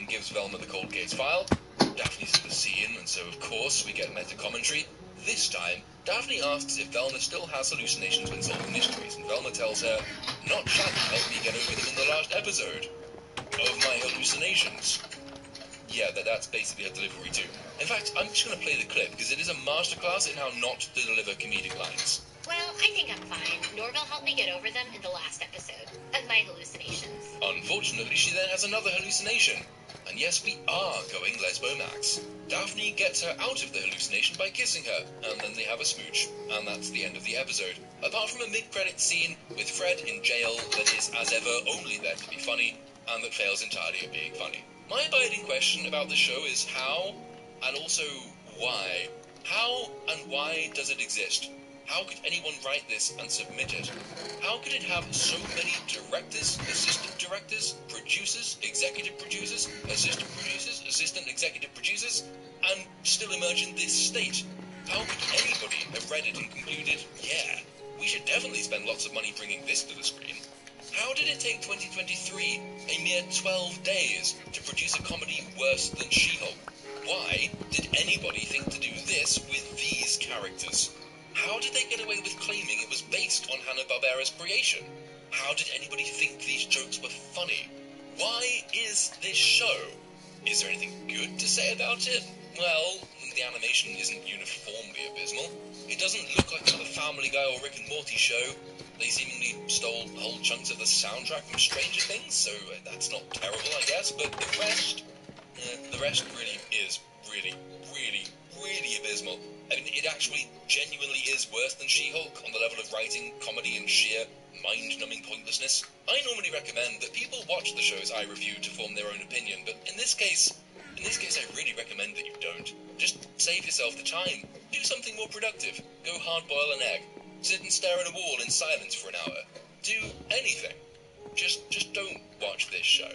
and gives Velma the cold case file. Daphne's in the scene, and so of course we get meta-commentary. This time, Daphne asks if Velma still has hallucinations when solving mysteries, and Velma tells her, "Not Shaggy helped me get over them in the last episode. Of my hallucinations." Yeah, that's basically her delivery too. In fact, I'm just going to play the clip, because it is a masterclass in how not to deliver comedic lines. Well, I think I'm fine. Norville helped me get over them in the last episode of my hallucinations. Unfortunately, she then has another hallucination. And yes, we are going Lesbo-Max. Daphne gets her out of the hallucination by kissing her, and then they have a smooch. And that's the end of the episode. Apart from a mid-credits scene with Fred in jail that is, as ever, only there to be funny, and that fails entirely at being funny. My abiding question about the show is how, and also why. How and why does it exist? How could anyone write this and submit it? How could it have so many directors, assistant directors, producers, executive producers, assistant executive producers, and still emerge in this state? How could anybody have read it and concluded, yeah, we should definitely spend lots of money bringing this to the screen? How did it take 2023 a mere 12 days to produce a comedy worse than She-Hulk? Why did anybody think to do this with these characters? How did they get away with claiming it was based on Hanna-Barbera's creation? How did anybody think these jokes were funny? Why is this show? Is there anything good to say about it? Well, the animation isn't uniformly abysmal. It doesn't look like another Family Guy or Rick and Morty show. They seemingly stole whole chunks of the soundtrack from Stranger Things, so that's not terrible, I guess, but the rest really is really abysmal. I mean, it actually genuinely is worse than She-Hulk on the level of writing, comedy, and sheer mind-numbing pointlessness. I normally recommend that people watch the shows I review to form their own opinion, but in this case, I really recommend that you don't. Just save yourself the time. Do something more productive. Go hard-boil an egg. Sit and stare at a wall in silence for an hour. Do anything. Just don't watch this show.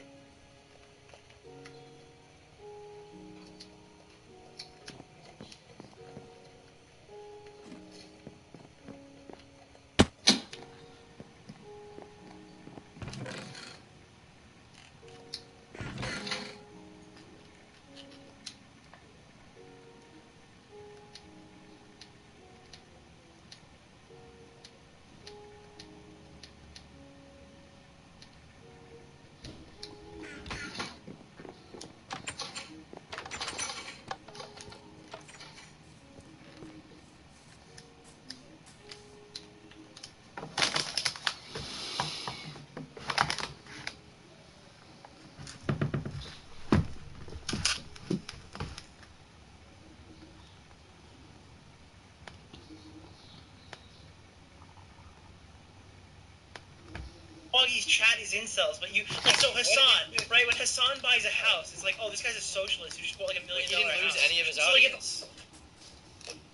Augie's chat is incels, but you like so Hassan, right? When Hassan buys a house, it's like, oh, this guy's a socialist who just bought like $1 million house. He didn't lose any of his so audience.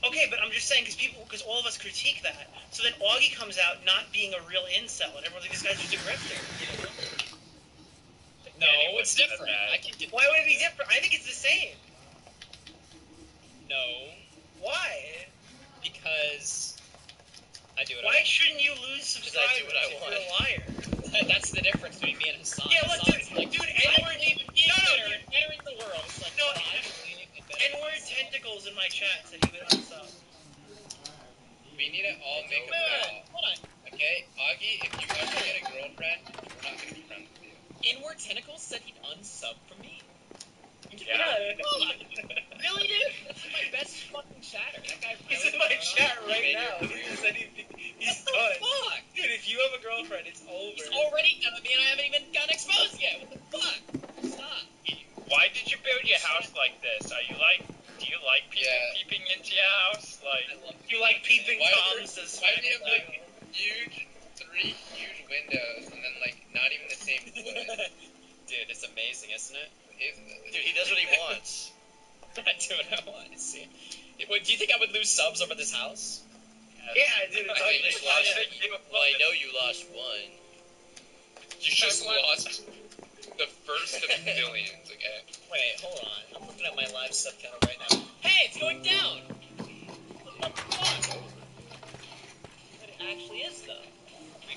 Okay, but I'm just saying because all of us critique that. So then Augie comes out not being a real incel, and everyone's like, this guy's just a grifter. No, it's different. Why would it be different? I think it's the same. No. Why? Because I do what Why I want. shouldn't you lose subscribers I do what I want. if you're a liar? That's the difference between me and Hassan. Yeah, look, Hassan's dude, N-word bettering the world. It's like, no, N-word tentacles in my chat said he would unsub. We need to all make a vow. Hold on. Okay, Augie, if you ever get a girlfriend, we're not gonna be friends with you. Inward Tentacles said he'd unsub from me. Yeah. Really, dude? This is my best fucking chatter. That guy. He's in my chat right now. He just said he's done. Fuck? Dude, if you have a girlfriend, it's over. He's already done with me and I haven't even gotten exposed yet. What the fuck? Stop. Why did you build your house like this? Do you like people peeping into your house? Like, you like peeping toms? Why do you have like three huge windows and then like not even the same wood? Dude, it's amazing, isn't it? Dude, he does what he wants. I do what I want. See, do you think I would lose subs over this house? Yeah, dude. Well, I know you lost one. You just lost the first of millions, okay? Wait, hold on. I'm looking at my live sub counter right now. Hey, it's going down! What the fuck? But it actually is, though.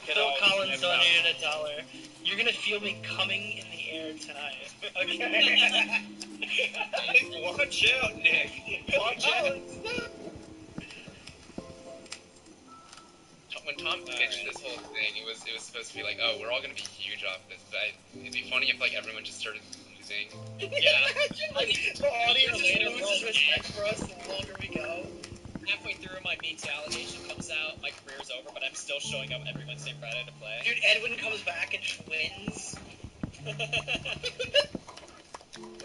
can Phil all Collins chip out. donated $1. You're gonna feel me coming in the air tonight. Okay. Watch out, Nick. Watch out. When Tom pitched this whole thing, it was supposed to be like, oh, we're all gonna be huge off this, but it'd be funny if like everyone just started losing. Yeah. The audience just loses respect for us the longer we go. Halfway through, my meaty allegation comes out, my career's over, but I'm still showing up every Wednesday, Friday to play. Dude, Edwin comes back and just wins. What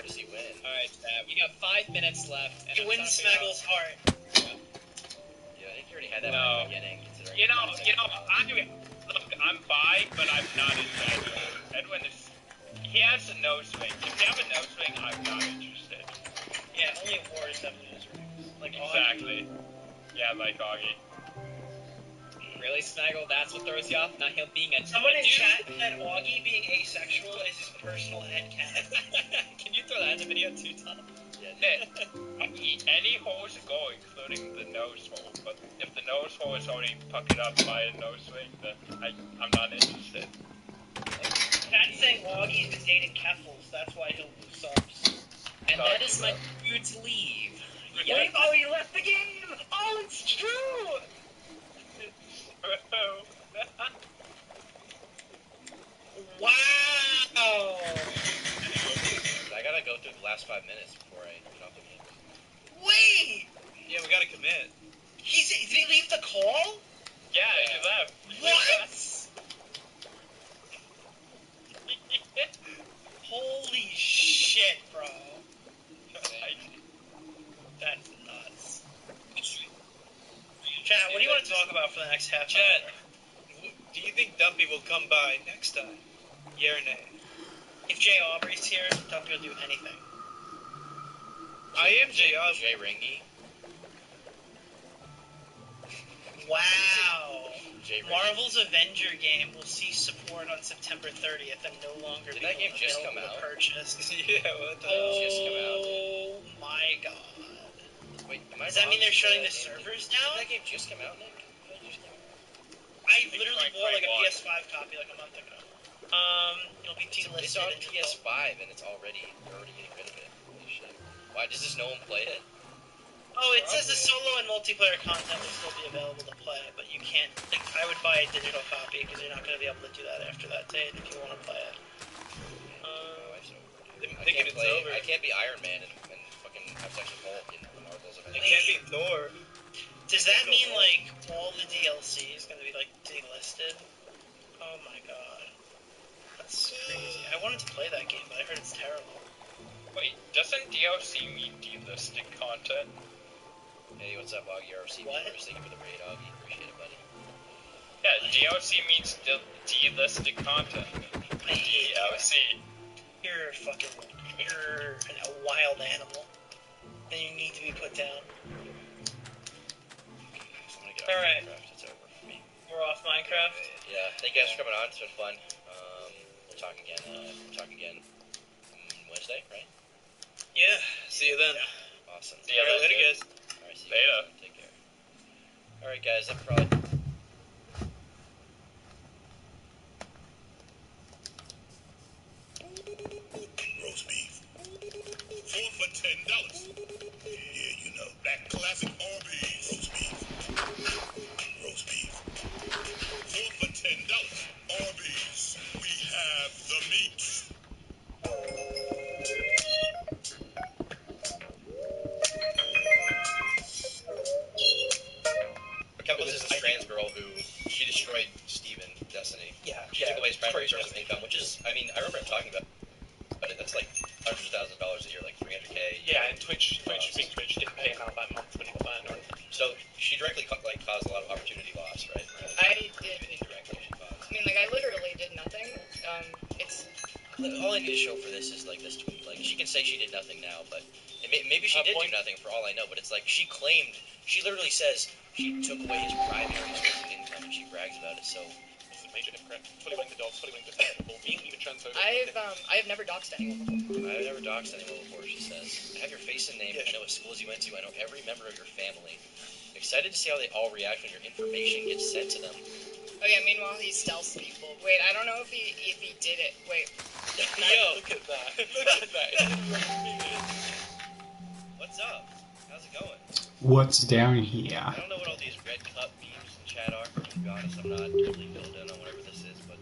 does he win? Alright, we got 5 minutes left. And He I'm wins trying to figure Smeagol's heart. Yeah, I think you already had that No. in the beginning. Considering You know, look, I'm bi, but I'm not into Edwin. Edwin is, he has a nose ring. If you have a nose ring, I'm not interested. Yeah, only whores have nose rings. Like Exactly. Yeah, like Augie. Really, Smaggle? That's what throws you off? Not him being a Someone in dude? chat said Augie being asexual is his personal headcanon. Can you throw that in the video too, Tom? Yeah, Nick, any hole is a goal, including the nose hole. But if the nose hole is already puckered up by a nose ring, then I'm not interested. Chat's saying Augie's been dating Keffels, that's why he'll lose subs. And that is my dude's leave. Wait, oh, he left the game! Oh, it's true! Wow! I gotta go through the last 5 minutes before I get off the game. Wait! Yeah, we gotta commit. Did he leave the call? Yeah, he left. What? Holy shit, bro. That's nuts. Chat, what do you want to talk about for the next half Chat, hour? do you think Dumpy will come by next time? Yeah or nay? If Jay Aubrey's here, Dumpy will do anything. I am Jay Aubrey. Jay Ringy. Wow. Jay Ringy. Marvel's Avenger game will cease support on September 30th and no longer Did be that game just come available to out? purchase. Yeah, what the hell? Just come out. Oh my god. Wait, am I Does that wrong? mean they're shutting the Did that game- servers Did down? that game just come out, Nick? I thought it just came out. I literally bought like a Right. PS5 copy like a month ago. It'll be delisted. It's on until- PS5 and they're already getting rid of it. Holy shit. Why does this no one play it? Oh, it says the solo and multiplayer content will still be available to play, but you can't. Like, I would buy a digital copy because you're not going to be able to do that after that date if you want to play it. My wife's over. I'm I thinking can't it's play. over. I can't be Iron Man and fucking have sex with Hulk in the Marvels. It can't be Thor. Does that mean like all the DLC is going to be like delisted? Oh my god, that's crazy. I wanted to play that game, but I heard it's terrible. Wait, doesn't DLC mean delisted content? Hey, what's up, Augie? RC What? viewers? Thank you for the raid, Augie. Appreciate it, buddy. Yeah, DLC means delisted content. I hate you. DLC. You're a wild animal, and you need to be put down. So I'm gonna get off Alright. Minecraft. It's over for me. We're off Minecraft. Yeah, thank you guys for coming on. It's been fun. We'll talk again. Wednesday, right? Yeah. See you then. Awesome. See ya Alright, then, later, dude. guys. All right, see you Later. guys. Take care. All right, guys. That probably. Roast beef. 4 for $10. Yeah, you know, that classic Arby's roast beef. Roast beef. 4 for $10. Arby's. We have the meats. Chemicals is this trans girl who she destroyed Steven, Destiny. Yeah. She took away his primary source of income, which is, I mean, I remember him talking about it. That's like hundreds of thousands of dollars a year, like $300K. Yeah, and Twitch didn't pay him out by month when he went on. So she directly caused a lot of opportunity loss, right? I Even did. indirectly, she caused. I mean, like, I literally did nothing. It's. All I need to show for this is like this tweet. Like she can say she did nothing now, but maybe she did do nothing for all I know. But it's like she literally says she took away his primary source of income, and she brags about it. So This is a major hypocrite. Fully willing to dogs, fully willing to people, being even transphobic. I've never doxed anyone before. I've never doxed anyone before. She says, I have your face and name. I know what schools you went to. I know every member of your family. Excited to see how they all react when your information gets sent to them. Oh yeah, meanwhile he stealths people. Wait, I don't know if he did it. Wait. Yo, look at that. Look at that. What's up? How's it going? What's down here? I don't know what all these red cup memes in chat are. To be honest, I'm not totally filled in on whatever this is, but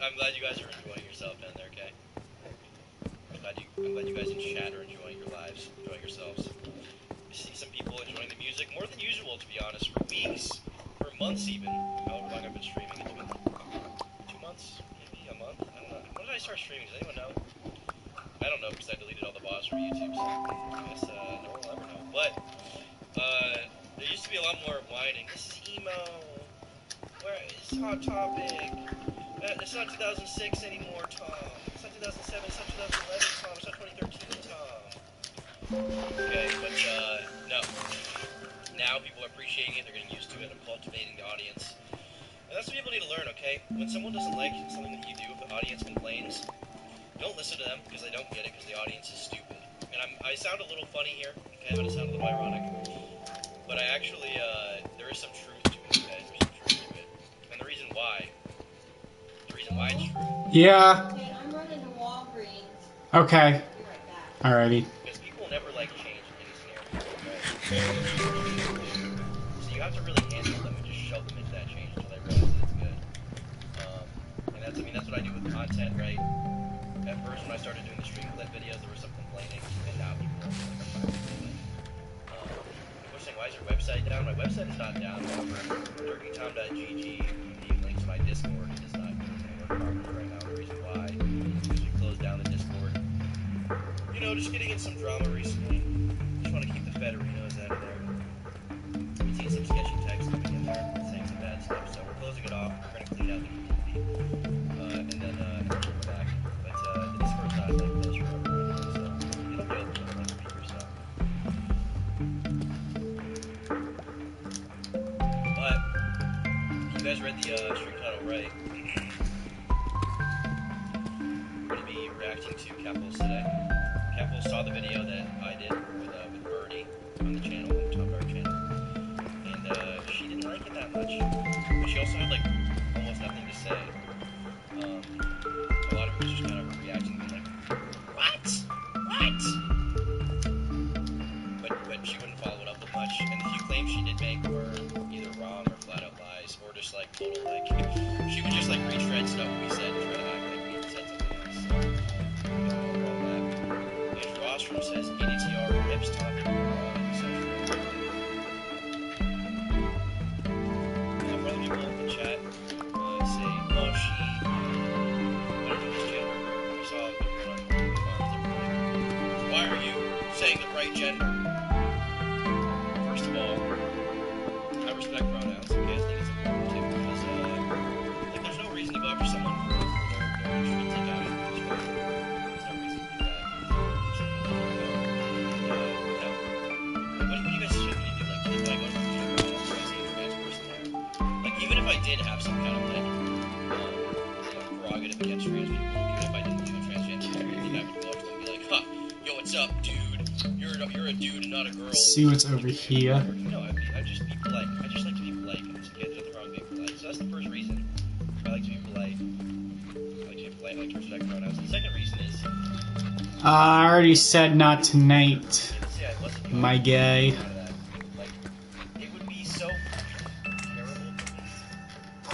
I'm glad you guys are enjoying yourself down there, okay? I'm glad you guys in chat are enjoying your lives, enjoying yourselves. I see some people enjoying the music more than usual, to be honest, for weeks, for months even. However long I've been streaming, it's been 2 months, maybe a month. I don't know. When did I start streaming? Does anyone know? I don't know because I deleted all the VODs from YouTube, so I guess no one will ever know. But there used to be a lot more whining. This is emo. Where it's Hot Topic. It's not 2006 anymore, Tom. It's not 2007. It's not 2011, Tom. It's not 2013, Tom. Okay, but no. Now people are appreciating it. They're getting used to it. I'm cultivating the audience. And that's what people need to learn, okay? When someone doesn't like something that you do, if the audience complains, don't listen to them because they don't get it because the audience is stupid. And I sound a little funny here, okay? I'm going to sound a little ironic. But I actually, there is some truth to it, okay? There's some truth to it. And the reason why it's true. Yeah. Okay, I'm running to Walgreens. Okay. I'll be right back. Alrighty. Because people never like change in any scenario, okay? So you have to really handle them and just shove them into that change until they realize that it's good. And that's what I do with content, right? At first, when I started doing the stream clip videos, there was some complaining, and now people are like, I'm fine with it. People are saying, why is your website down? My website is not down. However, turkeytom.gg, the link to my Discord, is not work properly right now. The reason why is we closed down the Discord. You know, just getting in some drama recently. Just want to keep the Federinos out of there. We've seen some sketchy texts coming in there, saying some bad stuff, so we're closing it off. We're going to clean out the community, and then we're back. But the Discord's not like closed forever anyway, so it'll be open in like a week or so. But you guys read the stream title right. We're going to be reacting to Capitals today. Capitals saw the video that I did with Birdie on the channel, on the Tom Dark channel, and she didn't like it that much. But she also had like almost nothing to say. A lot of it was just kind of reacting and like, what? But she wouldn't follow it up with much, and the few claims she did make were either wrong or flat out lies, or just like total like, she would just like retread stuff we said and try to act like we said something else. So, all that. Andrew Ostrom says ADTR rips topic central. Probably people in the chat say, oh, she, I don't know his gender. I saw a video on farms. Why are you saying the right gender? First of all, I respect pronouns, okay? I think it's important too, because like there's no reason to go after someone for their intrinsic attributes, right? There's no reason to do that. What do you guys typically do? Like, if I go to the gym, do I see a trans person there? Like, even if I did have some kind of like prerogative against trans people, even if I didn't do a transgender, I think I would go up to them and be like, huh, yo, what's up, dude? You're a dude and not a girl. See what's over here. No, I'd just be polite. I just like to be polite. It's okay, there's nothing wrong with being polite. So that's the first reason. I like to be polite. I like to be polite. I like to respect pronouns. The second reason is... I already said not tonight, Yeah, it wasn't my guy. Like, it would be so terrible for me. You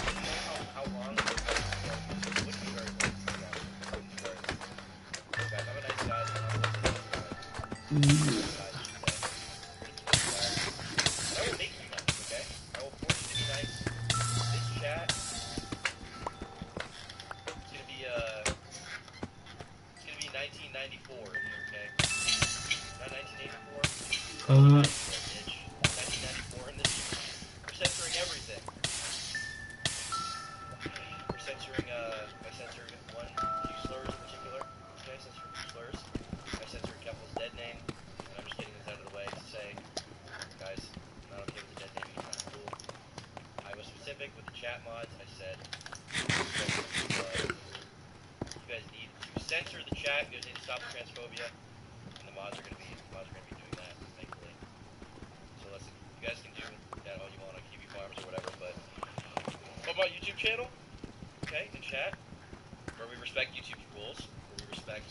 know how long it would be very long. It wouldn't be very long. Guys, I'm a nice guy. I will make you nice, okay? I will force you to be nice. This chat, it's gonna be 1994 in here, okay? Not 1984. 1994 in this. We're censoring everything. We're censoring, I censored few slurs in particular. Okay, I censored a few slurs. I censored Keppel's dead name. And I'm just getting this out of the way to say, guys, I'm not okay with the dead name, it's not cool. I was specific with the chat mods. I said, you guys need to censor the chat. You guys need to stop the transphobia, and the mods are gonna be doing that, thankfully. So listen, you guys can do that all you want on QB Farms or whatever, but What about YouTube channel? Okay, in chat, where we respect YouTube's rules, where we respect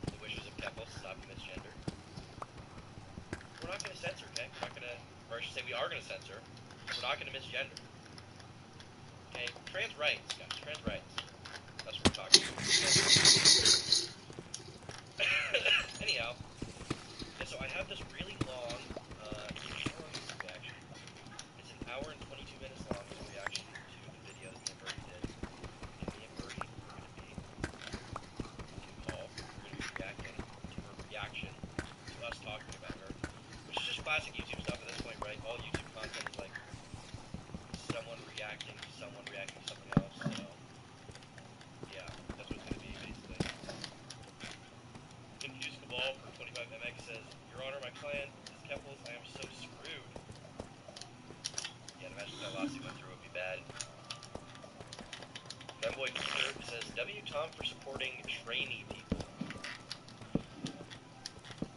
the wishes of Keppel to stop misgender. We're not going to censor, okay? We're not going to, or I should say we are going to censor. We're not going to misgender. Okay? Trans rights, guys. Trans rights. That's what we're talking about. Anyhow, yeah, so I have this really long, how long is this reaction? It's an hour and 22 minutes long, this reaction to the video that me and Birdie did. And me and Birdie are going to be in call. We're going to be reacting to her reaction to us talking about her. Which is just classic YouTube stuff at this point, right? All YouTube content is like someone reacting to something else, so yeah, that's what it's gonna be basically. Confused Cabal for 25MX says, Your Honor, my client is Keppels, I am so screwed. Yeah, imagine if that lawsuit went through, it would be bad. Femboy Peter says, W Tom for supporting trainee people.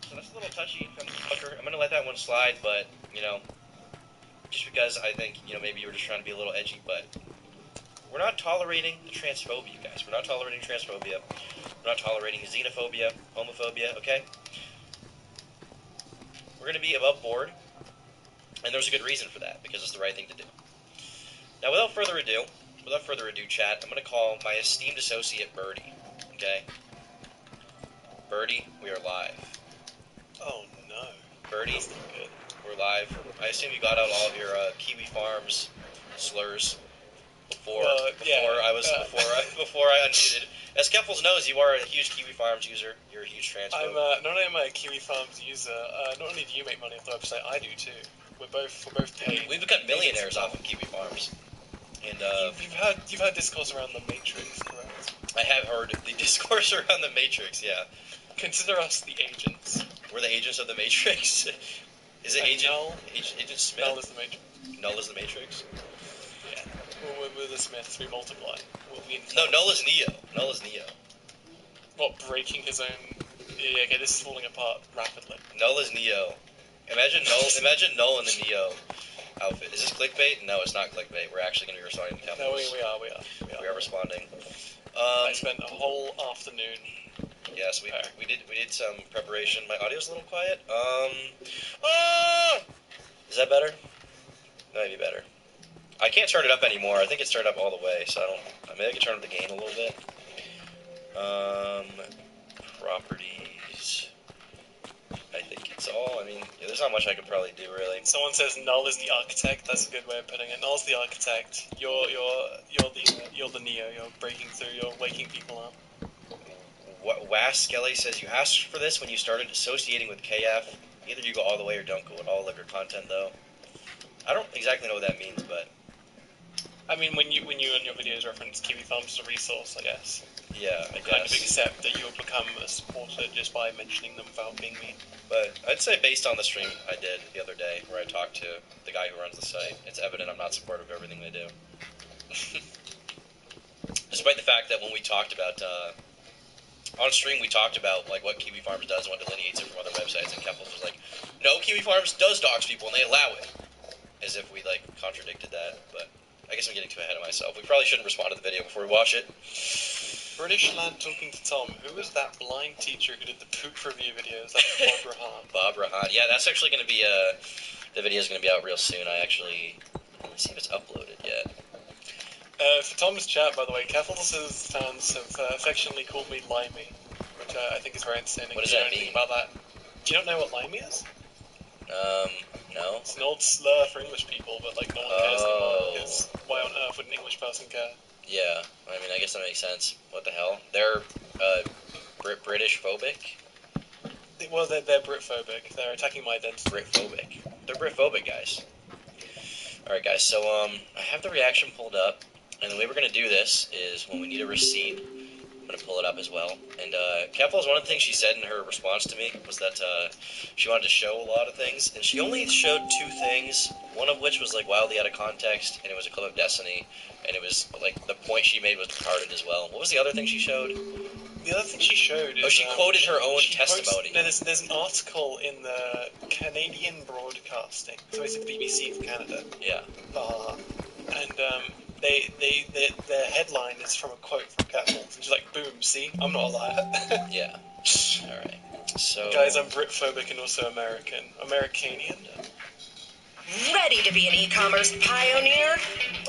So that's a little touchy, Femboy. I'm gonna let that one slide, but, you know, just because I think, you know, maybe you were just trying to be a little edgy, but we're not tolerating the transphobia, guys. We're not tolerating transphobia. We're not tolerating xenophobia, homophobia, okay? We're going to be above board, and there's a good reason for that, because it's the right thing to do. Now, without further ado, chat, I'm going to call my esteemed associate, Birdie, okay? Birdie, we are live. Oh, no. Birdie, That's not good. we're live. I assume you got out all of your Kiwi Farms slurs before I unmuted. As Keppels knows, you are a huge Kiwi Farms user. You're a huge transphobe. Not only am I a Kiwi Farms user, not only do you make money off the website, I do too. We're both paid. We've become millionaires off of Kiwi Farms. And you've heard discourse around the Matrix, correct? I have heard the discourse around the Matrix. Yeah. Consider us the agents. We're the agents of the Matrix. Is it Agent Smith? Null is the Matrix. Null is the Matrix. Yeah. We're the Smiths. We multiply. No, Null is Neo. Null is Neo. What, breaking his own... Yeah, okay, this is falling apart rapidly. Null is Neo. Imagine Null in the Neo outfit. Is this clickbait? No, it's not clickbait. We're actually going to be responding to Keppels. No, we are responding. I spent a whole afternoon... Yes, we did some preparation. My audio's a little quiet. Is that better? That might be better. I can't turn it up anymore. I think it's turned up all the way, so maybe I can turn up the gain a little bit. Properties. I think it's all. I mean, there's not much I could probably do really. Someone says Null is the architect. That's a good way of putting it. Null's the architect. You're the Neo. You're breaking through. You're waking people up. Was Skelly says you asked for this when you started associating with KF. Either you go all the way or don't go at all of your content though. I don't exactly know what that means, but I mean, when you in your videos reference Kiwi Farms as a resource, I guess. Yeah, I kind guess. of accept that you'll become a supporter just by mentioning them without being mean. But I'd say based on the stream I did the other day where I talked to the guy who runs the site, it's evident I'm not supportive of everything they do. Despite the fact that when we talked about, on stream we talked about like what Kiwi Farms does and what delineates it from other websites, and Keppels was like, no, Kiwi Farms does dox people and they allow it. As if we like contradicted that, but I guess I'm getting too ahead of myself. We probably shouldn't respond to the video before we watch it. British lad talking to Tom. Who was that blind teacher who did the poop review videos? That's Bob Rahan. Bob Rahan. Yeah, that's actually going to be, the video's going to be out real soon. Let me see if it's uploaded yet. For Tom's chat, by the way, Keppels' fans have affectionately called me Limey, which I think is very entertaining. What does that mean? About that? Do you not know what Limey is? No. It's an old slur for English people, but like no one cares anymore, because why on earth would an English person care? Yeah, I mean, I guess that makes sense. What the hell? They're, British phobic? Well, they're Brit-phobic. They're attacking my identity. Brit-phobic. They're Brit-phobic, guys. Alright, guys, so, I have the reaction pulled up, and the way we're gonna do this is when we need a receipt, I'm gonna pull it up as well. And, Keppels, one of the things she said in her response to me was that, she wanted to show a lot of things, and she only showed 2 things, one of which was, like, wildly out of context, and it was a clip of Destiny, and it was, like, the point she made was retarded as well. What was the other thing she showed? The other thing she showed is... Oh, she quoted her own testimony. There's an article in the Canadian Broadcasting, so it's the BBC for Canada. Yeah. their headline is from a quote from Catballs. It's like, boom, see, I'm not a liar. Yeah. Alright. So... Guys, I'm Britphobic and also Americanian. Ready to be an e-commerce pioneer?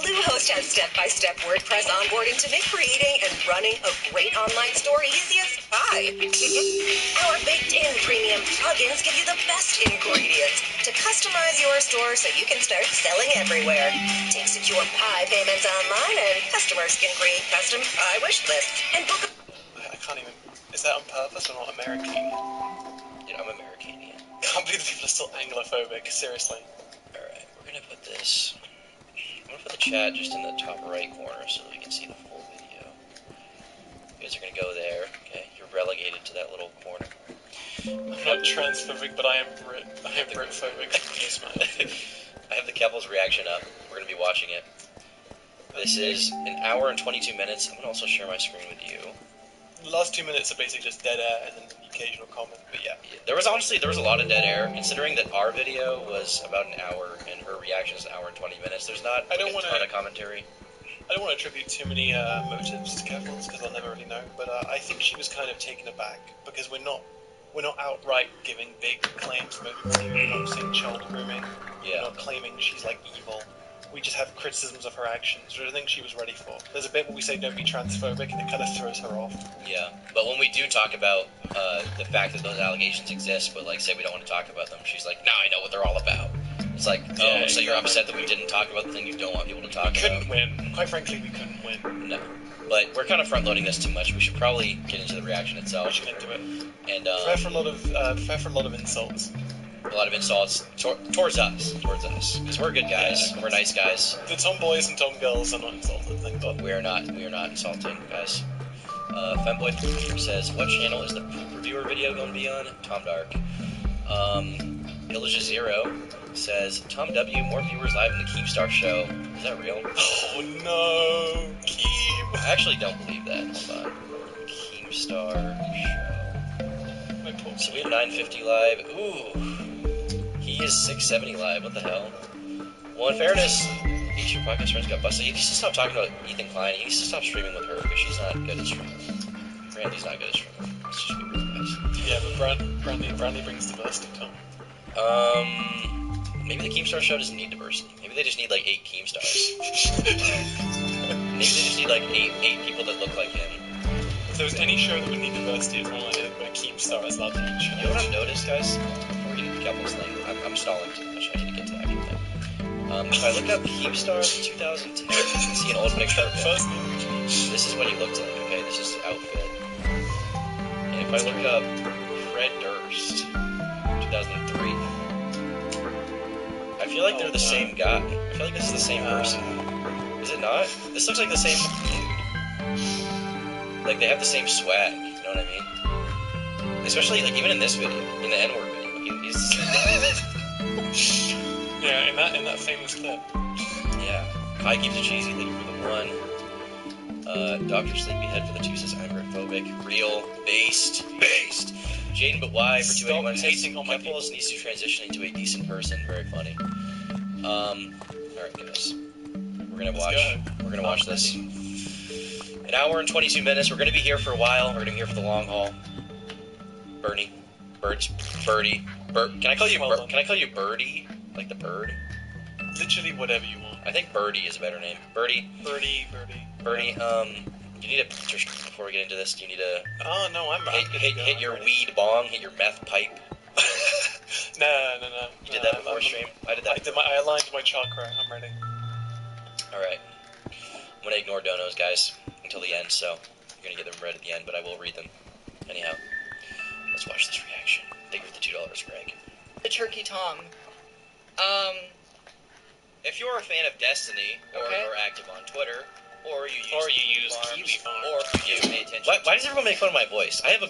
Bluehost has step-by-step WordPress onboarding to make creating and running a great online store easy as pie. Our baked-in premium plugins give you the best ingredients to customize your store so you can start selling everywhere. Take secure pie payments online and customers can create custom pie wish lists and book. I can't even... Is that on purpose or not Americanian? Yeah, I'm Americanian. Can't believe people are still Anglophobic, seriously. Alright, we're gonna put this... I'm gonna put the chat just in the top right corner so that we can see the full video. You guys are gonna go there, okay? You're relegated to that little corner. I'm not transphobic, but I am Britphobic. I have the Keppel's reaction up. We're gonna be watching it. This is an hour and 22 minutes. I'm gonna also share my screen with you. The last 2 minutes are basically just dead air and then the occasional comment, but yeah. There was a lot of dead air, considering that our video was about an hour and her reaction is an hour and 20 minutes. There's not a ton of commentary. I don't want to attribute too many motives to Keppel's because I'll never really know, but I think she was kind of taken aback because we're not outright giving big claims about her. We're not saying child grooming. Yeah. We're not claiming she's like evil. We just have criticisms of her actions, which I don't think she was ready for. There's a bit where we say don't be transphobic, and it kind of throws her off. Yeah, but when we do talk about the fact that those allegations exist, but like say we don't want to talk about them, she's like, "Nah, I know what they're all about." It's like, oh, so you're upset that we didn't talk about the thing you don't want people to talk about? We couldn't win. Quite frankly, we couldn't win. No, but we're kind of front-loading this too much. We should probably get into the reaction itself. We should get into it. And fair for a lot of insults. A lot of insults towards us, because we're good guys, we're nice guys. The tomboys and tomgirls are not insulted, thank God. We are not insulting, guys. Femboy says, what channel is the reviewer video going to be on? Tom Dark. Illusia Zero says, Tom W, more viewers live in the Keemstar show. Is that real? Oh no, Keem. I actually don't believe that. Hold on. Keemstar show. So we have 950 live. Ooh. He is 670 live. What the hell? Well, in fairness, each of your podcast friends got busted. He needs to stop talking about Ethan Klein. He needs to stop streaming with her because she's not good at streaming. Brandy's not good at streaming. Let's just be real, guys. Yeah, but Brandy brings diversity, Tom. Maybe the Keemstar show doesn't need diversity. Maybe they just need like 8 Keemstars. Maybe they just need like 8 people that look like him. If there was any show that would need diversity, it's one like where Keemstar is allowed to eat shows. You know what I've noticed, guys? Before we get into the Keppel's thing, I'm stalling too much. I need to get to that thing. If I look up Keemstar 2010, you can see an old picture of him. This is what he looked like, okay? This is his outfit. And if I look up Fred Durst, 2003, I feel like they're the same guy. I feel like this is the same person. Is it not? This looks like the same dude. Like, they have the same swag, you know what I mean? Especially, like, even in this video, in the N-word video, he's the same guy. Yeah, in that famous clip. Yeah. Kai keeps it cheesy, thank you for the 1. Dr. Sleepyhead for the 2 says, I'm Britphobic. Real. Based. Jaden, but why? For 281 says, Keppel's needs to transition into a decent person. Very funny. Alright, guys. We're gonna watch this. An hour and 22 minutes. We're gonna be here for a while. We're gonna be here for the long haul. Birdie. Can I call you Birdie? Like the bird? Literally whatever you want. I think Birdie is a better name. Birdie, you need a before we get into this. Do you need a? Oh no, I'm hit your weed bong, hit your meth pipe. No. You did that before stream. I did that. I aligned my chakra. I'm ready. All right. I'm gonna ignore donos, guys, until the end. So you're gonna get them read at the end, but I will read them. Anyhow, let's watch this reaction. Thank you for the $2, Greg. The Turkey Tom. If you're a fan of Destiny, or are active on Twitter, or you use Kiwi Farms, or you pay attention. Why does everyone make fun of my voice? I have a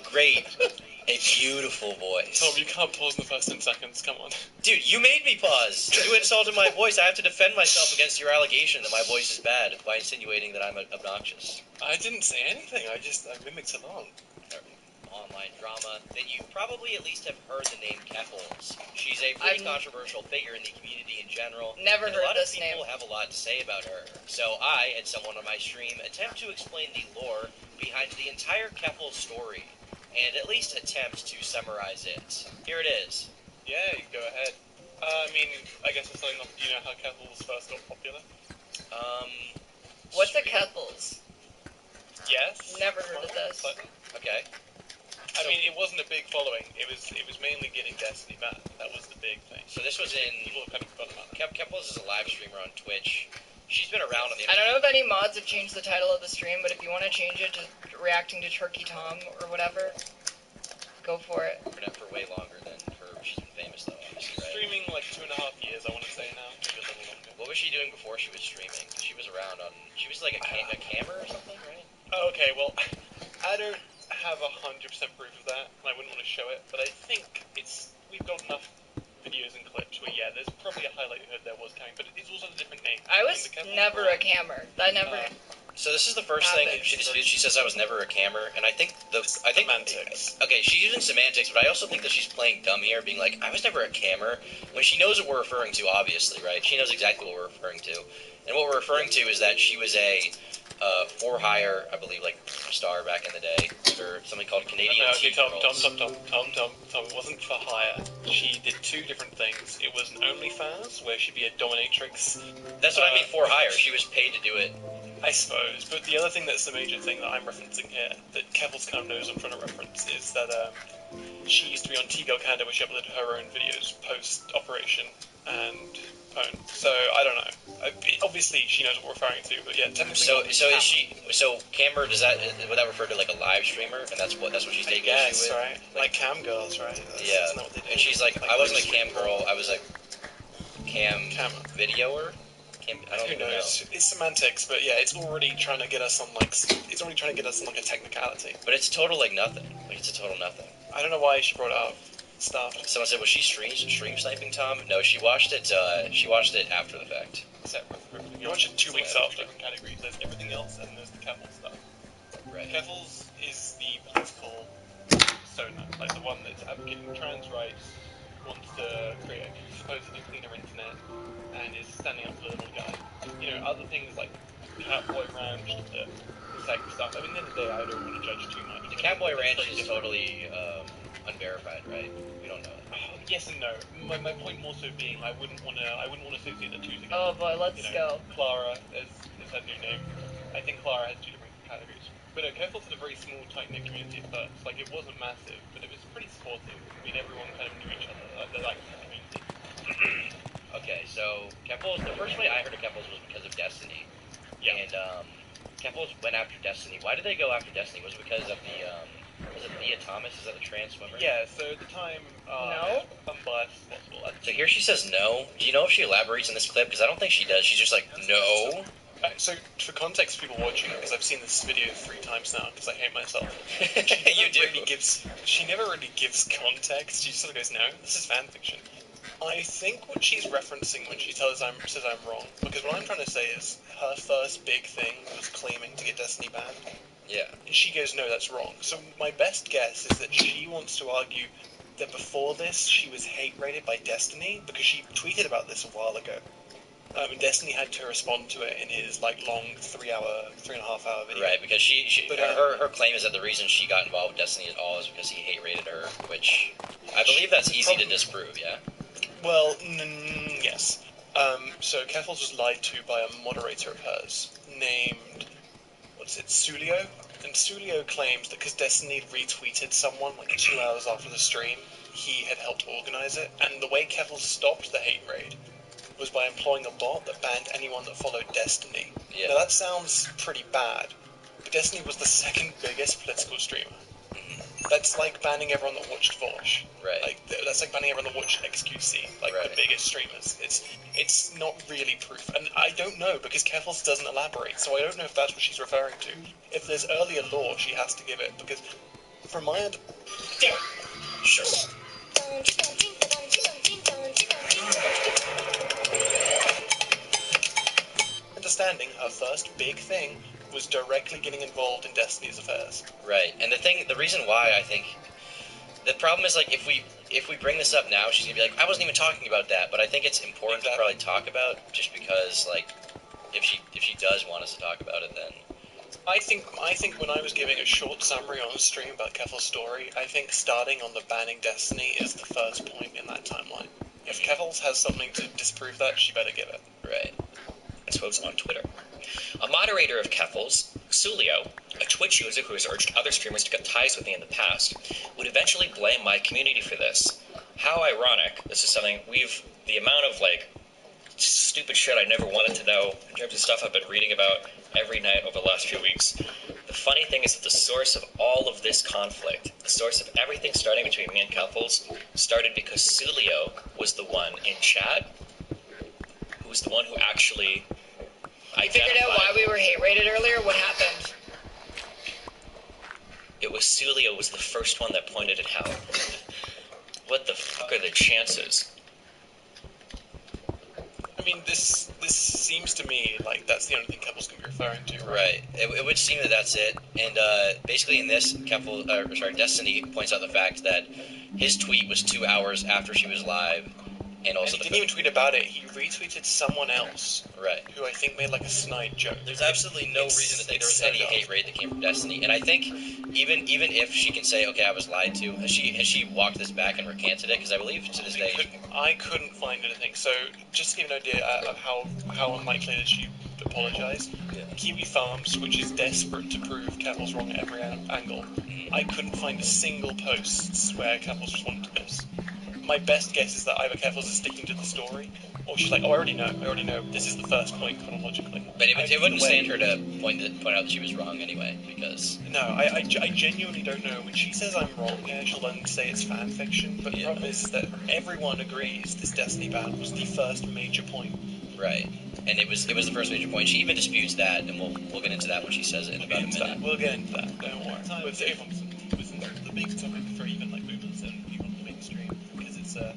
beautiful voice. Tom, you can't pause in the first 10 seconds. Come on. Dude, you made me pause. You insulted my voice. I have to defend myself against your allegation that my voice is bad by insinuating that I'm obnoxious. I didn't say anything. I mimicked along. online drama, then you probably at least have heard the name Keffels. She's a pretty controversial figure in the community in general. Never and heard a lot this of people name. have a lot to say about her. So I, and someone on my stream, attempt to explain the lore behind the entire Keffels story, and at least attempt to summarize it. Here it is. Yeah, you go ahead. I mean, I guess it's like, do you know how Keffels first got popular? What's a Keffels? Yes. Never heard of this. Okay. I mean, it wasn't a big following. It was mainly getting Destiny back. That was the big thing. So this was in... People have kind of forgotten about that. Keffels is a live streamer on Twitch. She's been around on the I don't know if any mods have changed the title of the stream, but if you want to change it to reacting to Turkey Tom or whatever, go for it. For way longer than her. She's been famous though, obviously, right? Streaming like 2.5 years, I want to say now. Maybe a little longer. What was she doing before she was streaming? She was around on... She was like a camera or something, right? Oh, okay, well, I don't have 100% proof of that, and I wouldn't want to show it, but I think we've got enough videos and clips where, yeah, there's probably a high likelihood there was camming, but it's also a different name. I was never a cammer. I never... So this is the first thing she disputed. She says I was never a cammer, and I think semantics. Okay, she's using semantics, but I also think that she's playing dumb here, being like, I was never a cammer, when she knows what we're referring to, obviously, right? She knows exactly what we're referring to, and what we're referring to is that she was a for-hire, I believe, like star back in the day, or something called Canadian Okay, Tom. Girls. It wasn't for hire. She did two different things. It was an OnlyFans, where she'd be a dominatrix. That's what I mean, for-hire. She was paid to do it. I suppose, but the other thing that's the major thing that I'm referencing here, that Keffels kind of knows I'm trying to reference, is that she used to be on T-Girl Canada, where she uploaded her own videos post-operation, and so I don't know. Obviously, she knows what we're referring to, but yeah, technically. So is she? So camber, would that refer to like a live streamer, and that's what she's taking issue with? Right? Like cam girls, right? Yeah. Isn't that what they do? And she's like, I wasn't a cam girl. I was a cam videoer. I don't Who knows? It's semantics, but yeah, it's already trying to get us on like a technicality. But it's total like nothing. Like it's a total nothing. I don't know why she brought it up. Stuff. Someone said, was she stream sniping Tom? No, she watched it. She watched it after the fact. You watch it 2 weeks after. Different categories. There's everything else, and there's the Keffels stuff. Right. Keffels is the political stoner, like the one that's advocating trans rights, wants to create a supposedly cleaner internet, and is standing up for the little guy. You know, other things like Catboy Ranch, the sex stuff. I mean, at the end of the day, I don't want to judge too much. The Catboy Ranch is totally unverified, right? We don't know that. Yes and no. My point more so being, I wouldn't want to associate the two together. Oh boy, let's go. Clara is her new name. I think Clara has two different categories. But Keffels had a very small, tight-knit community at first. Like, it wasn't massive, but it was pretty supportive. I mean, everyone kind of knew each other. They liked the community. Okay, so Keffels, the first way I heard of Keffels was because of Destiny. Yeah. And Keffels went after Destiny. Why did they go after Destiny? Was it because of the, was it Leah Thomas? Is that the trans swimmer? Yeah, so at the time, no? unbiased as possible. So here she says no. Do you know if she elaborates in this clip? Because I don't think she does. She's just like, no. So, for context for people watching, because I've seen this video 3 times now, because I hate myself. She never really gives context. She sort of goes, no, this is fan fiction. I think what she's referencing when she says I'm wrong, because what I'm trying to say is her first big thing was claiming to get Destiny banned. Yeah. And she goes, no, that's wrong. So my best guess is that she wants to argue that before this, she was hate-rated by Destiny, because she tweeted about this a while ago. And Destiny had to respond to it in his like long 3.5 hour video. Right, because her claim is that the reason she got involved with Destiny at all is because he hate-rated her, which I believe that's easy to disprove, yeah? Well, yes. So Keffels was lied to by a moderator of hers named, Sulio? And Sulio claims that because Destiny retweeted someone like 2 hours after the stream, he had helped organize it. And the way Keffels stopped the hate raid was by employing a bot that banned anyone that followed Destiny. Yeah. Now that sounds pretty bad, but Destiny was the second biggest political streamer. That's like banning everyone that watched Vosh. Right. Like that's like banning everyone that watched XQC, like the biggest streamers. It's not really proof, and I don't know because Keffels doesn't elaborate, so I don't know if that's what she's referring to. If there's earlier lore, she has to give it because, from my sure. Understanding, her first big thing was directly getting involved in Destiny's affairs. Right. And the reason why I think the problem is, like, if we bring this up now, she's gonna be like, I wasn't even talking about that. But I think it's important to probably talk about, just because, like, if she does want us to talk about it, then. I think when I was giving a short summary on stream about Keffel's story, I think starting on the banning Destiny is the first point in that timeline. If Keffels has something to disprove that, she better give it. Right. Let's post on Twitter. A moderator of Keffels, Sulio, a Twitch user who has urged other streamers to cut ties with me in the past, would eventually blame my community for this. How ironic. This is something the amount of, like, stupid shit I never wanted to know in terms of stuff I've been reading about every night over the last few weeks. The funny thing is that the source of all of this conflict, the source of everything starting between me and Keffels, started because Sulio was the one in chat who was the one who actually I figured out why we were hate-rated earlier. What happened? It was Sulio was the first one that pointed it out. What the fuck are the chances? I mean, this seems to me like that's the only thing Keffels can be referring to, right? Right. It would seem that that's it. And basically in this, Destiny points out the fact that his tweet was 2 hours after she was live. And also he didn't even tweet about it. He retweeted someone else, right? Who I think made like a snide joke. There's absolutely no reason to think there was any hate rate that came from Destiny. And I think even if she can say, okay, I was lied to, has she walked this back and recanted it? Because I believe to this day I couldn't find anything. So just to give you an idea of how unlikely that she apologized. Yeah. Kiwi Farms, which is desperate to prove Keffels wrong at every angle. I couldn't find a single post where Keffels responded to this. My best guess is that either Keffels is sticking to the story, or she's like, oh, I already know, this is the first point chronologically. But it wouldn't stand her to point out that she was wrong anyway, because... No, I genuinely don't know. When she says I'm wrong, yeah, she'll then say it's fan fiction, but the problem is that everyone agrees this Destiny ban was the first major point. Right. And it was the first major point. She even disputes that, and we'll get into that when she says it in about a minute. We'll get into that, don't worry. It was the big topic for even like movements and people in the mainstream, because it's a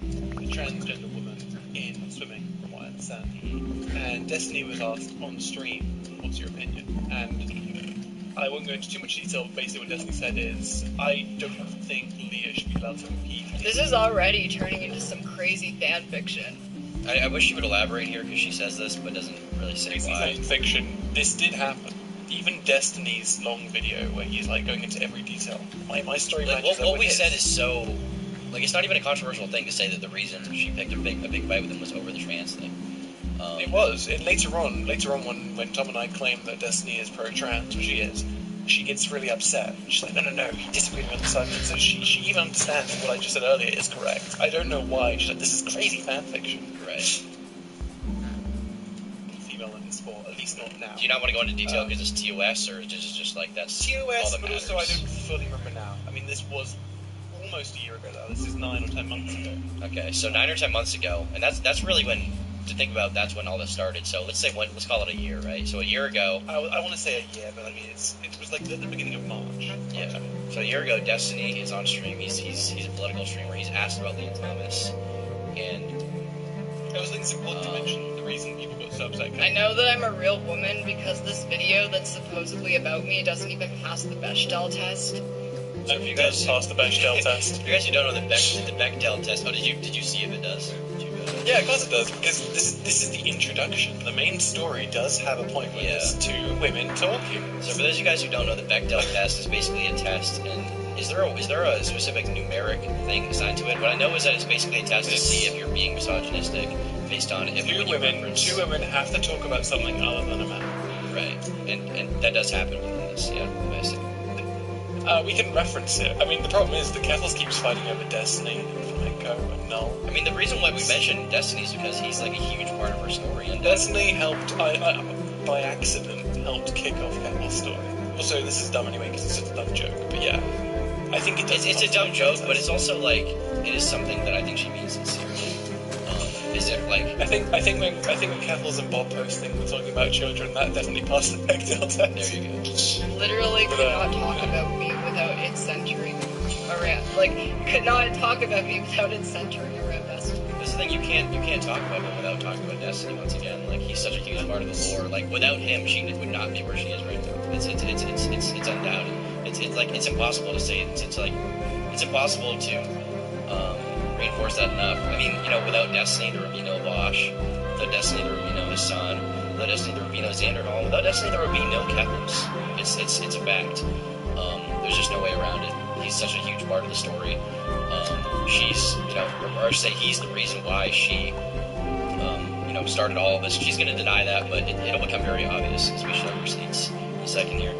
transgender woman in swimming, from what I understand. And Destiny was asked on stream, what's your opinion? And I won't go into too much detail, but basically what Destiny said is, I don't think Leah should be allowed to compete. This is already turning into some crazy fan fiction. I wish she would elaborate here, because she says this, but doesn't really say why. Fan fiction. This did happen. Even Destiny's long video, where he's like going into every detail. My story like, matches up what with we his. said is so... Like, it's not even a controversial thing to say that the reason she picked a big fight with him was over the trans thing. It was. And later on when Tom and I claim that Destiny is pro-trans, which she is, she gets really upset. She's like, no, you disagree with the side. So she even understands what I just said earlier is correct. I don't know why. She's like, this is crazy fanfiction. Right. Female in this sport, at least not now. Do you not want to go into detail because it's TOS, or is it just like that's TOS, all that but matters? also I don't fully remember now. I mean, this was almost a year ago, though. This is 9 or 10 months ago. Okay, so 9 or 10 months ago, and that's really when, to think about, that's when all this started. So let's call it a year, right? So a year ago. I want to say a year, but I mean it was like the beginning of March. Yeah. So a year ago, Destiny is on stream. He's a political streamer. He's asked about Leah Thomas, and I was thinking it's important to mention the reason people got so upset. I know that I'm a real woman because this video that's supposedly about me doesn't even pass the Bechdel test. So if you guys pass the Bechdel test. For you guys who don't know the Bechdel test, did you see if it does? Yeah, of course it does, because this is the introduction. The main story does have a point where there's two women talking. So for those of you guys who don't know, the Bechdel test is basically a test, and is there a specific numeric thing assigned to it? What I know is that it's basically a test to see if you're being misogynistic based on if two women have to talk about something other than a man. Right, and that does happen within this, yeah, basically. We can reference it. I mean, the problem is that Keffels keeps fighting over Destiny and Flamenco and Null. I mean, the reason why we mentioned Destiny is because he's like a huge part of her story. And Destiny helped, by accident, helped kick off Keffels' story. Also, this is dumb anyway because it's just a dumb joke. But yeah, I think it's a dumb joke, but it's also like it is something that I think she means sincerely. Is it like I think when Keffels and Bob posting were talking about children, that definitely passed the Bechdel test. There you go. Literally could not talk about me without it centering around. Like, could not talk about me without it centering around Destiny. This the thing. You can't talk about him without talking about Destiny once again. Like, he's such a huge part of the lore. Like, without him, she would not be where she is right now. It's undoubted. It's impossible to say. It's impossible to reinforce that enough. I mean, without Destiny, there would be no Vosh. Without Destiny, there would be no Hassan. Without Destiny, there would be no Xanderhal. Without Destiny, there would be no Kepos. It's a fact. There's just no way around it. He's such a huge part of the story. She's, or say he's the reason why she, started all of this. She's going to deny that, but it'll become very obvious as we show her receipts in a second here.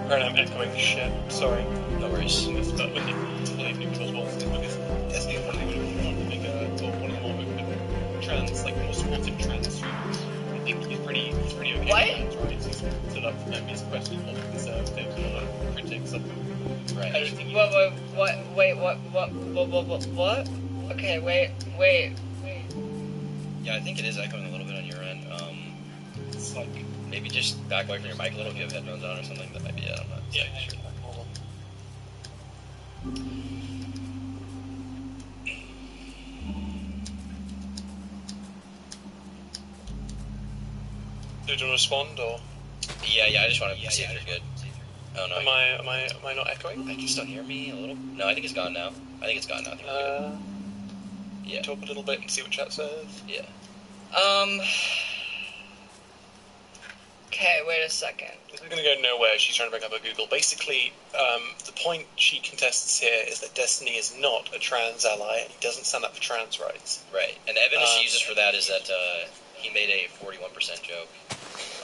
Alright, I'm echoing shit. Sorry. No worries. When you because Destiny probably would have been one of the more trans, like more supportive trans streamers. I think he's pretty okay. What? Right? He's stood up for them. He's questioned of conservatives and other critics of them. Right. I don't think What? Okay, wait. Yeah, I think it is echoing a little bit on your end. It's like maybe just back away from your mic a little if you have headphones on or something. That might be it. I'm not exactly sure. Do you want to respond or? Yeah. I just want to see if you're good. Oh no. Am I not echoing? I can still hear me a little. No, I think it's gone now. I think we're good. Yeah. Talk a little bit and see what chat says. Yeah. Okay, wait a second. This is going to go nowhere. She's trying to bring up a Google. Basically, the point she contests here is that Destiny is not a trans ally, and he doesn't stand up for trans rights. Right. And the evidence she uses for that is that he made a 41% joke.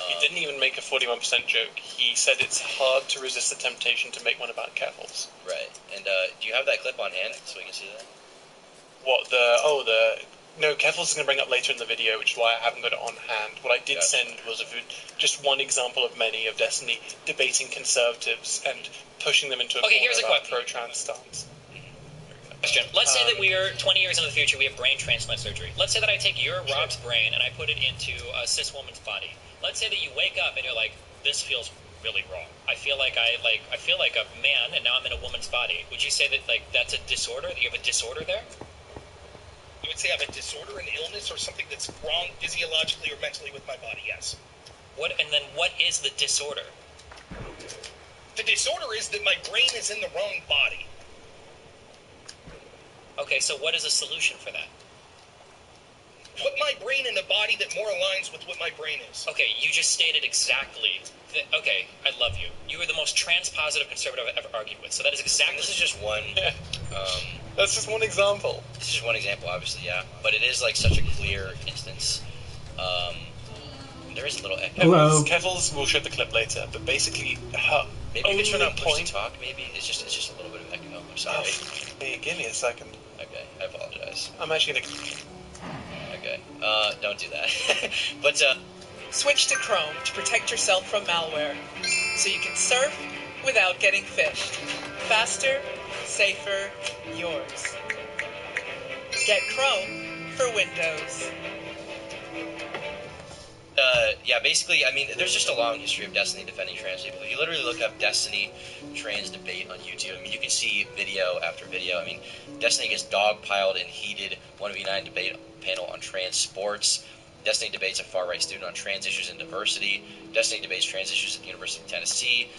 He didn't even make a 41% joke. He said it's hard to resist the temptation to make one about Keffels. Right. And do you have that clip on hand so we can see that? What, No, Keffels is going to bring up later in the video, which is why I haven't got it on hand. What I did send was just one example of many of Destiny debating conservatives and pushing them into a here's a pro-trans stance. Question. Let's say that we are 20 years in the future, we have brain transplant surgery. Let's say that I take your Rob's brain and I put it into a cis woman's body. Let's say that you wake up and you're like, this feels really wrong. I feel like a man and now I'm in a woman's body. Would you say that that's a disorder? That you have a disorder there? You would say I have a disorder, an illness, or something that's wrong physiologically or mentally with my body, yes. What is the disorder? The disorder is that my brain is in the wrong body. Okay, so what is a solution for that? Put my brain in a body that more aligns with what my brain is. Okay, you just stated exactly. Okay, I love you. You are the most trans-positive conservative I've ever argued with. So that is exactly. This is just one. That's just one example. This is just one example, obviously, yeah. But it is such a clear instance. There is a little echo. Hello. Keffels will show the clip later, but basically, maybe you could turn on push to talk. Maybe it's just a little bit of echo. I'm sorry. Hey, give me a second. Okay, I apologize. I'm actually gonna. Okay, don't do that. But switch to Chrome to protect yourself from malware, so you can surf without getting phished. Faster, safer, yours. Get Chrome for Windows. Yeah, basically, I mean, there's just a long history of Destiny defending trans people. If you literally look up Destiny trans debate on YouTube, I mean, you can see video after video. I mean, Destiny gets dogpiled in heated 1v9 debate panel on trans sports. Destiny debates a far-right student on trans issues and diversity. Destiny debates trans issues at the University of Tennessee.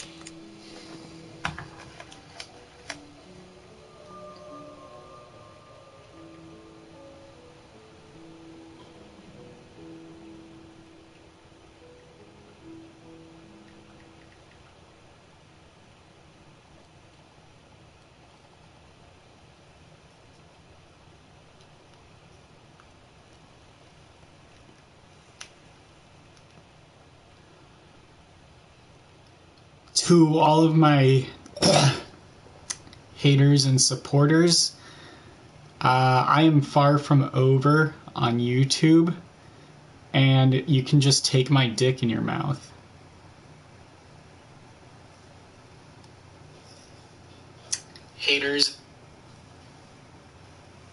To all of my haters and supporters, I am far from over on YouTube, and you can just take my dick in your mouth. Haters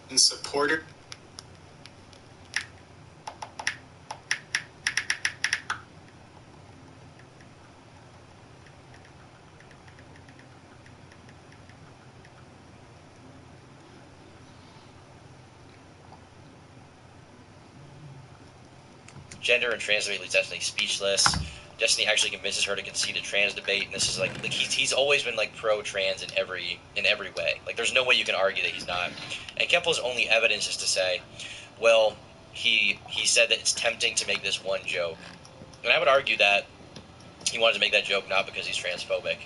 and supporters. gender and trans debate leaves Destiny speechless. Destiny actually convinces her to concede a trans debate, and this is like he's always been like pro-trans in every way. Like there's no way you can argue that he's not. And Kepler's only evidence is to say, well, he said that it's tempting to make this one joke, and I would argue that he wanted to make that joke not because he's transphobic.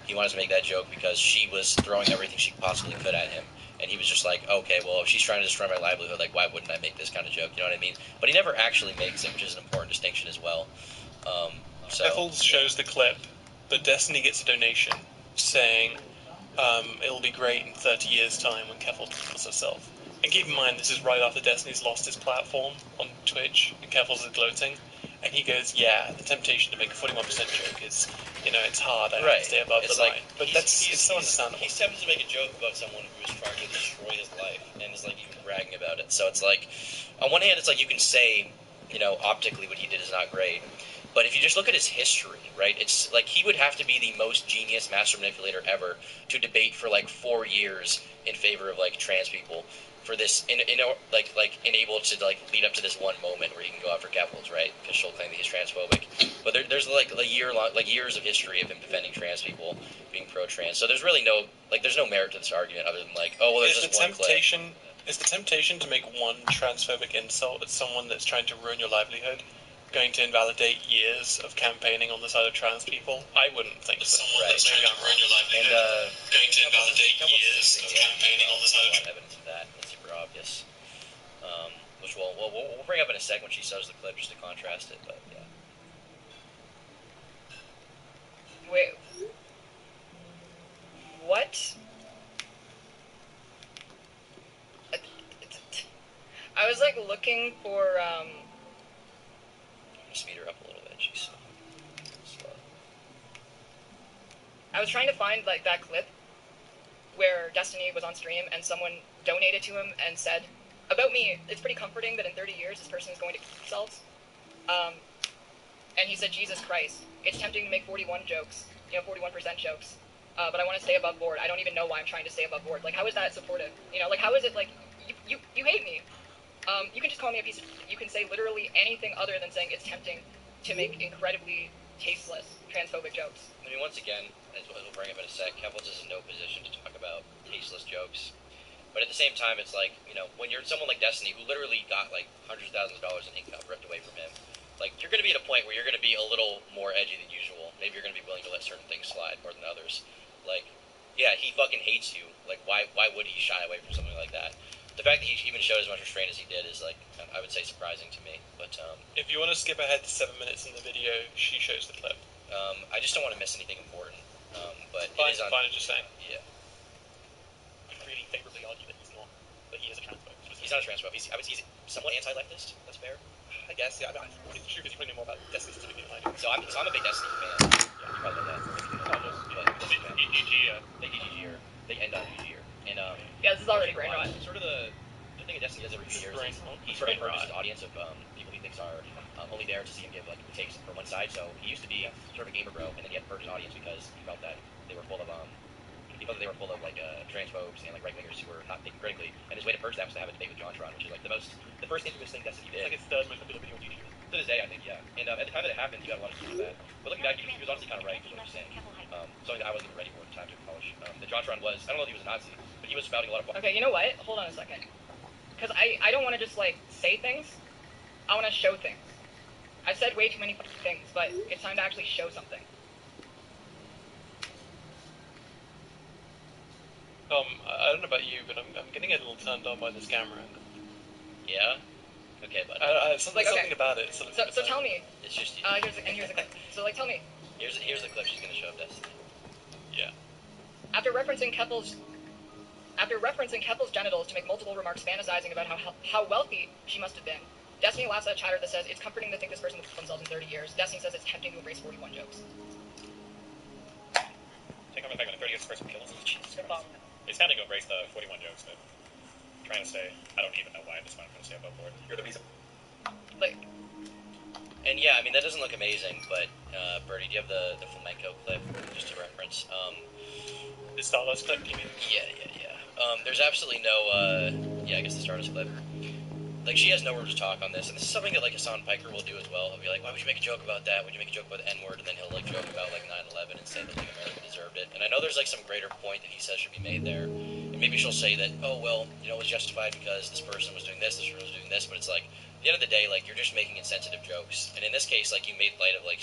He wanted to make that joke because she was throwing everything she possibly could at him. And he was just like, okay, well, if she's trying to destroy my livelihood, like, why wouldn't I make this kind of joke? You know what I mean? But he never actually makes it, which is an important distinction as well. Keffels shows the clip that Destiny gets a donation saying it'll be great in 30 years' time when Keffels kills herself. And keep in mind, this is right after Destiny's lost his platform on Twitch, and Keffels is gloating. And he goes, yeah, the temptation to make a 41% joke is, it's hard. I have to stay above the line. But it's so understandable. He's tempted to make a joke about someone who is trying to destroy his life, and is, like, even bragging about it. So it's like, on one hand, it's like you can say, optically what he did is not great. But if you just look at his history, right, it's like he would have to be the most genius master manipulator ever to debate for, like, 4 years in favor of, like, trans people. For this, enabled to like lead up to this one moment where he can go after Keffels, right? Because she'll claim that he's transphobic. But there's like years of history of him defending trans people, being pro-trans. So there's really no merit to this argument other than like, oh well, there's this one clip. Is the temptation to make one transphobic insult at someone that's trying to ruin your livelihood going to invalidate years of campaigning on the side of trans people? I wouldn't think so. Right. Maybe I'm ruin your livelihood. Going to invalidate years of campaigning on the side of evidence of that. That's super obvious. Which we'll bring up in a sec when she shows the clip just to contrast it. But yeah. Wait. What? I was like looking for Speed her up a little bit. She's so slow. I was trying to find like that clip where Destiny was on stream and someone donated to him and said, about me, it's pretty comforting that in 30 years this person is going to kill themselves. And he said, Jesus Christ, it's tempting to make 41 jokes, 41% jokes. But I want to stay above board. I don't even know why I'm trying to stay above board. Like, how is that supportive? Like, how is it like, you hate me? You can just call me a piece of... You can say literally anything other than saying it's tempting to make incredibly tasteless transphobic jokes. I mean, once again, as we'll bring up in a sec, Keffels is in no position to talk about tasteless jokes. But at the same time, it's like, when you're someone like Destiny, who literally got, like, hundreds of thousands of dollars in income ripped away from him, like, you're going to be at a point where you're going to be a little more edgy than usual. Maybe you're going to be willing to let certain things slide more than others. Like, yeah, he fucking hates you. Like, why would he shy away from something like that? The fact that he even showed as much restraint as he did is, like, I would say surprising to me. But, if you want to skip ahead to 7 minutes in the video, she shows the clip. I just don't want to miss anything important. But fine, it is on... Fine, just saying. Yeah. I really favorably argue that he's not, but he is a transphobe. He's not a transphobe. He's somewhat anti-leftist. That's fair. I guess, yeah. It's true because you probably know more about Destiny specifically than I do. So I'm a big Destiny fan. Yeah, you probably know that. They end on EG here. And, yeah, this is already brain rot. Sort of the thing that Destiny does every few years is he sort of purges his audience of people he thinks are only there to see him give like takes from one side. So he used to be sort of a gamer bro, and then he had to purge his audience because he felt that they were full of like transphobes and like right wingers who were not thinking critically. And his way to purge that was to have a debate with JonTron, which is like the first infamous thing Destiny did. It's like his third most popular video on YouTube. To this day, I think, yeah. And at the time that it happened, he got a lot of views of that. But looking back, he was honestly kind of right, is what he's saying. Something that I wasn't even ready for at the time to polish. The JonTron was, I don't know if he was a Nazi, but he was spouting a lot of... Okay, you know what? Hold on a second. Because I don't want to just, like, say things. I want to show things. I've said way too many fucking things, but it's time to actually show something. I don't know about you, but I'm getting a little turned on by this camera angle. Yeah? Okay, but something about it. So tell me. It's just you. Here's the clip. So like, tell me. Here's the clip she's gonna show of Destiny. Yeah. After referencing Keffels' genitals to make multiple remarks fantasizing about how wealthy she must have been, Destiny laughs at chatter that says it's comforting to think this person will kill themselves in 30 years. Destiny says it's tempting to embrace 41 jokes. Take on the fact that in 30 years this person will kill themselves. Jesus Christ. It's tempting to embrace the 41 jokes, but I'm trying to say I don't even know why at this point I'm going to stay above board. You're the reason. Like. And yeah, I mean that doesn't look amazing, but Birdie, do you have the flamenco clip just to reference? The Stardust clip, you mean? Yeah. There's absolutely no. Yeah, I guess the Stardust clip. like she has no room to talk on this, and this is something that like Hassan Piker will do as well. He'll be like, why would you make a joke about that? Would you make a joke about the N-word? And then he'll like joke about like 9/11 and say that like America deserved it. And I know there's like some greater point that he says should be made there. And maybe she'll say that, oh well, you know, it was justified because this person was doing this person was doing this. But it's like at the end of the day, like you're just making insensitive jokes. And in this case, like you made light of like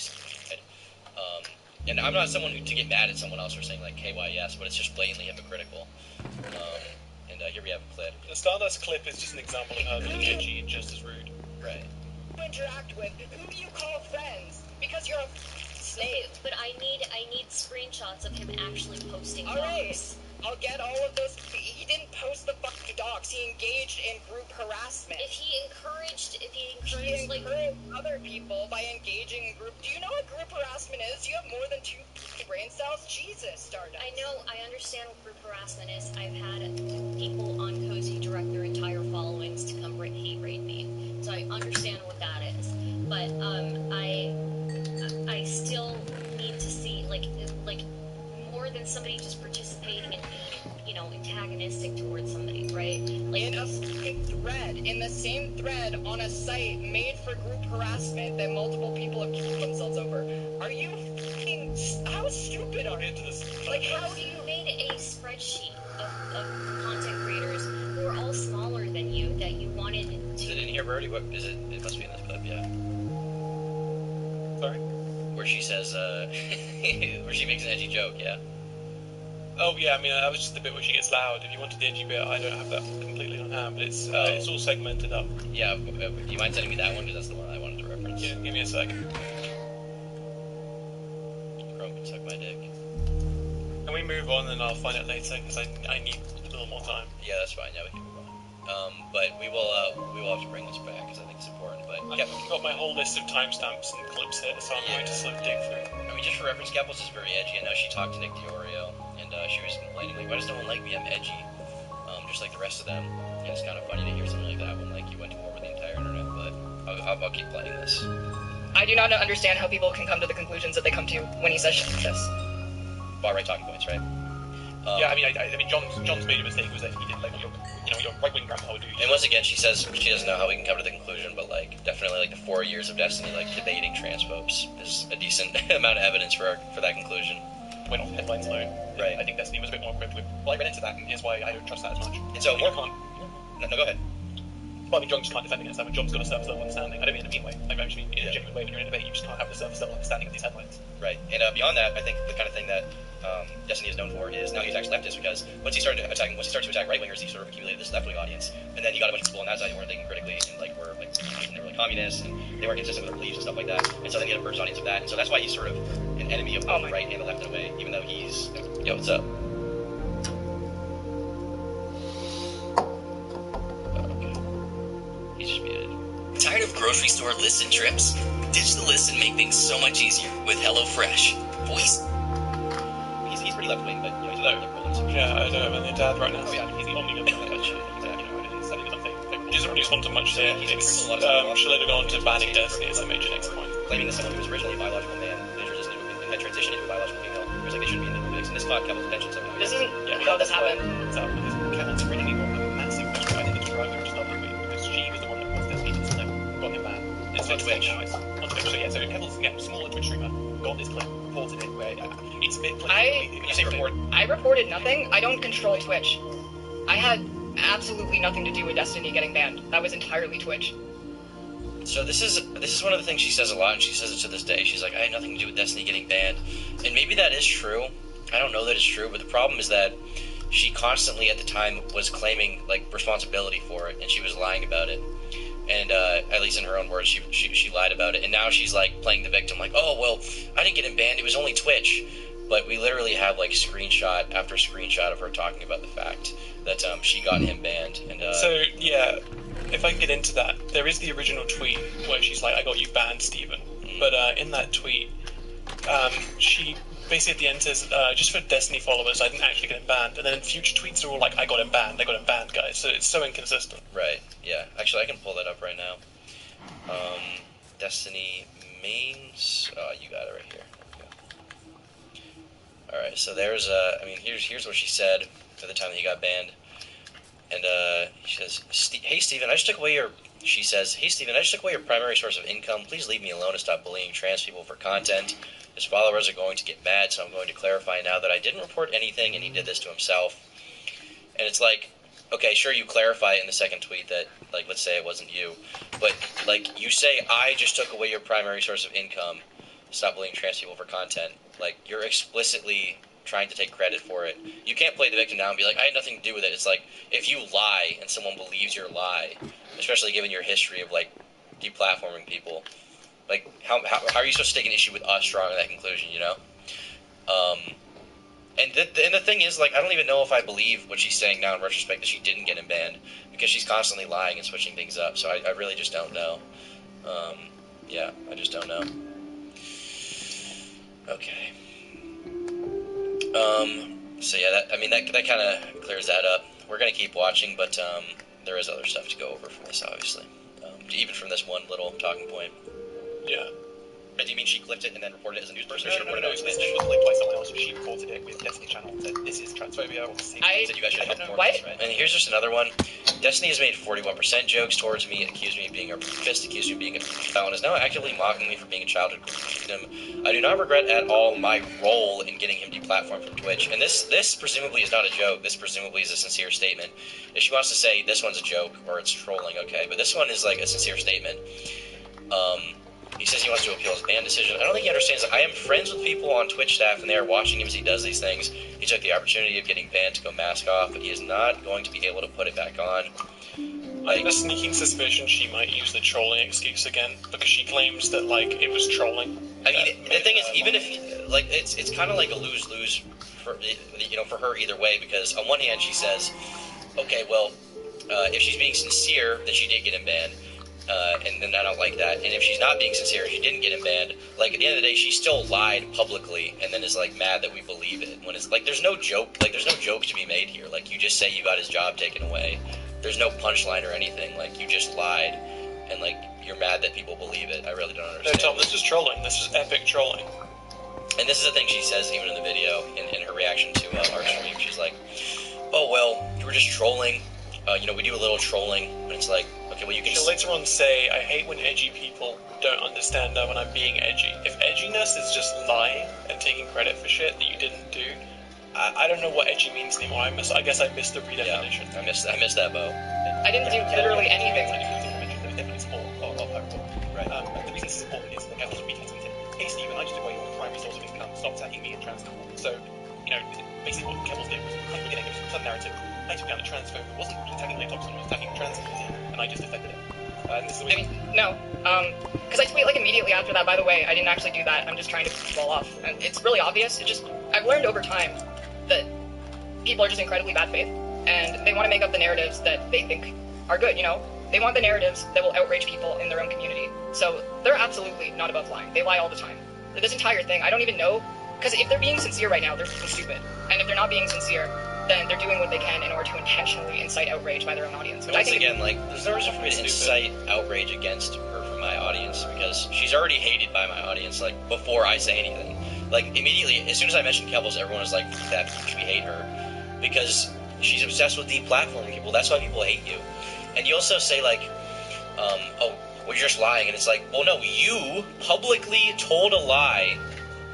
and I'm not someone to get mad at someone else for saying like KYS, but it's just blatantly hypocritical. And here we have a clip. The Stardust clip is just an example of her being edgy and just as rude. Right. Interact with who you call friends because you're a slave. But I need screenshots of him actually posting All right, I'll get all of those. He didn't post the fucking docs. He engaged in group harassment. If he encouraged like other people by engaging in group. Do you know what group harassment is? You have more than 2 brain cells. Jesus, Stardust. I know, I understand what group harassment is. I've had people on Cozy direct their entire followings to come hate raid me. So I understand what that is. But I still need to see like more than somebody just participating and being, you know, antagonistic towards somebody, right? Like in a fucking thread, in the same thread on a site made for group harassment that multiple people have killed themselves over. Are you fucking... How stupid are you? Like, how do you made a spreadsheet of content creators who are all smaller than you that you wanted to... Is it in here, Brody? What is it? It must be in this clip, yeah. Sorry? Where she says, where she makes an edgy joke, yeah. Oh yeah, I mean that was just the bit where she gets loud. If you wanted the edgy bit, I don't have that completely on hand, but it's all segmented up. Yeah, do you mind sending me that one? Because that's the one I wanted to reference. Yeah, give me a sec. Chrome can suck my dick. Can we move on and I'll find it later, because I need a little more time. Yeah, that's fine, yeah, we can move on. But we will have to bring this back, because I think it's important, but... I've got my whole list of timestamps and clips here, so I'm going to sort of dig through. I mean, just for reference, Keples is very edgy. I know she talked to Nick Diorio, and she was complaining, like, why does no one like me? I'm edgy, just like the rest of them. And it's kind of funny to hear something like that when, like, you went to war with the entire internet, but I'll keep playing this. I do not understand how people can come to the conclusions that they come to when he says shit like this. Bar right talking points, right? Yeah, I mean, John's major mistake was that he did like your right-wing grandpa would do. And once again, she says she doesn't know how we can come to the conclusion, but like definitely like the 4 years of Destiny like debating transphobes is a decent amount of evidence for that conclusion. Went off headlines alone. Right. I think Destiny was a bit more equipped with. Well, I read into that, and here's why I don't trust that as much. And so more can't. No, go ahead. Well, I mean, John just can't defend against that. When John's got a surface level understanding. I don't mean in a mean way. I actually mean in a genuine way. When you're in a debate, you just can't have the surface level understanding of these headlines. Right. And beyond that, I think the kind of thing that Destiny is known for is now he attacks leftists, because once he started to attack right wingers, he sort of accumulated this left wing audience, and then you got a bunch of people on that side who weren't thinking critically and like were like they were like communists and they weren't consistent with their beliefs and stuff like that. And so then you had a purge audience of that, and so that's why he's sort of an enemy of both the right and the left in a way, even though he's what's up? He's just muted. Tired of grocery store lists and trips? Ditch the list and make things so much easier with HelloFresh. Voice. He's pretty left wing, but you know, he's a little liberal. Yeah, I don't have any dad right now. Oh yeah, he's the only liberal in the country. He doesn't really respond to much there. She'll later go on to banning Destiny as a major next point. Claiming that someone who was originally a biological man had transitioned into a biological female. It was like they shouldn't be in the mix, and this caught Kevin's attention somehow. This isn't how this happened. Because Kevin's originally got a massive push. I think it's Rover to start with, because she was the one that was Destiny and got him banned. It's on Twitch. On Twitch, so yeah, so Kevin's smaller Twitch streamer got this clip, reported it, where it's a bit When you say report? I reported nothing. I don't control Twitch. I had absolutely nothing to do with Destiny getting banned. That was entirely Twitch. So this is one of the things she says a lot, and she says it to this day. She's like, I had nothing to do with Destiny getting banned. And maybe that is true. I don't know that it's true, but the problem is that she constantly at the time was claiming like responsibility for it, and she was lying about it. And at least in her own words, she lied about it. And now she's like playing the victim, like, oh well, I didn't get him banned. It was only Twitch. But we literally have like screenshot after screenshot of her talking about the fact that she got him banned. And so yeah, if I can get into that, there is the original tweet where she's like, "I got you banned, Stephen." But in that tweet, she basically at the end says, "Just for Destiny followers, I didn't actually get him banned." And then future tweets are all like, "I got him banned, guys." So it's so inconsistent. Right. Yeah. Actually, I can pull that up right now. Destiny mains. Oh, you got it right here. Alright, so there's I mean, here's what she said at the time that he got banned. And she says, "Hey Steven, I just took away your she says, "Hey Steven, I just took away your primary source of income. Please leave me alone and stop bullying trans people for content. His followers are going to get mad, so I'm going to clarify now that I didn't report anything and he did this to himself." And it's like, okay, sure, you clarify in the second tweet that, like, let's say it wasn't you, but, like, you say, I just took away your primary source of income, stop bullying trans people for content. Like, you're explicitly trying to take credit for it. You can't play the victim now and be like, I had nothing to do with it. It's like, if you lie and someone believes your lie, especially given your history of, like, deplatforming people, like, how are you supposed to take an issue with us drawing that conclusion, you know? And the thing is, like, I don't even know if I believe what she's saying now in retrospect that she didn't get him banned, because she's constantly lying and switching things up, so I really just don't know. Yeah, I just don't know. Okay. So yeah, that kind of clears that up. We're going to keep watching, but there is other stuff to go over from this, obviously. Even from this one little talking point. Yeah. Do you mean she clipped it and then reported it as a news person? No, this was clipped by someone else. She reported it with Destiny Channel and said, this is transphobia. Or said you guys should help report this, right? And here's just another one. Destiny has made 41% jokes towards me, accused me of being a rapist, accused me of being a pedophile, and is now actively mocking me for being a childhood victim. I do not regret at all my role in getting him deplatformed from Twitch. And this presumably is not a joke. This presumably is a sincere statement. If she wants to say this one's a joke or it's trolling, okay. But this one is like a sincere statement. He says he wants to appeal his ban decision. I don't think he understands that I am friends with people on Twitch staff, and they are watching him as he does these things. He took the opportunity of getting banned to go mask off, but he is not going to be able to put it back on. I have a sneaking suspicion she might use the trolling excuse again, because she claims that, like, it was trolling. I mean, the thing is, even if, like, it's kind of like a lose-lose for, you know, for her either way, because on one hand she says, okay, well, if she's being sincere, then she did get him banned. And then I don't like that. And if she's not being sincere and she didn't get him banned, like, at the end of the day, she still lied publicly and then is, like, mad that we believe it. When it's, like, there's no joke to be made here. Like, you just say you got his job taken away. There's no punchline or anything. Like, you just lied and, like, you're mad that people believe it. I really don't understand. No, Tom, this is trolling. This is epic trolling. And this is the thing she says even in the video, in her reaction to our stream. She's like, oh, well, you were just trolling. You know, we do a little trolling, but it's like, okay, well, you can... She'll later on say, I hate when edgy people don't understand that when I'm being edgy. If edginess is just lying and taking credit for shit that you didn't do, I don't know what edgy means anymore. I guess I missed the redefinition. Yeah, I missed that, Bo. I didn't do literally anything. There was definitely support of her report. Right. The reason this is important is that Kevin's retweeted. Hey, Stephen, I just took away your primary source of income. Stop attacking me and trans people. So, you know, basically what Kevin's did was beginning of some narrative. I took down a transphobe who wasn't attacking laptops, it was attacking trans community, and I just defended it. This is the way no, because I tweet like immediately after that. By the way, I didn't actually do that. I'm just trying to fall off, and it's really obvious. I've learned over time that people are just incredibly bad faith, and they want to make up the narratives that they think are good. You know, they want the narratives that will outrage people in their own community. So they're absolutely not above lying. They lie all the time. This entire thing, I don't even know, because if they're being sincere right now, they're stupid, and if they're not being sincere, then they're doing what they can in order to intentionally incite outrage by their own audience. But once again, like, there's no reason for me to incite outrage against her from my audience, because she's already hated by my audience, like, before I say anything. Like, immediately, as soon as I mentioned Kevels, everyone was like, F that, we hate her, because she's obsessed with deplatforming people. That's why people hate you. And you also say, like, oh, well, you're just lying, and it's like, well, no, you publicly told a lie,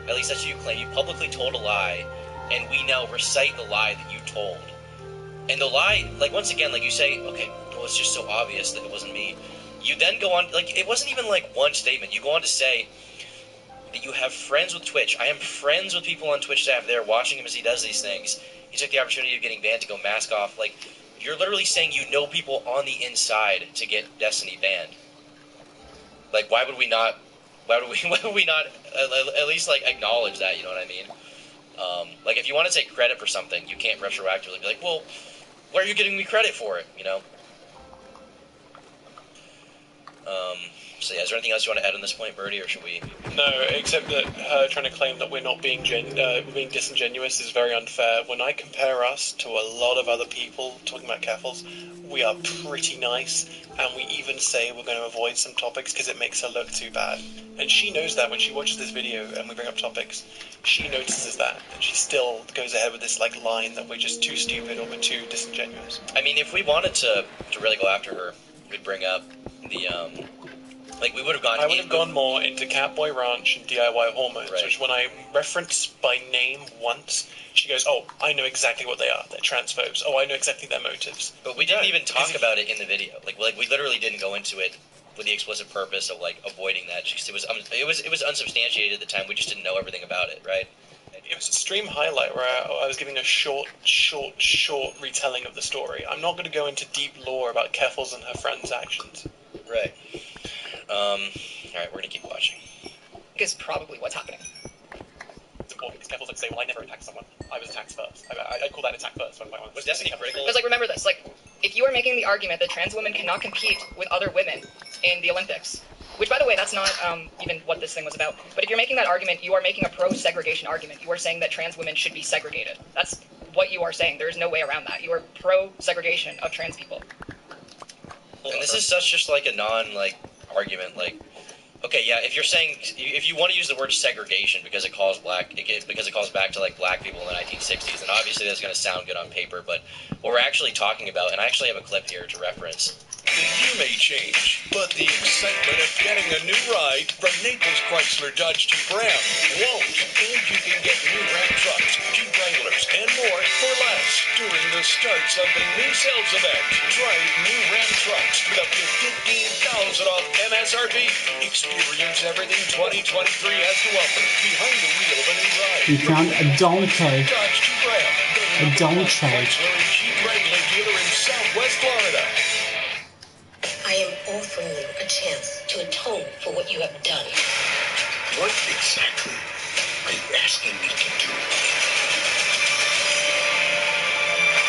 at least that's what you claim, you publicly told a lie, and we now recite the lie that you told. And the lie, like, once again, like, you say, okay, well, it's just so obvious that it wasn't me. You then go on, like, it wasn't even, like, one statement. You go on to say that you have friends with Twitch. I am friends with people on Twitch staff there watching him as he does these things. He took the opportunity of getting banned to go mask off. Like, you're literally saying you know people on the inside to get Destiny banned. Like, why would we not at least, like, acknowledge that, you know what I mean? Like, if you want to take credit for something, you can't retroactively be like, well, why are you giving me credit for it, you know? So yeah, is there anything else you want to add on this point, Birdie, or should we? No, except that her trying to claim that we're not being being disingenuous is very unfair. When I compare us to a lot of other people talking about Caffles, we are pretty nice, and we even say we're going to avoid some topics because it makes her look too bad. And she knows that when she watches this video and we bring up topics, she notices that, and she still goes ahead with this, like, line that we're just too stupid or we're too disingenuous. I mean, if we wanted to really go after her, we'd bring up the like we would have gone. I would have gone more into Catboy Ranch and DIY Hormones, Right. which when I reference by name once, she goes, "Oh, I know exactly what they are. They're transphobes. Oh, I know exactly their motives." But we didn't even talk about it in the video. Like we literally didn't go into it with the explicit purpose of like avoiding that. Just, it was unsubstantiated at the time. We just didn't know everything about it, right? It was a stream highlight where I was giving a short retelling of the story. I'm not going to go into deep lore about Keffels and her friends' actions. Right. Alright, we're gonna keep watching. Is probably what's happening. It's important because Keffels would say, "Well, I never attacked someone. I was attacked first." I call that an attack first. Was Destiny critical? Because, like, remember this, like, if you are making the argument that trans women cannot compete with other women in the Olympics, which, by the way, that's not even what this thing was about, but if you're making that argument, you are making a pro-segregation argument. You are saying that trans women should be segregated. That's what you are saying. There is no way around that. You are pro-segregation of trans people. And this is such just like a argument, like, okay, yeah, if you're saying, if you want to use the word segregation because it calls back to like black people in the 1960s, then obviously that's going to sound good on paper, but what we're actually talking about, and I actually have a clip here to reference. The year may change, but the excitement of getting a new ride from Naples Chrysler Dodge Jeep Ram won't. And you can get new Ram trucks, Jeep Wranglers, and more for less during the starts of the new sales event. Try new Ram trucks with up to $15,000 off MSRP. Experience everything 2023 has to offer behind the wheel of a new ride. We found a donkey. Dodge Jeep Ram, A donkey. Chrysler and Jeep Wrangler dealer in Southwest Florida. I am offering you a chance to atone for what you have done. What exactly are you asking me to do?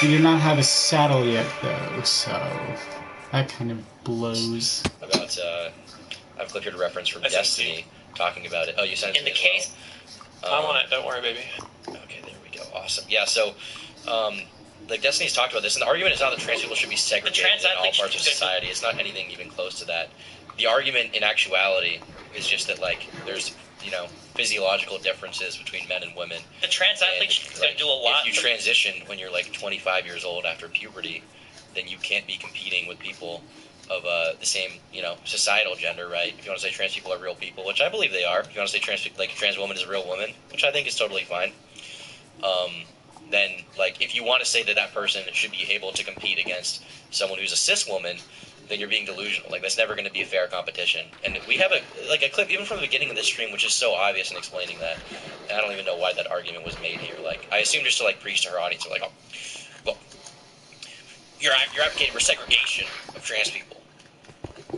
We do not have a saddle yet, though, so that kind of blows. About, I have a clip here to reference from Destiny talking about it. Oh, you sent it to me as case. well. I'm on it, don't worry, baby. Okay, there we go. Awesome. Yeah, so, like Destiny's talked about this, and the argument is not that trans people should be segregated in all parts of society. It's not anything even close to that. The argument, in actuality, is just that, like, there's, you know, physiological differences between men and women. The trans athletes like, do a lot. If you transition when you're, like, 25 years old after puberty, then you can't be competing with people of the same, you know, societal gender, right? If you want to say trans people are real people, which I believe they are. If you want to say trans woman is a real woman, which I think is totally fine. Then, like, if you want to say that that person should be able to compete against someone who's a cis woman, then you're being delusional. Like, that's never going to be a fair competition. And we have a clip even from the beginning of this stream, which is so obvious in explaining that. And I don't even know why that argument was made here. Like, I assume just to, like, preach to her audience, like, oh, well, you're advocating for segregation of trans people.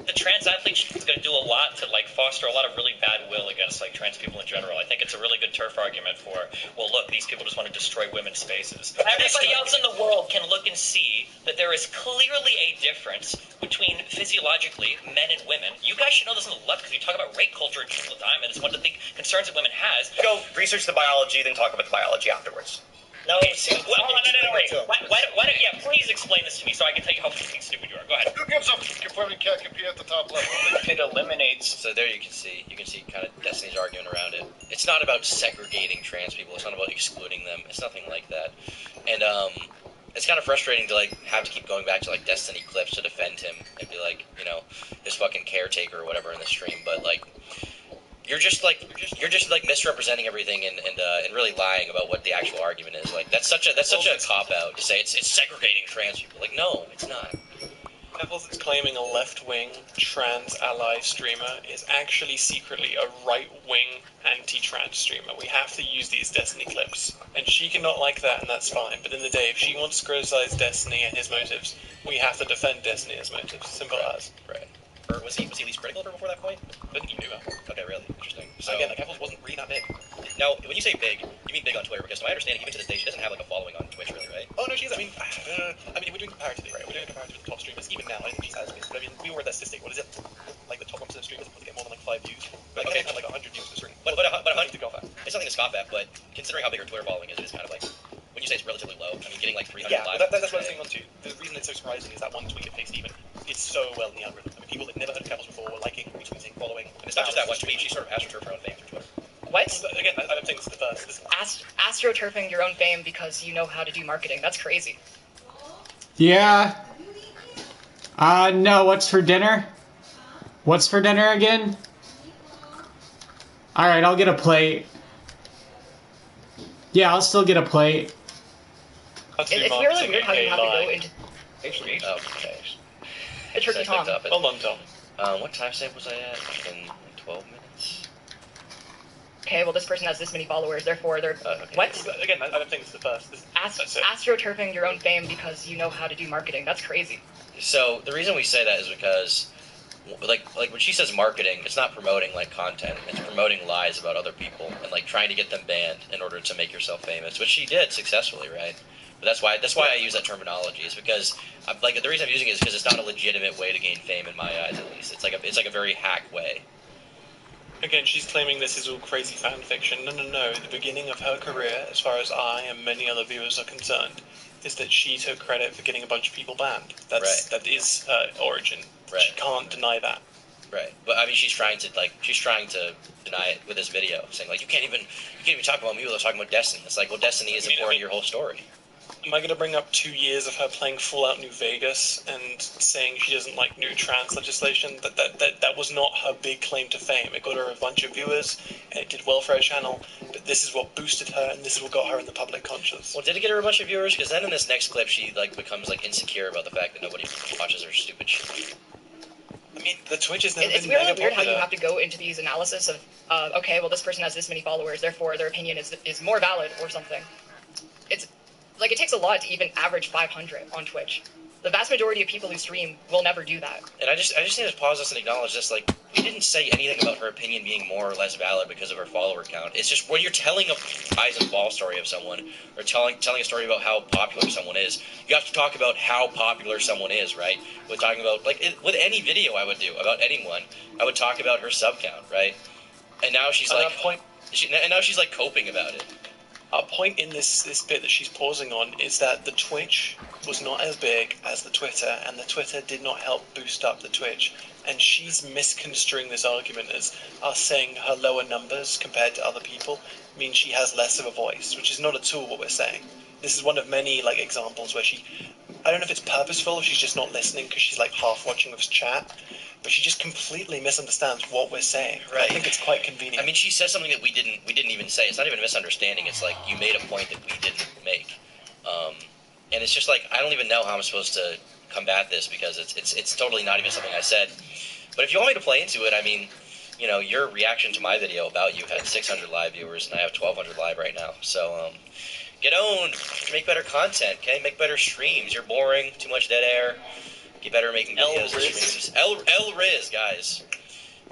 The trans athletes is going to do a lot to like foster a lot of really bad will against like trans people in general. I think it's a really good turf argument for, well, look, these people just want to destroy women's spaces. Everybody else in the world can look and see that there is clearly a difference between physiologically men and women. You guys should know this on the left because you talk about rape culture all the time, and it's one of the big concerns that women has. Go research the biology, then talk about the biology afterwards. No, wait. Why don't you please explain this to me so I can tell you how fucking stupid you are. Go ahead. Who gives up? You probably can't compete at the top level. It eliminates. So there you can see kind of Destiny's argument around it. It's not about segregating trans people. It's not about excluding them. It's nothing like that. And it's kind of frustrating to like have to keep going back to like Destiny clips to defend him and be like, you know, his fucking caretaker or whatever in the stream. But like, you're just misrepresenting everything and really lying about what the actual argument is. Like that's such a cop out to say it's segregating trans people. Like no, it's not. Keffels is claiming a left-wing trans ally streamer is actually secretly a right-wing anti-trans streamer. We have to use these Destiny clips. And she cannot like that, and that's fine. But in the day, if she wants to criticize Destiny and his motives, we have to defend Destiny and his motives. Simple as. Right. Or was he at least critical of her before that point? I think he knew that. Okay, really interesting. So again, like Keffels wasn't really that big. Now, when you say big, you mean big on Twitter? Because to my understanding, even to this day, she doesn't have like a following on Twitch, really, right? Oh no, she is. I mean, we're doing comparatively, right? We're doing comparatively with the top streamers. Even now, I think she's as big. But I mean, we were at that statistic. What is it? Like the top 1% of streamers are get more than like 5 views. Like, okay, have like 100 views per stream. But 100 to go off. It's something to scoff at, but considering how big her Twitter following is, it's kind of like when you say it's relatively low. I mean, getting like 300 live. Yeah, that's what I was saying on too. The reason it's so surprising is that one tweet at Steven. It's so well in the algorithm. I mean, people that never heard of Keffels before were liking, retweeting, following. And it's not just that one tweet. She sort of astroturfed her own fame through Twitter. What? Again, I don't think this is the first. Astroturfing your own fame because you know how to do marketing. That's crazy. Yeah. No, what's for dinner? What's for dinner again? Alright, I'll get a plate. Yeah, I'll still get a plate. It's really weird how you have to go into... Okay. It's tricky, Tom. Hold on, Tom. What time stamp was I at? In 12 minutes? Okay, well, this person has this many followers, therefore they're... What? Again, I don't think it's the first. Astroturfing your own fame because you know how to do marketing. That's crazy. So, the reason we say that is because, like when she says marketing, it's not promoting, like, content. It's promoting lies about other people and, like, trying to get them banned in order to make yourself famous, which she did successfully, right? But that's why I use that terminology, is because, the reason I'm using it is because it's not a legitimate way to gain fame in my eyes, at least. It's like a very hack way. Again, she's claiming this is all crazy fan fiction. No. The beginning of her career, as far as I and many other viewers are concerned, is that she took credit for getting a bunch of people banned. That is her origin. Right. She can't deny that. Right. But I mean, she's trying to deny it with this video, saying like you can't even talk about me without talking about Destiny. It's like, well, Destiny is important to your whole story. Am I going to bring up 2 years of her playing Fallout New Vegas and saying she doesn't like new trans legislation? That was not her big claim to fame. It got her a bunch of viewers, and it did well for her channel, but this is what boosted her, and this is what got her in the public conscious. Well, did it get her a bunch of viewers? Because then in this next clip, she becomes insecure about the fact that nobody watches her stupid shit. I mean, the Twitch is never It's been really mega weird how popular. you have to go into these analysis of, okay, well, this person has this many followers, therefore their opinion is more valid or something. It's like, it takes a lot to even average 500 on Twitch. The vast majority of people who stream will never do that. And I just need to pause this and acknowledge this. Like, we didn't say anything about her opinion being more or less valid because of her follower count. It's just when you're telling a rise and fall story of someone, or telling a story about how popular someone is, you have to talk about how popular someone is, right? We're talking about, with any video I would do about anyone, I would talk about her sub count, right? And now she's coping about it. Our point in this bit that she's pausing on is that the Twitch was not as big as the Twitter, and the Twitter did not help boost up the Twitch. And she's misconstruing this argument as us saying her lower numbers compared to other people means she has less of a voice, which is not at all what we're saying. This is one of many examples where I don't know if it's purposeful or she's just not listening because she's half watching us chat, but she just completely misunderstands what we're saying. Right. I think it's quite convenient. I mean, she says something that we didn't even say. It's not even a misunderstanding. It's like you made a point that we didn't make, and it's just I don't even know how I'm supposed to combat this because it's totally not even something I said. But if you want me to play into it, I mean, your reaction to my video about you had 600 live viewers, and I have 1,200 live right now. So get owned. Make better content. Okay, make better streams. You're boring. Too much dead air. Get better at making videos and streams. L Riz, guys.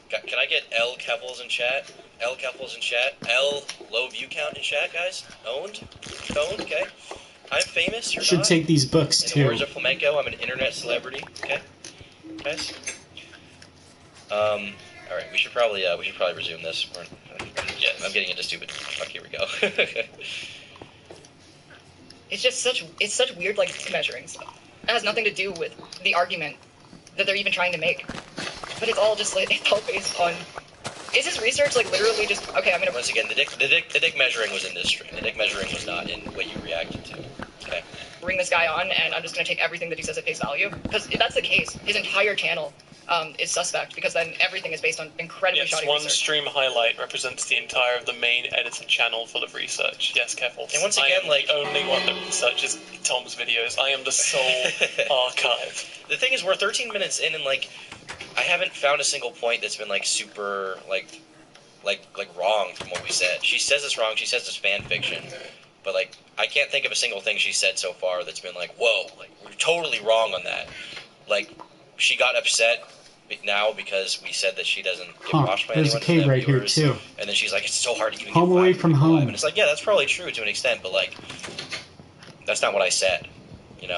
Can I get L Keffels in chat? L Keffels in chat. L low view count in chat, guys. Owned, okay. I'm famous. You're Should not. take these books In the too. words of Flamenco, I'm an internet celebrity. Okay, guys. All right. We should probably resume this. I'm getting into stupid. Fuck. Here we go. It's such weird measuring stuff. It has nothing to do with the argument that they're even trying to make. But it's all just it's all based on. Is his research literally just okay? I'm gonna. Once again, the dick measuring was in this stream. The dick measuring was not in what you reacted to. Okay. Bring this guy on, and I'm just gonna take everything that he says at face value. Because if that's the case, his entire channel is suspect. Because then everything is based on incredibly shoddy one research. stream highlight represents the entire of the main edited channel full of research. Yes, careful. And once again, I am the only one that researches Tom's videos. I am the sole archive. The thing is, we're 13 minutes in, and I haven't found a single point that's been super wrong from what we said. She says it's wrong. She says it's fan fiction, but I can't think of a single thing she said so far that's been whoa, we're totally wrong on that. She got upset now because we said that she doesn't get watched by There's anyone. a cave right here too. And then she's like, it's so hard to keep Home away from home. And it's yeah, that's probably true to an extent, but that's not what I said.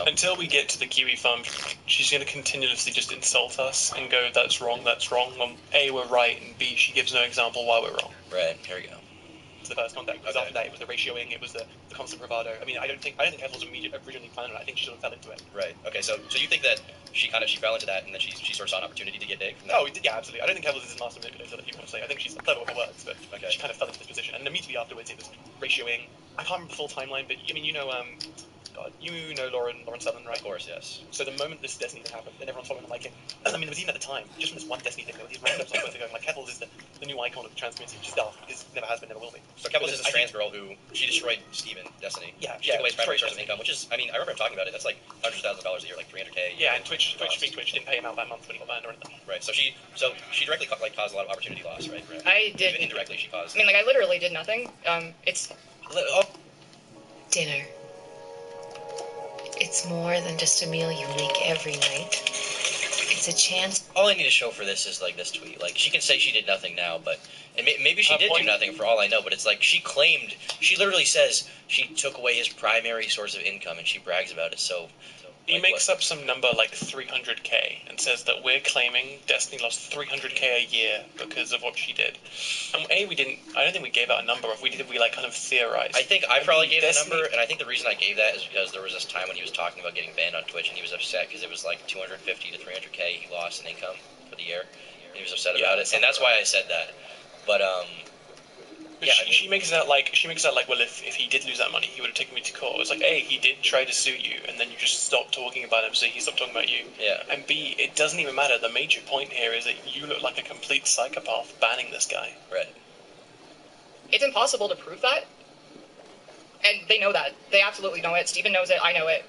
Until we get to the Kiwi farm, she's going to continuously just insult us and go, that's wrong. A, we're right, and B, she gives no example why we're wrong. Right, here we go. The first contact, because after that it was the ratioing, it was the constant bravado. I mean, I don't think Kev was originally planned on it. I think she sort of fell into it. Right. Okay. So you think that she fell into that, and then she sort of saw an opportunity to get dick from that? Oh, yeah, absolutely. I don't think Kev was a master manipulator that you want to say. I think she's clever with her words, but she kind of fell into this position. And immediately afterwards, it was ratioing. I can't remember the full timeline, but I mean, God, you know Lauren Southern, right? Of course, yes. So the moment this Destiny thing happened, and everyone's following him like it, I mean, it was even at the time, just from this one Destiny thing, there were these randoms on Twitter going like, Kettles is the new icon of the trans community, which is daft, because never has been, never will be. So Kettles is this trans girl who, she destroyed Steven, Destiny. Yeah, She took away his primary destroyed source of income, which is, I mean, I remember him talking about it, that's like hundreds of thousands of dollars a year, like $300K. Yeah, and Twitch didn't pay him out that month when he got banned or anything. Right, so she directly caused a lot of opportunity loss, right? I did. Even indirectly, she caused. I mean, like, I literally did nothing. It's... Dinner. It's more than just a meal you make every night. It's a chance. All I need to show for this is like this tweet. Like she can say she did nothing now, but and maybe she did do nothing for all I know. But it's like she literally says she took away his primary source of income, and she brags about it. So he makes up some number like 300K and says that we're claiming Destiny lost 300K a year because of what she did. And I don't think we gave out a number. If we did, we like kind of theorized. I think I probably gave that number, and I think the reason I gave that is because there was this time when he was talking about getting banned on Twitch, and he was upset because it was like 250 to 300K he lost in income for the year. And he was upset about it, and that's why I said that. But But she makes it out like well, if he did lose that money, he would have taken me to court. It's like A, he did try to sue you, and then you just stopped talking about him, so he stopped talking about you. Yeah. And B, it doesn't even matter. The major point here is that you look like a complete psychopath banning this guy. Right. It's impossible to prove that, and they know that. They absolutely know it. Steven knows it. I know it.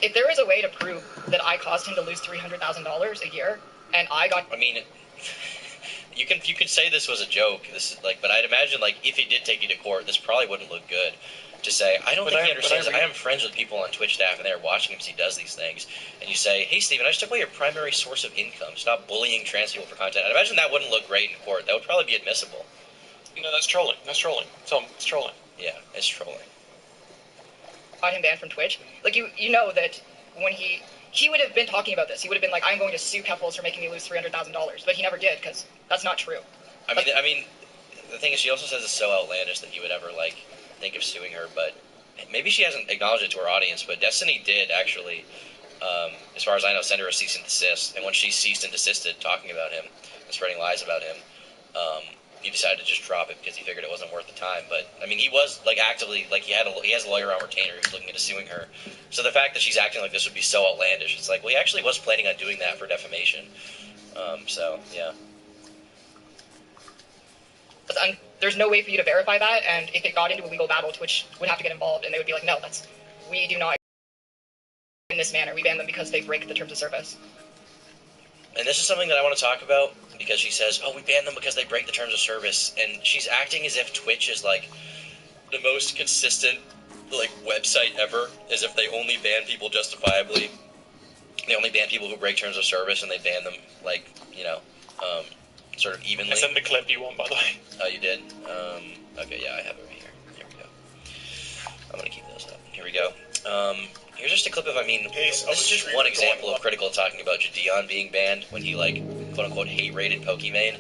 If there is a way to prove that I caused him to lose $300,000 a year, and I got... I mean... You can say this was a joke. This is like, but I'd imagine like if he did take you to court, this probably wouldn't look good. To say, I don't think he understands that I am friends with people on Twitch staff, and they're watching him as he does these things. And you say, hey, Steven, I just took away your primary source of income. Stop bullying trans people for content. I'd imagine that wouldn't look great in court. That would probably be admissible. You know, that's trolling. That's trolling. Tom, it's trolling. Yeah, it's trolling. Got him banned from Twitch. Like you know that when he would have been talking about this. He would have been like, I'm going to sue Kettles for making me lose $300,000. But he never did, because that's not true. I mean, the thing is, she also says it's so outlandish that he would ever, like, think of suing her, but maybe she hasn't acknowledged it to her audience, but Destiny did actually, as far as I know, send her a cease and desist, and when she ceased and desisted talking about him and spreading lies about him, he decided to just drop it because he figured it wasn't worth the time. But I mean, he was like actively he has a lawyer on retainer who's looking into suing her. So the fact that she's acting like this would be so outlandish, it's like, well, he actually was planning on doing that for defamation. So yeah. There's no way for you to verify that, and if it got into a legal battle, Twitch would have to get involved, and they would be like, no, we do not in this manner. We ban them because they break the terms of service. And this is something that I want to talk about, because she says, oh, we banned them because they break the terms of service, and she's acting as if Twitch is, like, the most consistent, like, website ever, as if they only ban people justifiably. They only ban people who break terms of service, and they ban them, like, you know, sort of evenly. I sent the clip you want, by the way. Oh, you did? Okay, yeah, I have it right here. Here we go. I'm gonna keep those up. Here we go. Here's just a clip of, this is just one example of Critical talking about Jadeon being banned when he, like, quote-unquote hate-rated Pokimane.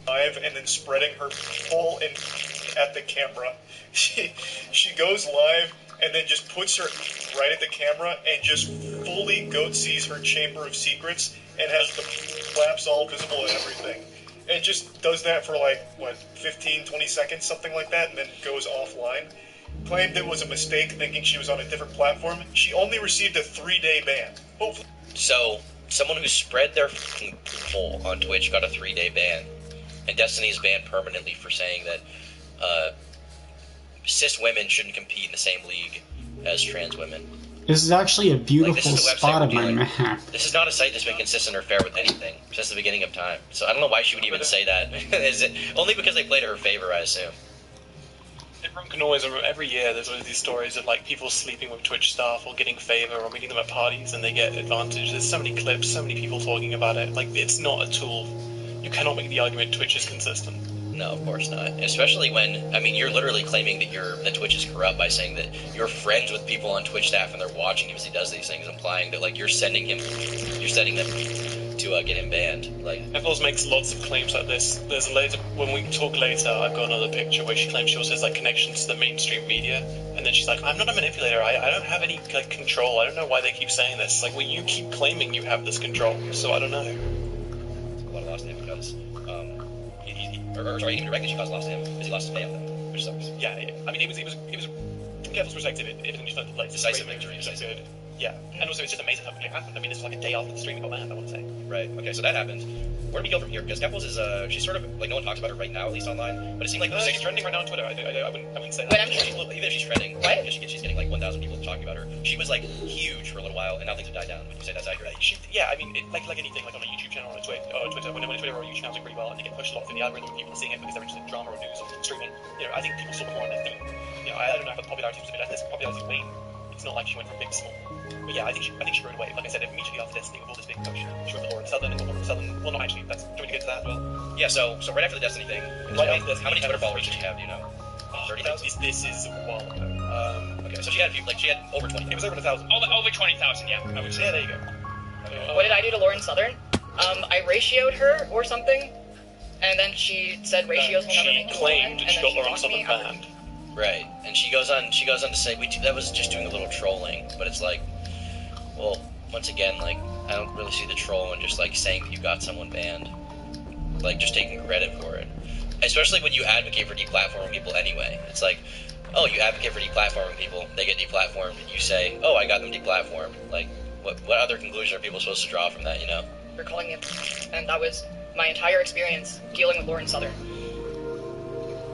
Live and then spreading her full in at the camera. She goes live and then just puts her right at the camera and just fully goat-sees her chamber of secrets and has the flaps all visible and everything. And just does that for like, 15, 20 seconds, something like that, and then goes offline. Claimed it was a mistake thinking she was on a different platform. She only received a 3-day ban. Hopefully. So, someone who spread their poll on Twitch got a 3-day ban. And Destiny is banned permanently for saying that cis women shouldn't compete in the same league as trans women. This is actually a beautiful spot of my map. This is not a site that's been consistent or fair with anything since the beginning of time. So I don't know why she would even say that. Is it only because they play to her favor, I assume? Everyone can always remember, every year there's always these stories of like people sleeping with Twitch staff or getting favor or meeting them at parties and they get advantage. There's so many clips, so many people talking about it. Like, it's not a tool. You cannot make the argument Twitch is consistent. No, of course not. Especially when, you're literally claiming that Twitch is corrupt by saying that you're friends with people on Twitch staff and they're watching him as he does these things, implying that, like, you're setting them to get him banned. Like, Kettles makes lots of claims like this. There's later, when we talk later, I've got another picture where she claims she also has, like, connections to the mainstream media, and then she's like, I'm not a manipulator, I don't have any, like, control, I don't know why they keep saying this. Like, well, you keep claiming you have this control, so I don't know. A lot of loss to him because, sorry, even directly she caused loss to him because he lost his pay on them, which sucks. Yeah. I mean, it was from Kevin's perspective, everything just went into place. Decisive Great victory. moves, just good. Yeah, and also it's just amazing how quickly it happened. I mean, this was like a day after the stream got banned, I want to say. Right. Okay, so that happened. Where do we go from here? Because Keffels is, she's sort of, like, no one talks about her right now, at least online, but it seemed like... she's trending right now on Twitter. I wouldn't say that. Even if she's trending, what? She's getting, like, 1,000 people talking about her. She was, like, huge for a little while, and now things have died down. Would you say that's accurate? I mean, like anything, like on a YouTube channel or a Twitter, when a Twitter or a YouTube channel doing really well, and they get pushed a lot through the algorithm, people are seeing it because they're interested in drama or news or streaming. You know, I think people saw more on their feed. You know, I don't know about the popularity of it. This popularity wane. It's not like she went from big to small. But yeah, I think she rode away. Like I said, immediately after Destiny, with all this big push, she went to Lauren Southern, and Lauren Southern. Well, not actually. Do you want to get to that as well? Yeah. So right after the Destiny thing, how many Twitter followers did she have? Do you know? 30,000. This is a while ago. Okay, so she had over 20. It was over 1,000. Over 20,000. Yeah, I would say. Yeah, there you go. What did I do to Lauren Southern? I ratioed her or something, and then she said ratios will never make me claimed that she got Lauren Southern banned. banned. Right, and she goes on to say that was just doing a little trolling, but it's like, well, once again, like, I don't really see the troll in just like saying you got someone banned, like just taking credit for it, especially when you advocate for deplatforming people anyway. It's like, oh, you advocate for deplatforming people, they get deplatformed, and you say, oh, I got them deplatformed. Like, what other conclusion are people supposed to draw from that, you know? For calling me and that was my entire experience dealing with Lauren Southern.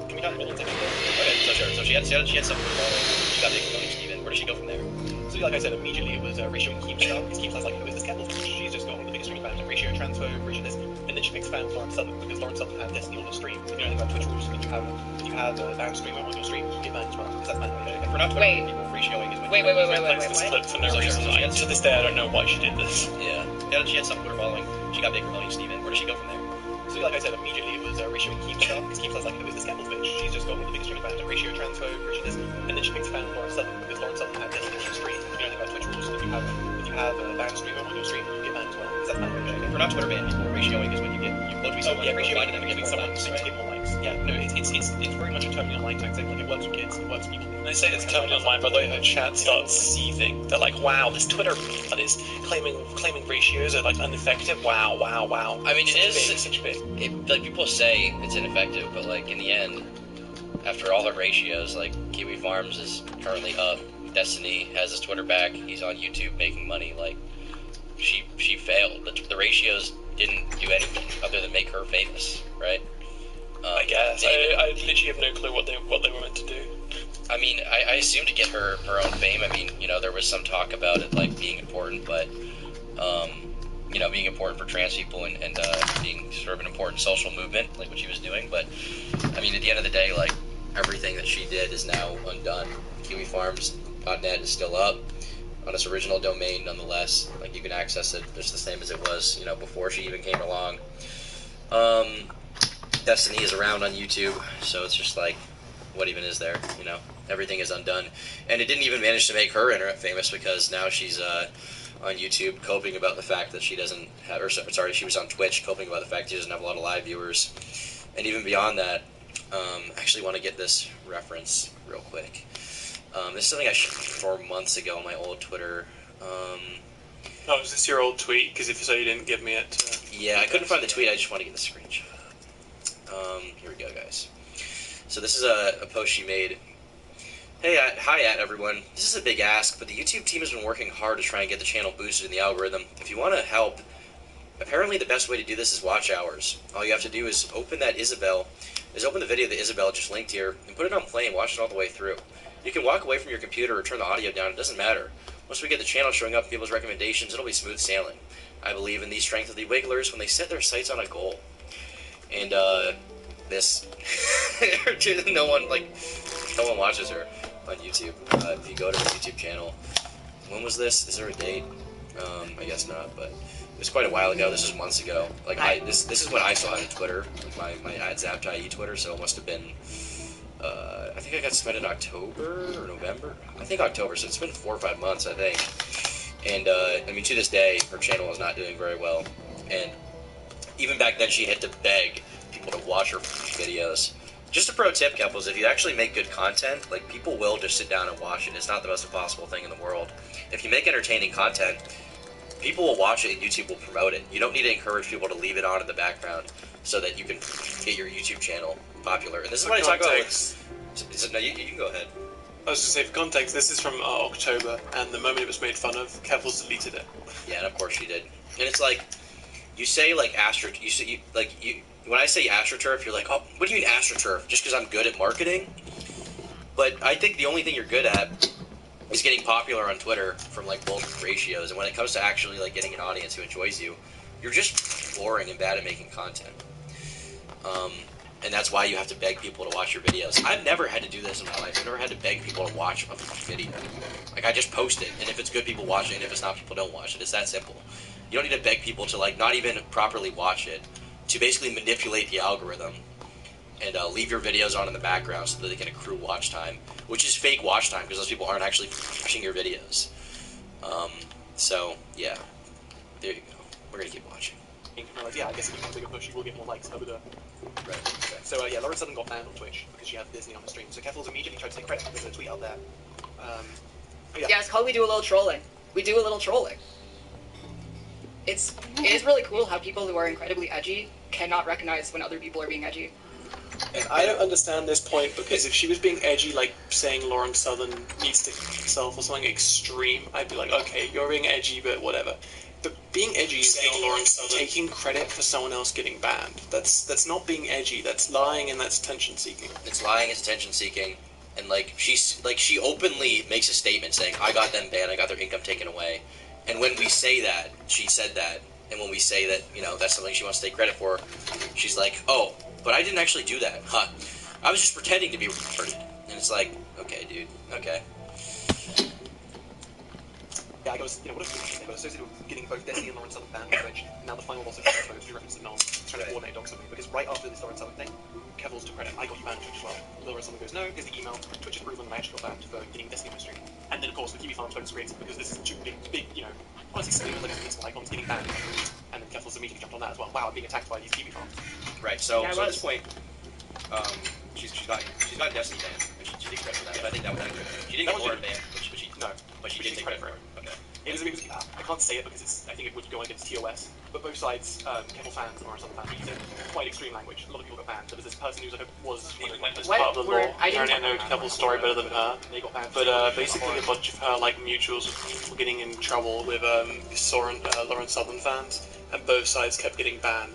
Can we talk a little bit? Okay, so sure. So she had some following. She got big with Steven. Where does she go from there? So like I said, immediately it was ratioing Keem stuff, because Keem sounds like, who is this Keppel? She's just got one of the biggest stream fans, ratio transfer, ratio this, and then she makes fans Lauren Southern, because Lauren Southern had Destiny on her stream. If you know anything about Twitch rules, if you have a banned streamer on your stream, you get banned as well, because that's banned. For not Twitter, people ratioing is when wait. This clip for no reason. To this day, I don't know why she did this. Yeah, she had some Twitter following. She got big for Steven. Where does she go from there? So like I said, immediately it was ratioing Keem stuff, because Keem sounds like, who is this Keppel bitch? She's just got one of the biggest stream fans, ratio transfer, ratio this, and then she makes fans Lauren Southern, because Lauren Southern had Destiny on her stream. If you know anything about Twitch rules, if you have a banned streamer on your stream, you get banned as well, because that's banned ratio. For not Twitter banned people, ratioing is when you go to someone, ratioing and between someone to get more likes. Yeah, no, it's very much a totally online tactic. Like it works with kids, it works with people. They say it's totally online, but like the chat starts seething. They're like, "Wow, this Twitter bot is claiming ratios are like ineffective." Wow. I mean, such big. Like people say it's ineffective, but like in the end, after all the ratios, like Kiwi Farms is currently up. Destiny has his Twitter back. He's on YouTube making money. Like she failed. The ratios didn't do anything other than make her famous, right? I guess. I literally have no clue what they were meant to do. I mean, I assume to get her own fame. I mean, you know, there was some talk about it like being important, but you know, being important for trans people and being sort of an important social movement, like what she was doing. But I mean, at the end of the day, like everything that she did is now undone. KiwiFarms.net is still up on its original domain, nonetheless. Like you can access it just the same as it was, you know, before she even came along. Destiny is around on YouTube, so it's just like, what even is there, you know? Everything is undone. And it didn't even manage to make her internet famous, because now she's on YouTube coping about the fact that she doesn't have, or sorry, she was on Twitch coping about the fact she doesn't have a lot of live viewers. And even beyond that, I actually want to get this reference real quick. This is something I shared 4 months ago on my old Twitter. Oh, is this your old tweet? Because if so, you didn't give me it. Yeah, I couldn't find the tweet. I just want to get the screenshot. Here we go, guys. So this is a post she made. Hey, hi, everyone. This is a big ask, but the YouTube team has been working hard to try and get the channel boosted in the algorithm. If you want to help, apparently the best way to do this is watch hours. All you have to do is open the video that Isabel just linked here, and put it on play and watch it all the way through. You can walk away from your computer or turn the audio down, it doesn't matter. Once we get the channel showing up in people's recommendations, it'll be smooth sailing. I believe in the strength of the Wigglers when they set their sights on a goal. And, this... no one watches her on YouTube. If you go to her YouTube channel... When was this? Is there a date? I guess not, but... It was quite a while ago. This was months ago. Like, this is when I saw it on Twitter. Like, my @zapped.ie Twitter, so it must have been... I think I got suspended in October or November. I think October, so it's been 4 or 5 months, I think. And, I mean, to this day, her channel is not doing very well. And even back then, she had to beg people to watch her videos. Just a pro tip, Keppels, if you actually make good content, like, people will just sit down and watch it. It's not the most impossible thing in the world. If you make entertaining content, people will watch it and YouTube will promote it. You don't need to encourage people to leave it on in the background so that you can get your YouTube channel popular. And this is what I talk about with... No, you can go ahead. I was going to say, for context, this is from October, and the moment it was made fun of, Kevils deleted it. Yeah, and of course she did. And it's like, you say like when I say AstroTurf, you're like, oh, what do you mean AstroTurf? Just because I'm good at marketing? But I think the only thing you're good at is getting popular on Twitter from like low ratios, and when it comes to actually like getting an audience who enjoys you, you're just boring and bad at making content. And that's why you have to beg people to watch your videos. I've never had to do this in my life. I've never had to beg people to watch a video. Like, I just post it, and if it's good, people watch it, and if it's not, people don't watch it. It's that simple. You don't need to beg people to, like, not even properly watch it, to basically manipulate the algorithm and leave your videos on in the background so that they can accrue watch time, which is fake watch time, because those people aren't actually watching your videos. So, yeah. There you go. We're going to keep watching. Yeah, I guess if you have a bigger push, you will get more likes over the... Right. So, yeah, Lauren Southern got banned on Twitch because she had Disney on the stream. So Keffels immediately tried to take credit because there's a tweet out there. Yeah, it's called We Do a Little Trolling. We do a little trolling. It is really cool how people who are incredibly edgy cannot recognize when other people are being edgy. And I don't understand this point, because if she was being edgy, like saying Lauren Southern needs to kill herself or something extreme, I'd be like, okay, you're being edgy, but whatever. But being edgy is not taking credit for someone else getting banned. That's not being edgy. That's lying, and that's attention seeking. It's lying, it's attention seeking, and she openly makes a statement saying, I got them banned, I got their income taken away. And when we say that, she said that, and when we say that, you know, that's something she wants to take credit for, she's like, oh, but I didn't actually do that. Huh. I was just pretending to be retarded. And it's like, okay, dude, okay. Yeah, I goes, you know, what if they got associated with getting both Desi and Lauren Southern banned on Twitch, and now the final loss of Twitch is reference to Noel trying to coordinate dogs with me, because right after this Lauren Southern thing, Kevils took credit, I got you banned on Twitch as well. Lauren Southern goes, no, here's the email, Twitch has proven that I actually got banned for getting Destiny on my stream. And then, of course, the Kiwi Farms focus creates, because this is two big, you know, honestly, something like peaceful icons getting banned. And then Kevils immediately jumped on that as well. Wow, I'm being attacked by these Kiwi Farms. Right, so at this point, she's got Destiny banned, and she did credit for that, but I think that was accurate. She didn't get Lauren banned, but she did take credit for it. Okay. It was I can't say it because I think it would go against TOS, but both sides, Kevel fans and Lauren Southern fans, used quite extreme language. A lot of people got banned. There was this person who was part of the law. Apparently I know Kevel's story better than her. They got banned. But basically a bunch of her like mutuals were getting in trouble with Lauren Southern fans, and both sides kept getting banned.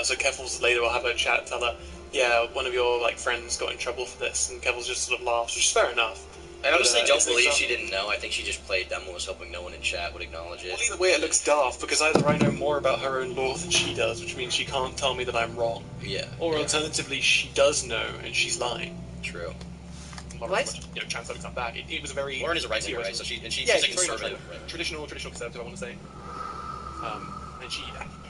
So Kevel's later will have a chat, tell her, yeah, one of your like friends got in trouble for this, and Kevel's just sort of laughs, which is fair enough. I honestly don't believe she didn't know. I think she just played dumb and was hoping no one in chat would acknowledge it. Well, either way, it looks daft, because either I know more about her own lore than she does, which means she can't tell me that I'm wrong. Yeah. Or alternatively, she does know, and she's lying. True. What? You know, translating stuff back. It was a very... Lauren is a right-winger, right? So she's a conservative. Right. Traditional conservative, I want to say. And she,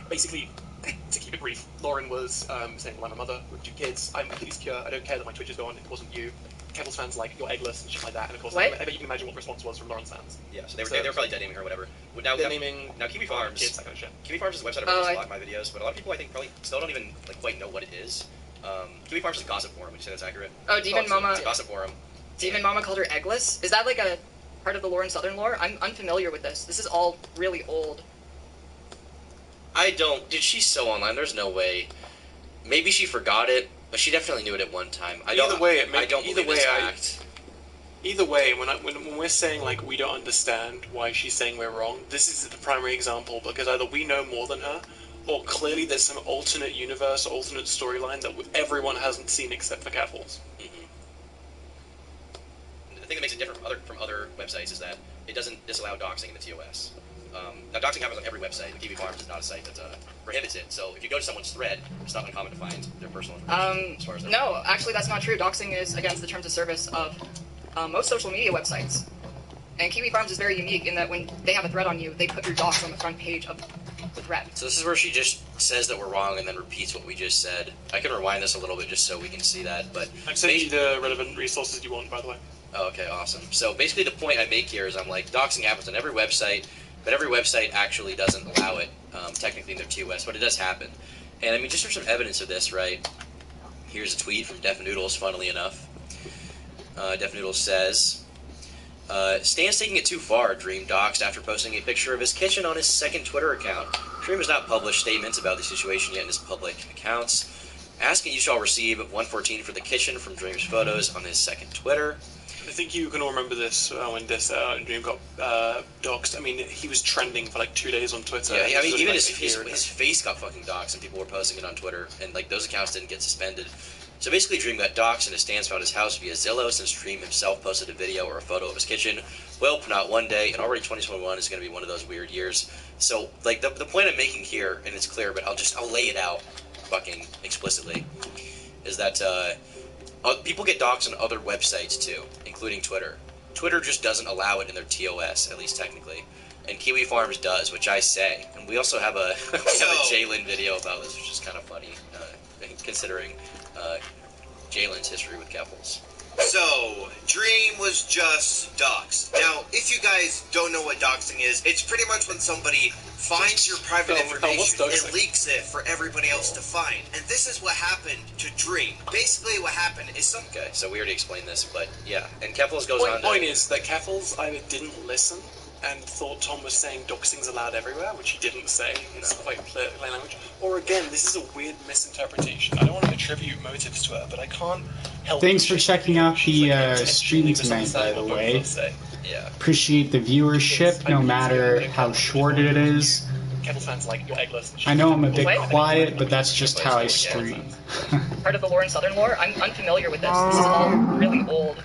basically, to keep it brief, Lauren was saying, well, I'm a mother with 2 kids, I'm completely secure, I don't care that my Twitch is gone, it wasn't you. Kevils fans like, you're eggless and shit like that, and of course, I bet you can imagine what the response was from Lauren's fans. Yeah, so they were probably dead naming her or whatever. Now Kiwi Farms, kids, that kind of shit. Kiwi Farms is a website I block my videos, but a lot of people I think probably still don't even like quite know what it is. Kiwi Farms is a gossip forum. Would you say that's accurate? Oh, Demon Mama. It's a gossip forum. Demon Mama called her eggless. Is that like a part of the Lauren Southern lore? I'm unfamiliar with this. This is all really old. Dude, she's so online. There's no way. Maybe she forgot it, but she definitely knew it at one time. I don't believe it's hacked. Either way, when we're saying, like, we don't understand why she's saying we're wrong, this is the primary example, because either we know more than her, or clearly there's some alternate universe, alternate storyline that everyone hasn't seen except for Kevils. Mm-hmm. The thing that makes it different from other websites is that it doesn't disallow doxing in the TOS. Now, doxing happens on every website, but Kiwi Farms is not a site that prohibits it, so if you go to someone's thread, it's not uncommon to find their personal information as far as no, actually that's not true. Doxing is against the terms of service of most social media websites. And Kiwi Farms is very unique in that when they have a thread on you, they put your docs on the front page of the thread. So this is where she just says that we're wrong and then repeats what we just said. I can rewind this a little bit just so we can see that. But I'm sending you the relevant resources you want, by the way. Oh, okay, awesome. So basically the point I make here is I'm like, doxing happens on every website, but every website actually doesn't allow it, technically in their TOS, but it does happen. And I mean, just for some evidence of this, right, here's a tweet from Def Noodles, funnily enough. Def Noodles says, Stan's taking it too far, Dream doxed after posting a picture of his kitchen on his second Twitter account. Dream has not published statements about the situation yet in his public accounts. Asking you shall receive 114 for the kitchen from Dream's photos on his second Twitter. The think you can all remember this when this Dream got doxxed. I mean, he was trending for like 2 days on Twitter. Yeah, I mean, even like his face got fucking doxxed, and people were posting it on Twitter, and like those accounts didn't get suspended. So basically, Dream got doxxed, and his stans found his house via Zillow, since Dream himself posted a video or a photo of his kitchen. Well, not one day, and already 2021 is going to be one of those weird years. So, like, the point I'm making here, and it's clear, but I'll lay it out fucking explicitly, is that people get doxxed on other websites too, including Twitter. Twitter just doesn't allow it in their TOS, at least technically. And Kiwi Farms does, which I say. And we also have a Jalen video about this, which is kind of funny, considering Jalen's history with Keffels. So, Dream was just doxxed. Now, if you guys don't know what doxing is, it's pretty much when somebody finds your private information and leaks it for everybody else to find. And this is what happened to Dream. Basically, what happened is some... Okay, so we already explained this, but yeah. And Keffels goes on to... The point is that Keffels either didn't listen and thought Tom was saying doxing's allowed everywhere, which he didn't say. It's quite plain language. Or again, this is a weird misinterpretation. I don't want to attribute motives to her, but I can't help... Thanks for checking out the stream tonight, by the way. Yeah. Appreciate the viewership, no matter how short it is. Keffels fans like your eggless. I know I'm a bit quiet, but that's just how I stream. Part of the lore and Southern lore? I'm unfamiliar with this. This is all really old.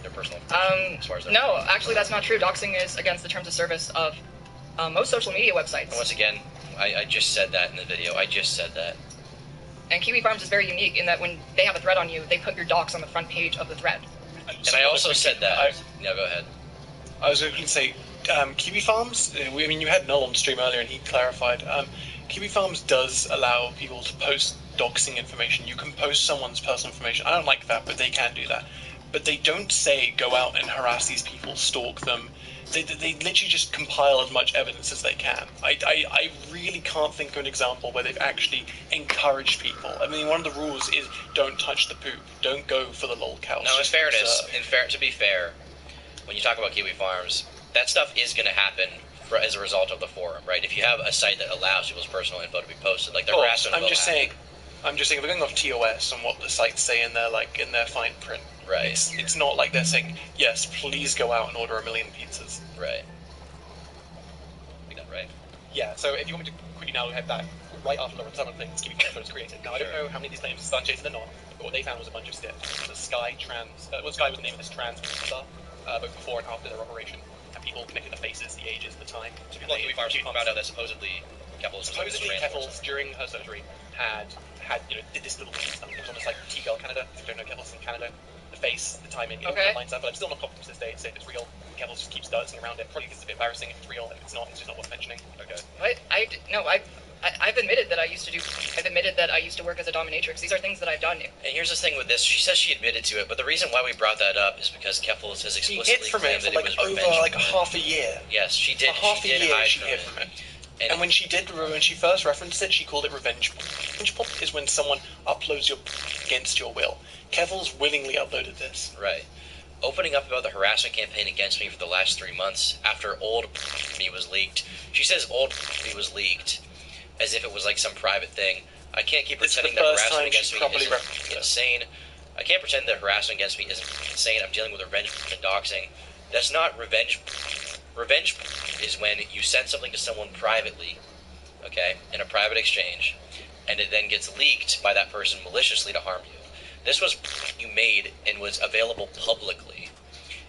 Their personal no, actually that's not true. Doxing is against the terms of service of most social media websites. And once again, I just said that in the video. I just said that. And Kiwi Farms is very unique in that when they have a thread on you, they put your dox on the front page of the thread. And I also said that. Yeah, go ahead. I was going to say, Kiwi Farms, I mean, you had Null on stream earlier and he clarified. Kiwi Farms does allow people to post doxing information. You can post someone's personal information. I don't like that, but they can do that. But they don't say go out and harass these people, stalk them. They literally just compile as much evidence as they can. I really can't think of an example where they've actually encouraged people. I mean, one of the rules is don't touch the poop. Don't go for the lolcows. Now, in fairness, to be fair, when you talk about Kiwi Farms, that stuff is going to happen as a result of the forum, right? If you have a site that allows people's personal info to be posted, like the harassment I'm just saying, if we're going off TOS and what the sites say in their fine print, right? It's not like they're saying, yes, please go out and order 1 million pizzas. Right. Right? Yeah, so if you want me to quickly now head back, right after the Southern things Kiwi Farms was created. Now, I don't know how many of these claims are substantiated or not, but what they found was a bunch of shit. The Sky was the name of this trans stuff, both before and after their operation. And people connected the faces, the ages, the time. So Kiwi Farms found out that supposedly Keffels during her surgery did this little stuff. It was almost like T-Girl Canada. If you don't know Keffels in Canada, the face, the timing, lines up. But I'm still not confident to this day to say if it's real. Keffels just keeps dancing around it. Probably because it's a bit embarrassing if it's real. If it's not, it's just not worth mentioning. Okay. I've admitted that I used to work as a dominatrix. These are things that I've done. And here's the thing with this: she says she admitted to it, but the reason why we brought that up is because Keffels has explicitly claimed that it was over like half a year. Yes, she did. She did hide from it. And when she first referenced it, she called it revenge. Revenge porn is when someone uploads your against your will. Keffels willingly uploaded this. Right. Opening up about the harassment campaign against me for the last 3 months after old me was leaked. She says old me was leaked as if it was like some private thing. I can't keep pretending that harassment against me isn't insane. I can't pretend that harassment against me isn't insane. I'm dealing with revenge and doxing. That's not revenge. Revenge is when you send something to someone privately, okay, in a private exchange, and it then gets leaked by that person maliciously to harm you. This was you made and was available publicly,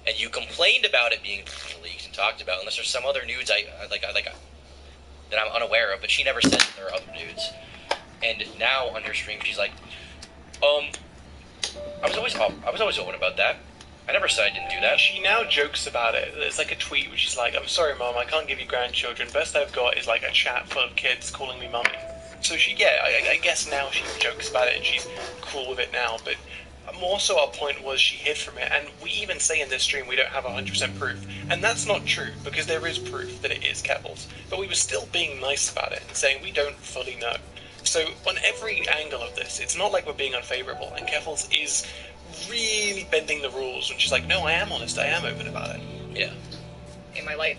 and you complained about it being leaked and talked about, unless there's some other nudes that I'm unaware of, but she never said that there are other nudes. And now on her stream, she's like, I was always open about that. I never said I didn't do that. She now jokes about it. There's like a tweet where she's like, I'm sorry, Mom, I can't give you grandchildren. Best I've got is like a chat full of kids calling me Mummy. So I guess now she jokes about it and she's cool with it now. But more so our point was she hid from it. And we even say in this stream we don't have 100% proof. And that's not true, because there is proof that it is Keffels. But we were still being nice about it and saying we don't fully know. So on every angle of this, it's not like we're being unfavorable. And Keffels is really bending the rules when she's like, no, I am honest, I am open about it. Yeah. In my life.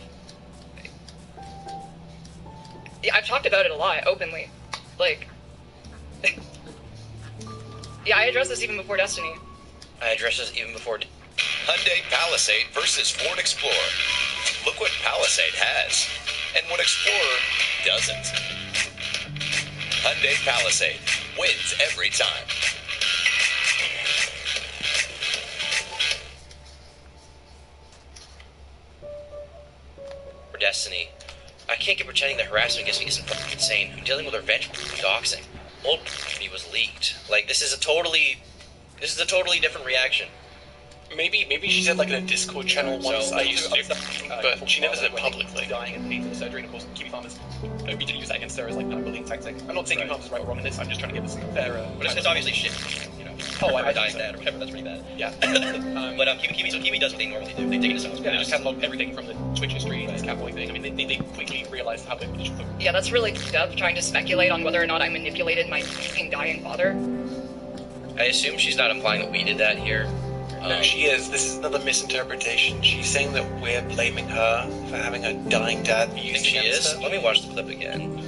Yeah, I've talked about it a lot, openly. Like, yeah, I addressed this even before Destiny. I addressed this even before Hyundai Palisade versus Ford Explorer. Look what Palisade has, and what Explorer doesn't. Hyundai Palisade wins every time. For Destiny, I can't keep pretending that harassment against me isn't fucking insane. I'm dealing with revenge doxing. Old me was leaked. Like, this is a totally different reaction. Maybe she said like in a Discord channel once. I used to, but she never said it publicly. Dying and paid for the surgery, and of course, Kiwi Farmers immediately use that against her as like kind of bullying tactic. I'm not saying Kiwi Farmers is right or wrong in this. I'm just trying to give us fair. But it's obviously shit. You know. Oh, I died dad or whatever. That's pretty bad. Yeah. But Kiwi does what they normally do. They dig into someone's They past. just catalog everything from the Twitch history, this cowboy thing. I mean, they quickly realized how big the Yeah, that's really up trying to speculate on whether or not I manipulated my fucking dying father. I assume she's not implying that we did that here. No, she is. This is another misinterpretation. She's saying that we're blaming her for having her dying dad be used She against is? her. Let me watch the clip again.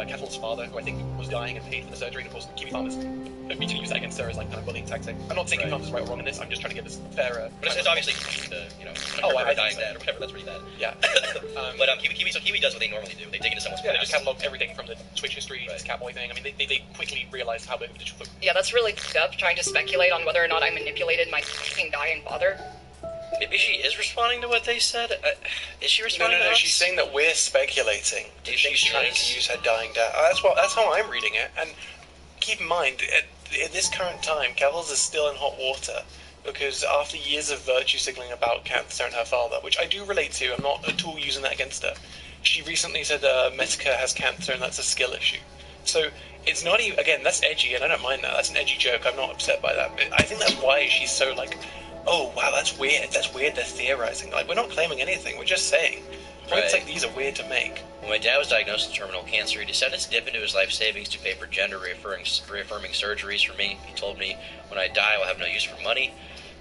Kettle's father, who I think was dying and paid for the surgery, and of course, Kiwi Farmers immediately use that against her as like kind of bullying tactic. I'm not saying Kiwi Farmers is right or wrong in this. I'm just trying to give us fair. But it's obviously, you know, I dying dad or whatever. That's pretty bad. Yeah. But Kiwi does what they normally do. They dig into someone's Yeah, they past. just catalog everything from the Twitch history, this cowboy thing. I mean, they quickly realized how big of a digital. Yeah, that's really up trying to speculate on whether or not I manipulated my fucking dying father. Maybe she is responding to what they said. Is she No, responding to us? she's saying that we're speculating. Do you think She's she trying is? to use her dying dad. That's how I'm reading it. And keep in mind, at this current time, Kevels is still in hot water because after years of virtue signaling about cancer and her father, which I do relate to, I'm not at all using that against her. She recently said Metka has cancer and that's a skill issue. So it's not even, again, that's edgy and I don't mind that. That's an edgy joke. I'm not upset by that. But I think that's why she's so like, oh wow, that's weird. That's weird. They're theorizing. Like, we're not claiming anything. We're just saying points like these are weird to make. When my dad was diagnosed with terminal cancer, he decided to dip into his life savings to pay for gender reaffirming surgeries for me. He told me, when I die, I will have no use for money.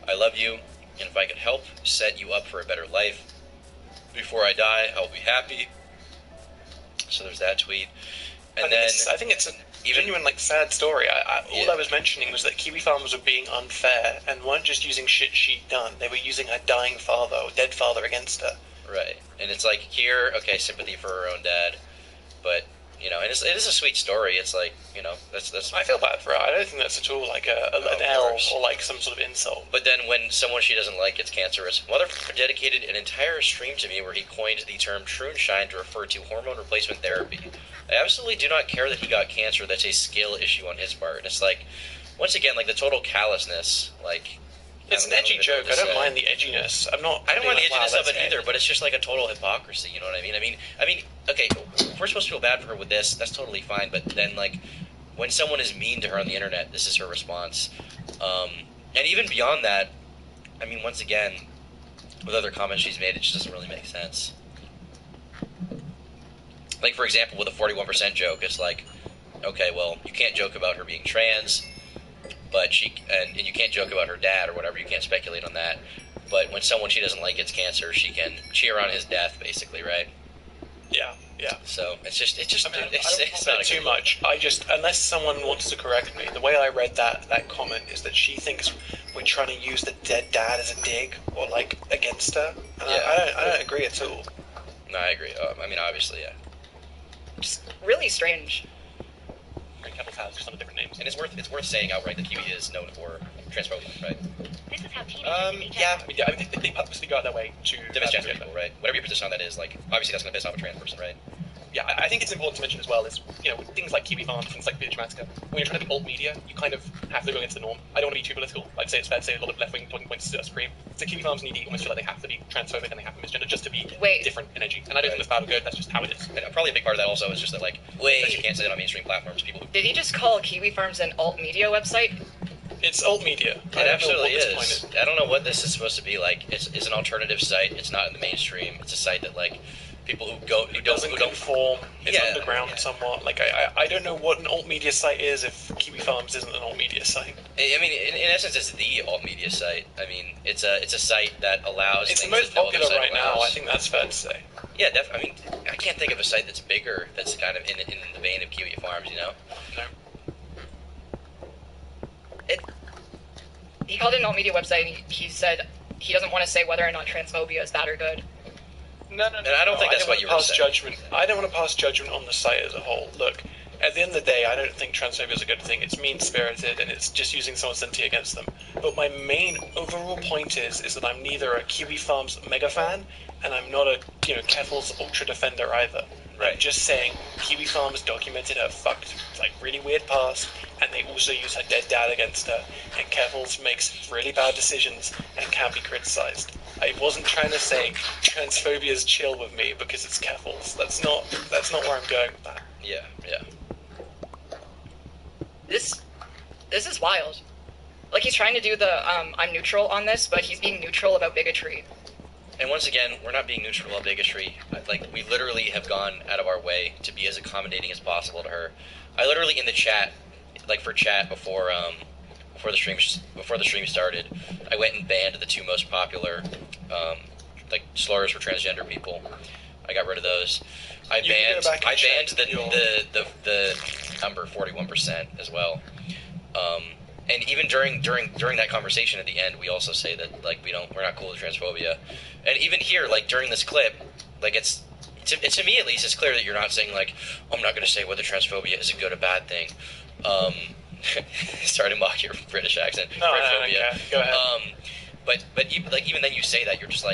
I love you, and if I could help set you up for a better life before I die, I'll be happy. So there's that tweet. And I think it's a genuine, like, sad story. All I was mentioning was that Kiwi Farmers were being unfair and weren't just using shit she'd done. They were using her dying father or dead father against her. Right. And it's like, here, okay, sympathy for her own dad. But, you know, it is a sweet story. It's like, you know, that's. I feel bad for her. I don't think that's at all like an L or like some sort of insult. But then when someone she doesn't like gets cancerous, motherfucker dedicated an entire stream to me where he coined the term Shroonshine to refer to hormone replacement therapy. I absolutely do not care that he got cancer. That's a skill issue on his part. And it's like, once again, like the total callousness, like. It's an edgy joke. I don't mind the edginess. I don't mind the edginess of it either, but it's just like a total hypocrisy. You know what I mean? I mean, okay, we're supposed to feel bad for her with this. That's totally fine. But then, like, when someone is mean to her on the internet, this is her response. And even beyond that, I mean, once again, with other comments she's made, it just doesn't really make sense. Like, for example, with a 41% joke, it's like, okay, well, you can't joke about her being trans. But and you can't joke about her dad or whatever. You can't speculate on that. But when someone she doesn't like gets cancer, she can cheer on his death, basically, right? Yeah. So it's I mean, it's not too much. Unless someone wants to correct me, the way I read that comment is that she thinks we're trying to use the dead dad as a dig or like against her. And I don't agree at all. No, I agree. I mean, obviously, yeah. Just really strange. Kettle's has just under different names. And it's worth saying outright that Kiwi is known for transphobia, right? This is how teenagers I mean, they purposely go out their way to misgender people, right? Whatever your position on that is, like, obviously that's going to piss off a trans person, right? Yeah, I think it's important to mention as well is, you know, with things like Kiwi Farm, things like Bitchmatica, when you're trying to be alt media, you kind of have to go against the norm. I don't want to be too political. I'd say it's fair to say a lot of left-wing talking points to Supreme. So Kiwi Farms need to almost feel like they have to be transphobic and they have to misgender just to be different in edgy. And I don't think that's bad or good, that's just how it is. And probably a big part of that also is just that, like, that you can't say that on mainstream platforms. People who... Did he just call Kiwi Farms an alt media website? It's alt media. It absolutely is. I don't know what this is supposed to be like. It's an alternative site. It's not in the mainstream. It's a site that, like, people who don't conform. It's underground somewhat. Like I don't know what an alt media site is if Kiwi Farms isn't an alt media site. I mean, in essence, it's the alt media site. I mean, it's a site that allows. It's things the most that no popular other site right now. allows. I think that's fair to say. Yeah, I mean, I can't think of a site that's bigger. That's kind of in the vein of Kiwi Farms. You know. No. He called it an alt media website, and he said, he doesn't want to say whether or not transphobia is bad or good. No. And I don't think that's what you were saying. Judgment. I don't want to pass judgment on the site as a whole. Look, at the end of the day, I don't think transphobia is a good thing. It's mean-spirited, and it's just using someone's identity against them. But my main overall point is that I'm neither a Kiwi Farms mega fan, and I'm not a Kettle's ultra defender either. Right. I'm just saying Kiwi Farms documented her fucked, really weird past, and they also use her dead dad against her. And Kettle's makes really bad decisions and can be criticized. I wasn't trying to say transphobia is chill with me because it's Kettle's. That's not where I'm going with that. Yeah. This is wild. Like, he's trying to do the I'm neutral on this, but he's being neutral about bigotry. And once again, we're not being neutral about bigotry. We literally have gone out of our way to be as accommodating as possible to her. I literally in the chat, for chat before the stream started, I went and banned the 2 most popular slurs for transgender people. I got rid of those. I banned the number 41% as well. And even during that conversation at the end, we also say that we're not cool with transphobia. And even here, during this clip, it's to me at least, it's clear that you're not saying I'm not going to say whether transphobia is a good or bad thing. Sorry to mock your British accent. No, go ahead. But even then you say that, you're just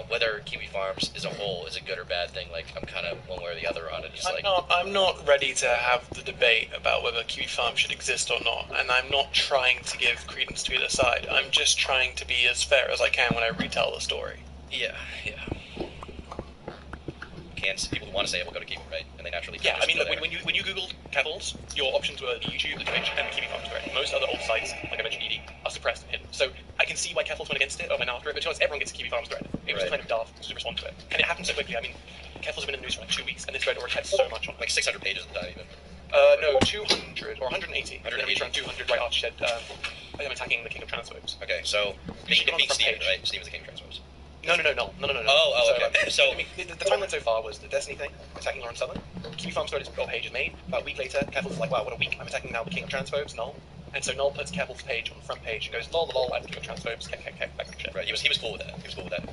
whether Kiwi Farms as a whole is a good or bad thing, I'm kind of one way or the other on it. I'm not ready to have the debate about whether Kiwi Farms should exist or not, and I'm not trying to give credence to either side. I'm just trying to be as fair as I can when I retell the story. Yeah. People who want to say it will go to Kiwi, right? And they naturally Yeah, I mean, look, when you Googled Kettles, your options were the YouTube, the Twitch, and the Kiwi Farms thread. Most other old sites, like I mentioned, ED, are suppressed and hidden. So I can see why Kettles went against it or went after it, but to be honest, everyone gets a Kiwi Farms thread. It was kind of daft to respond to it. And it happened so quickly. I mean, Kettles have been in the news for 2 weeks, and this thread already had so much on it. 600 pages at the time, even. No, 200, or 180. 180. Around 200, right, Archie said, I'm attacking the king of transphobes. Okay, so being Steven, right? Steven's the king of transphobes. No. Oh, okay. So I mean, the timeline so far was the Destiny thing, attacking Lauren Southern. Kiwi Farms thread page is made. About a week later, Kettle's like, wow, what a week. I'm attacking now the king of transphobes, Null. And so Null puts Kettle's page on the front page and goes, lol, I'm the king of transphobes, shit. Right, he was cool with that.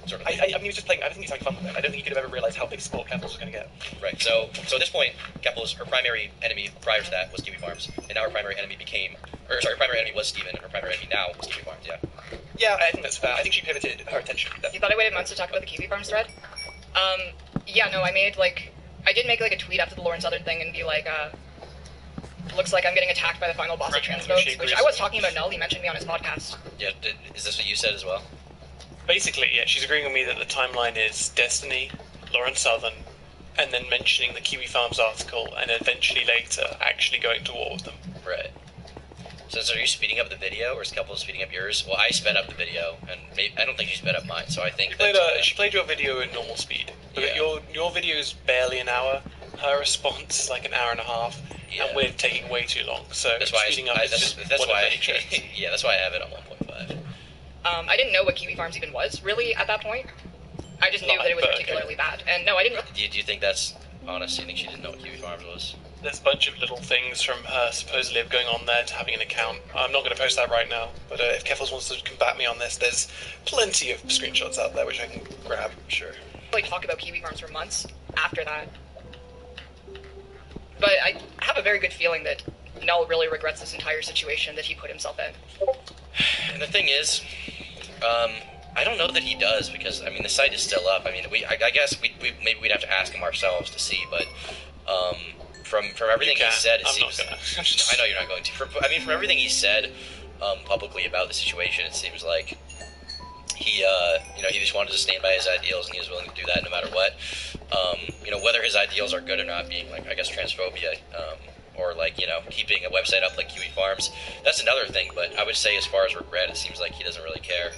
Sort of I mean, he was just playing, I don't think he was having fun with it. I don't think he could have ever realized how big sport Kettle's was going to get. Right, so at this point, her primary enemy prior to that was Kiwi Farms, and now her primary enemy her primary enemy was Steven, and her primary enemy now was Kiwi Farms, yeah. Yeah, I think that's fair. I think she pivoted her attention. You thought I waited months to talk about the Kiwi Farms thread? Yeah, no, I did make a tweet after the Lauren Southern thing and be looks like I'm getting attacked by the final boss of transphobes, which I was talking about Null. He mentioned me on his podcast. Yeah, is this what you said as well? Basically, yeah, she's agreeing with me that the timeline is Destiny, Lauren Southern, and then mentioning the Kiwi Farms article, and eventually later actually going to war with them. Right. So are you speeding up the video, or is Couple speeding up yours? Well, I sped up the video, and I don't think she sped up mine, so I think she played your video in normal speed. Yeah. Your video is barely an hour. Her response is like an hour and a half, and we're taking way too long. So that's why speeding up is just that's one why of many tricks. Yeah, that's why I have it on 1.5. I didn't know what Kiwi Farms even was, really, at that point. I just knew that it was particularly bad. And no, I didn't... Do you think that's honest? Do you think she didn't know what Kiwi Farms was? There's a bunch of little things from her supposedly going on there to having an account. I'm not going to post that right now, but if Keffels wants to combat me on this, there's plenty of screenshots out there which I can grab, sure. Talk about Kiwi Farms for months after that. But I have a very good feeling that Null really regrets this entire situation that he put himself in. And the thing is, I don't know that he does, because, I mean, the site is still up. I mean, I guess maybe we'd have to ask him ourselves to see, but from everything he said, it seems... I know you're not going to. From everything he said publicly about the situation, it seems like he just wanted to stand by his ideals, and he was willing to do that no matter what. Whether his ideals are good or not, being, I guess, transphobia, or, keeping a website up like Kiwi Farms, that's another thing, but I would say as far as regret, it seems like he doesn't really care.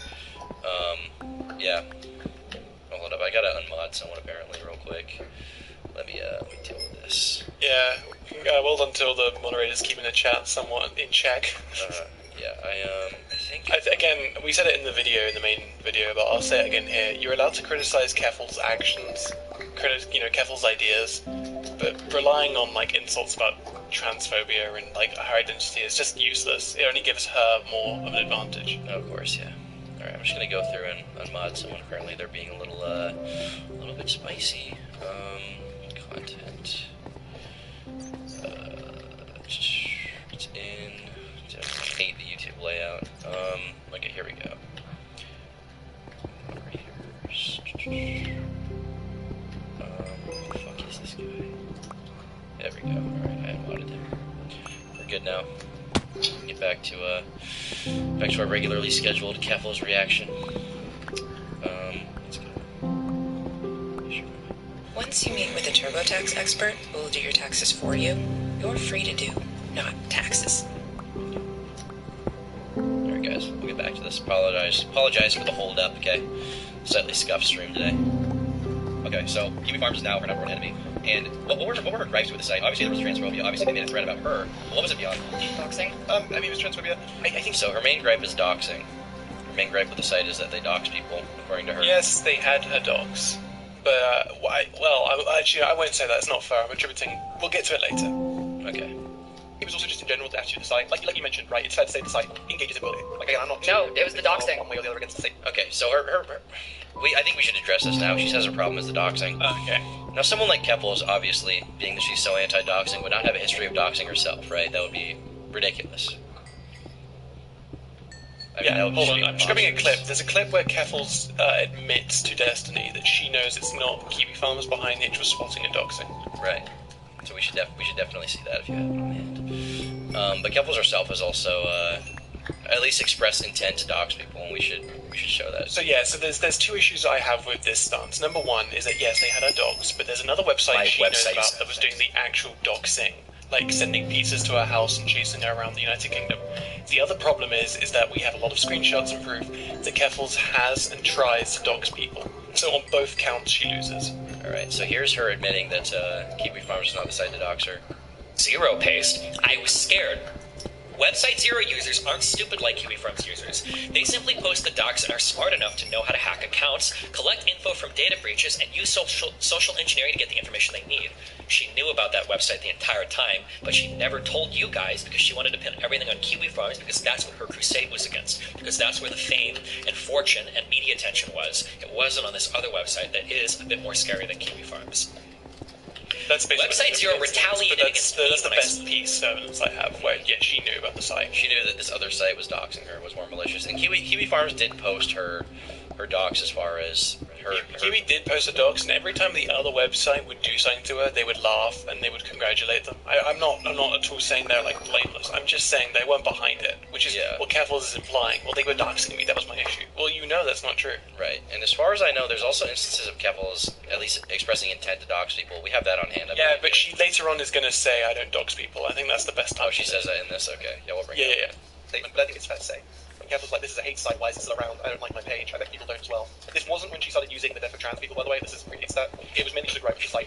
Yeah. Oh, hold up, I gotta unmod someone apparently real quick. Let me deal with this. Yeah, well done to all the moderators keeping the chat somewhat in check. Yeah, I think... Again, we said it in the main video, but I'll say it again here. You're allowed to criticize Keffel's actions, Keffel's ideas, but relying on, insults about transphobia and, her identity is just useless. It only gives her more of an advantage. Oh, of course, yeah. Alright. I'm just gonna go through and unmod someone currently. They're being a little bit spicy. Content. It's in. I hate the YouTube layout. Okay, here we go. Moderators. Who the fuck is this guy? There we go. Alright, I unmodded him. We're good now. Get back to our regularly scheduled Keffel's reaction. Let's go. Once you meet with a TurboTax expert who will do your taxes for you, you're free to do not taxes. Alright guys, we'll get back to this. Apologize for the hold up, okay? Slightly scuffed stream today. Okay, so Kiwi Farms is now her number one enemy. And what were her gripes with the site? Obviously there was transphobia, obviously they made a thread about her. But what was it beyond? Doxing? I mean it was transphobia. I think so. Her main gripe is doxing. Her main gripe with the site is that they dox people, according to her. Yes, they had her dogs. But, I won't say that. It's not fair. I'm attributing... We'll get to it later. Okay. It was also just in general the attitude of the site. Like you mentioned, right, it's fair to say the site engages in bullying. Like, again, I'm not... No, it was the doxing. One way or the other against the site. Okay, so I think we should address this now. She says her problem is the doxing. Okay. Now, someone like Keffels, obviously, being that she's so anti-doxing, would not have a history of doxing herself, right? That would be ridiculous. Hold on, I'm just grabbing a clip. There's a clip where Keffels admits to Destiny that she knows it's not Kiwi Farmers behind the interest swatting and doxing. Right. So we should definitely see that if you have it on hand. But Keffels herself has also at least expressed intent to dox people, and we should show that. So there's two issues I have with this stance. Number one is that yes, they had her dogs, but there's another website she knows about that was doing the actual doxing, like sending pizzas to her house and chasing her around the United Kingdom. The other problem is that we have a lot of screenshots and proof that Keffels has and tries to dox people. So on both counts, she loses. Alright, so here's her admitting that Kiwi Farms is not the site to dox her. Zero paste. I was scared. Website Zero users aren't stupid like Kiwi Farms users. They simply post the docs and are smart enough to know how to hack accounts, collect info from data breaches, and use social engineering to get the information they need. She knew about that website the entire time, but she never told you guys because she wanted to pin everything on Kiwi Farms because that's what her crusade was against. Because that's where the fame and fortune and media attention was. It wasn't on this other website that is a bit more scary than Kiwi Farms. That's Website Zero retaliated against me. That's the best piece of evidence I have where, she knew about the site. She knew that this other site was doxing her, was more malicious. And Kiwi Farms did post her docs as far as her... Kiwi did post her docs, and every time the other website would do something to her, they would laugh and they would congratulate them. I'm not at all saying they're, blameless. I'm just saying they weren't behind it, which is what Keffels is implying. Well, they were doxing me, that was my issue. Well, that's not true. Right, and as far as I know, there's also instances of Keffels at least expressing intent to dox people. We have that on hand. But she later on is going to say, I don't dox people. I think that's the best time. Oh, she says that in this? Okay. Yeah, we'll bring it up. Statement, but I think it's fair to say. Keffels like, this is a hate site, why is it still around? I don't like my page, I bet people don't as well. This wasn't when she started using the death of trans people, by the way, this is predates that. It was mainly to gripe with the site.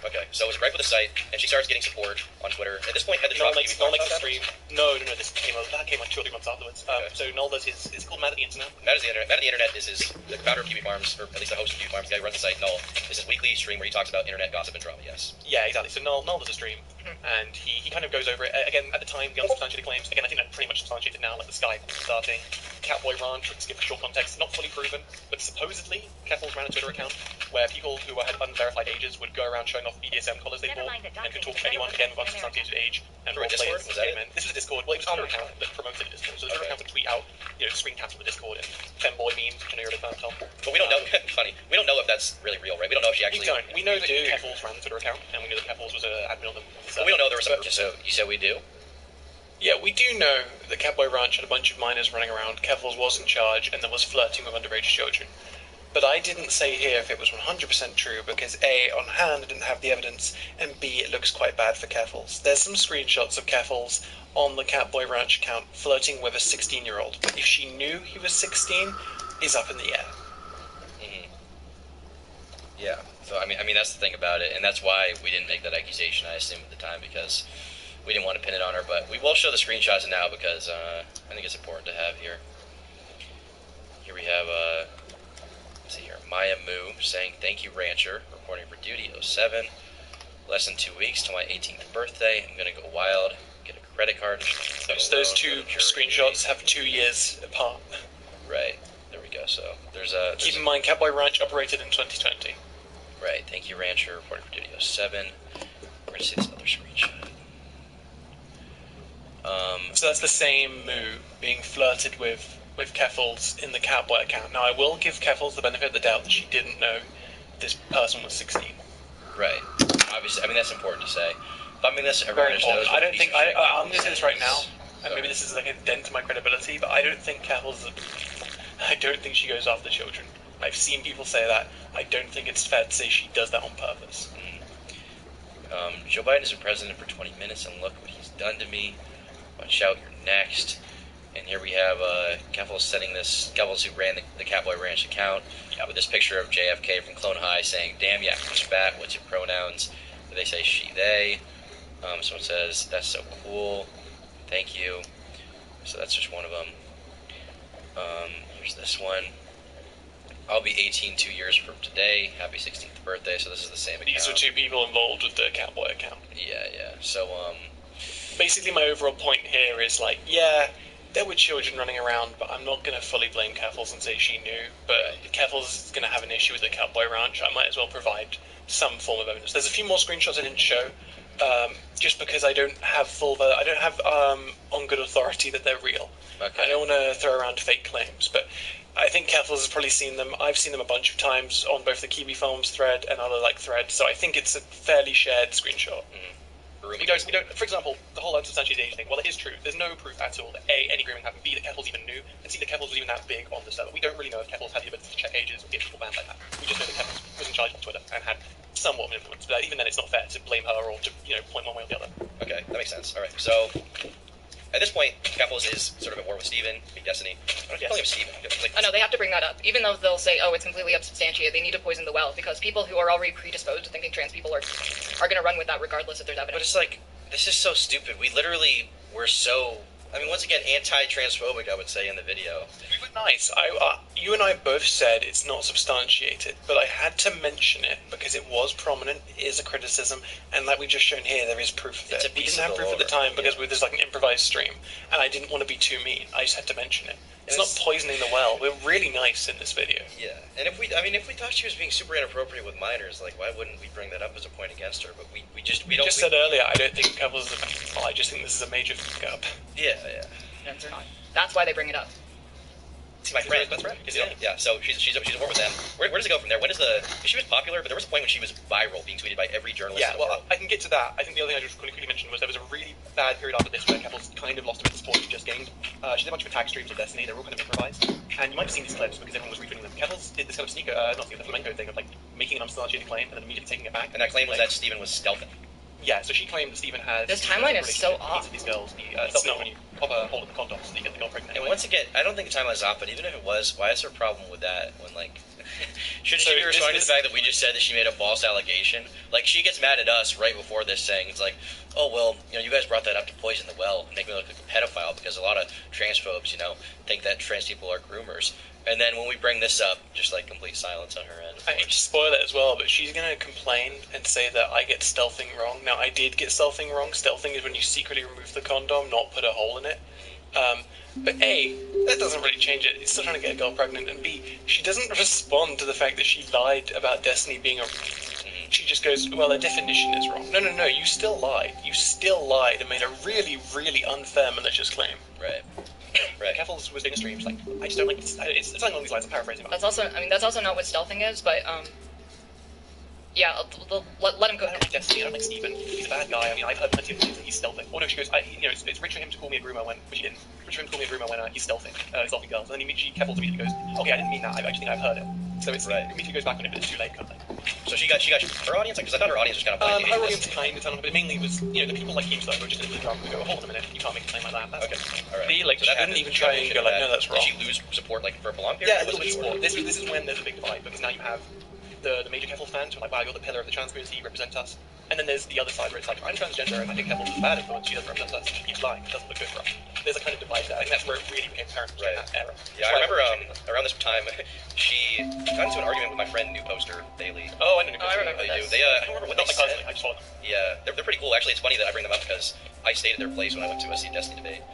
Okay, so it was gripe with the site, and she starts getting support on Twitter. At this point, had the Null drop makes the stream. No, that came like 2 or 3 months afterwards. So Null does it's called Mad at the Internet. Mad at the Internet is the founder of Kiwi Farms, or at least the host of Kiwi Farms, the guy who runs the site, Null. This is weekly stream where he talks about internet gossip and drama, yes. Yeah, exactly. So Null does a stream, and he kind of goes over it. Again, at the time, the unsubstantiated claims, again, I think that's pretty much substantiated now, like the Sky starting, Catboy Ranch, let's give a short context, not fully proven, but supposedly, Keffels ran a Twitter account where people who had unverified ages would go around showing off BDSM collars they bought, and could talk to anyone, again, with unsubstantiated age, and through a Discord? Was that it? This was a Discord. Well, it was a Twitter account that promoted a Discord, so the Twitter account would tweet out, screen caps from the Discord, and femboy memes, which I know you're a big fan of, Tom. But we don't know, funny, we don't know if that's really real, right? We don't know if she actually... We know that Keffels ran the Twitter account, and we know that Keffels was an admin on them. But we don't know there was some... So you said we do? Yeah, we do know that Catboy Ranch had a bunch of minors running around, Keffels was in charge, and there was flirting with underage children. But I didn't say here if it was 100% true, because A, on hand I didn't have the evidence, and B, it looks quite bad for Keffels. There's some screenshots of Keffels on the Catboy Ranch account flirting with a 16-year-old, but if she knew he was 16, is up in the air. Yeah, so I mean that's the thing about it, and that's why we didn't make that accusation, I assume, at the time, because we didn't want to pin it on her, but we will show the screenshots now because I think it's important to have here. Here we have, let's see here, Maya Moo saying, "Thank you, Rancher, reporting for duty 07. Less than 2 weeks to my 18th birthday. I'm going to go wild, get a credit card." Those two screenshots have 2 years apart. Right, there we So there's Keep in mind, Cowboy Ranch operated in 2020. Right. Thank you, Rancher, reporting for Duty 07. We're gonna see this other screenshot. So that's the same Moo being flirted with Keffels in the Cowboy account. Now, I will give Keffels the benefit of the doubt that she didn't know this person was 16. Right. Obviously, I mean, that's important to say. But I mean, this everyone Very just knows. important. I don't think I'm going to say this right now, and maybe this is like a dent to my credibility, but I don't think Keffels. I don't think she goes after children. I've seen people say that. I don't think it's fair to say she does that on purpose. Joe Biden has been president for 20 minutes, and look what he's done to me. Watch out, you're next. And here we have Keffels who ran the Cowboy Ranch account with this picture of JFK from Clone High saying, "Damn, yeah, spat, what's your pronouns?" They say she, they. Someone says, "That's so cool. Thank you." So that's just one of them. Here's this one. I'll be 18 2 years from today. Happy 16th birthday. So this is the same account. These are two people involved with the Cowboy account. Yeah. So, basically my overall point here is like, yeah, there were children running around, but I'm not going to fully blame Keffels and say she knew. But if Keffels is going to have an issue with the Cowboy Ranch, I might as well provide some form of evidence. There's a few more screenshots I didn't show, just because I don't have on good authority that they're real. Okay. I don't want to throw around fake claims, but I think Keffels has probably seen them. I've seen them a bunch of times on both the Kiwi Films thread and other threads, so I think it's a fairly shared screenshot. We don't, for example, the whole unsubstantiated age thing, while it is true, there's no proof at all that A, any grooming happened, B, that Keffels even knew, and C, that Keffels was even that big on the server. We don't really know if Keffels had the ability to check ages or get people banned like that. We just know that Keffels was in charge of Twitter and had somewhat of an influence, but even then it's not fair to blame her or to, point one way or the other. Okay, that makes sense. Alright, so at this point, Keffels is sort of at war with Steven, Big Destiny. I don't know if Steven. Oh no, they have to bring that up. Even though they'll say, oh, it's completely unsubstantiated, they need to poison the well, because people who are already predisposed to thinking trans people are going to run with that regardless if there's evidence. But it's like, this is so stupid. We literally were so, once again, anti-transphobic, I would say, in the video. We were nice. You and I both said it's not substantiated, but I had to mention it because it was prominent, it is a criticism, and like we've just shown here, there is proof of it. We didn't have proof at the time because there's like an improvised stream, and I didn't want to be too mean. I just had to mention it. It's not poisoning the well. We're really nice in this video. Yeah, and if we thought she was being super inappropriate with minors, like, why wouldn't we bring that up as a point against her? But we said earlier, I don't think Keffels is a pedophile. I just think this is a major fuck up. Yeah. Trans or not. That's why they bring it up. See, my friend, best friend? Yeah, so she's at war with them. Where does it go from there? She was popular, but there was a point when she was viral, being tweeted by every journalist in the world. I can get to that. I think the other thing I just quickly mentioned was there was a really bad period after this where Keffels kind of lost a bit of support she just gained. She did a bunch of attack streams of Destiny. They were all kind of improvised. And you might have seen these clips because everyone was retweeting them. Keffels did this kind of the flamenco thing of making an unsubstantiated claim and then immediately taking it back. And that claim was that Steven was stealthing. Yeah, so she claimed that Steven had... This timeline is so off. These girls, it's not when you pop a hole in the condom so you get the girl pregnant. And once again, I don't think the timeline's off, but even if it was, why is there a problem with that when, shouldn't she be responding to the fact that we just said that she made a false allegation? She gets mad at us right before this saying, it's like, oh, well, you guys brought that up to poison the well and make me look like a pedophile because a lot of transphobes, think that trans people are groomers. And then when we bring this up, just complete silence on her end. I hate to spoil it as well, but she's going to complain and say that I get stealthing wrong. Now, I did get stealthing wrong. Stealthing is when you secretly remove the condom, not put a hole in it. But A, that doesn't really change it. It's still trying to get a girl pregnant. And B, she doesn't respond to the fact that she lied about Destiny being a... She just goes, well, the definition is wrong. No, you still lied. You still lied and made a really, really unfair, malicious claim. Right. Keffels was doing a stream. She's like, I just don't like this. It's something along these lines. I'm paraphrasing. That's also not what stealthing is, but yeah, let him go. I don't like Destiny. I don't like Steven. He's a bad guy. I've heard plenty of things that he's stealthing. Oh no, she goes, it's rich for him to call me a groomer when she didn't. Rich for him to call me a groomer when he's stealthing girls. And then Keffels immediately goes, okay, I didn't mean that. I just think I've heard it. So it's immediately goes back on it, but it's too late, kind of thing. So she got her audience, because I thought her audience was kind of blind. Her audience kind of, but it mainly was, the people like Keemstar who were just in the drama who go, hold on a minute, you can't make a claim like that. That's okay, all right. B, she didn't even try and go no, that's wrong. Did she lose support for a long period? Yeah, a little bit of support. This is when there's a big divide, because now you have the major Keffels fans who are like, wow, you're the pillar of the trans community, you represent us. And then there's the other side where it's like, I'm transgender and I think Keffels is a bad influence, she doesn't represent us, she keeps lying, it doesn't look good for us. There's a kind of divide there. I think that's where it really became apparent in that era. Yeah, I remember around this time, she got into an argument with my friend New Poster, Bailey. Oh, I know New Poster. I remember this. I don't remember what they said. I just saw them. Yeah, they're pretty cool. Actually, it's funny that I bring them up because I stayed at their place when I went to see Destiny debate.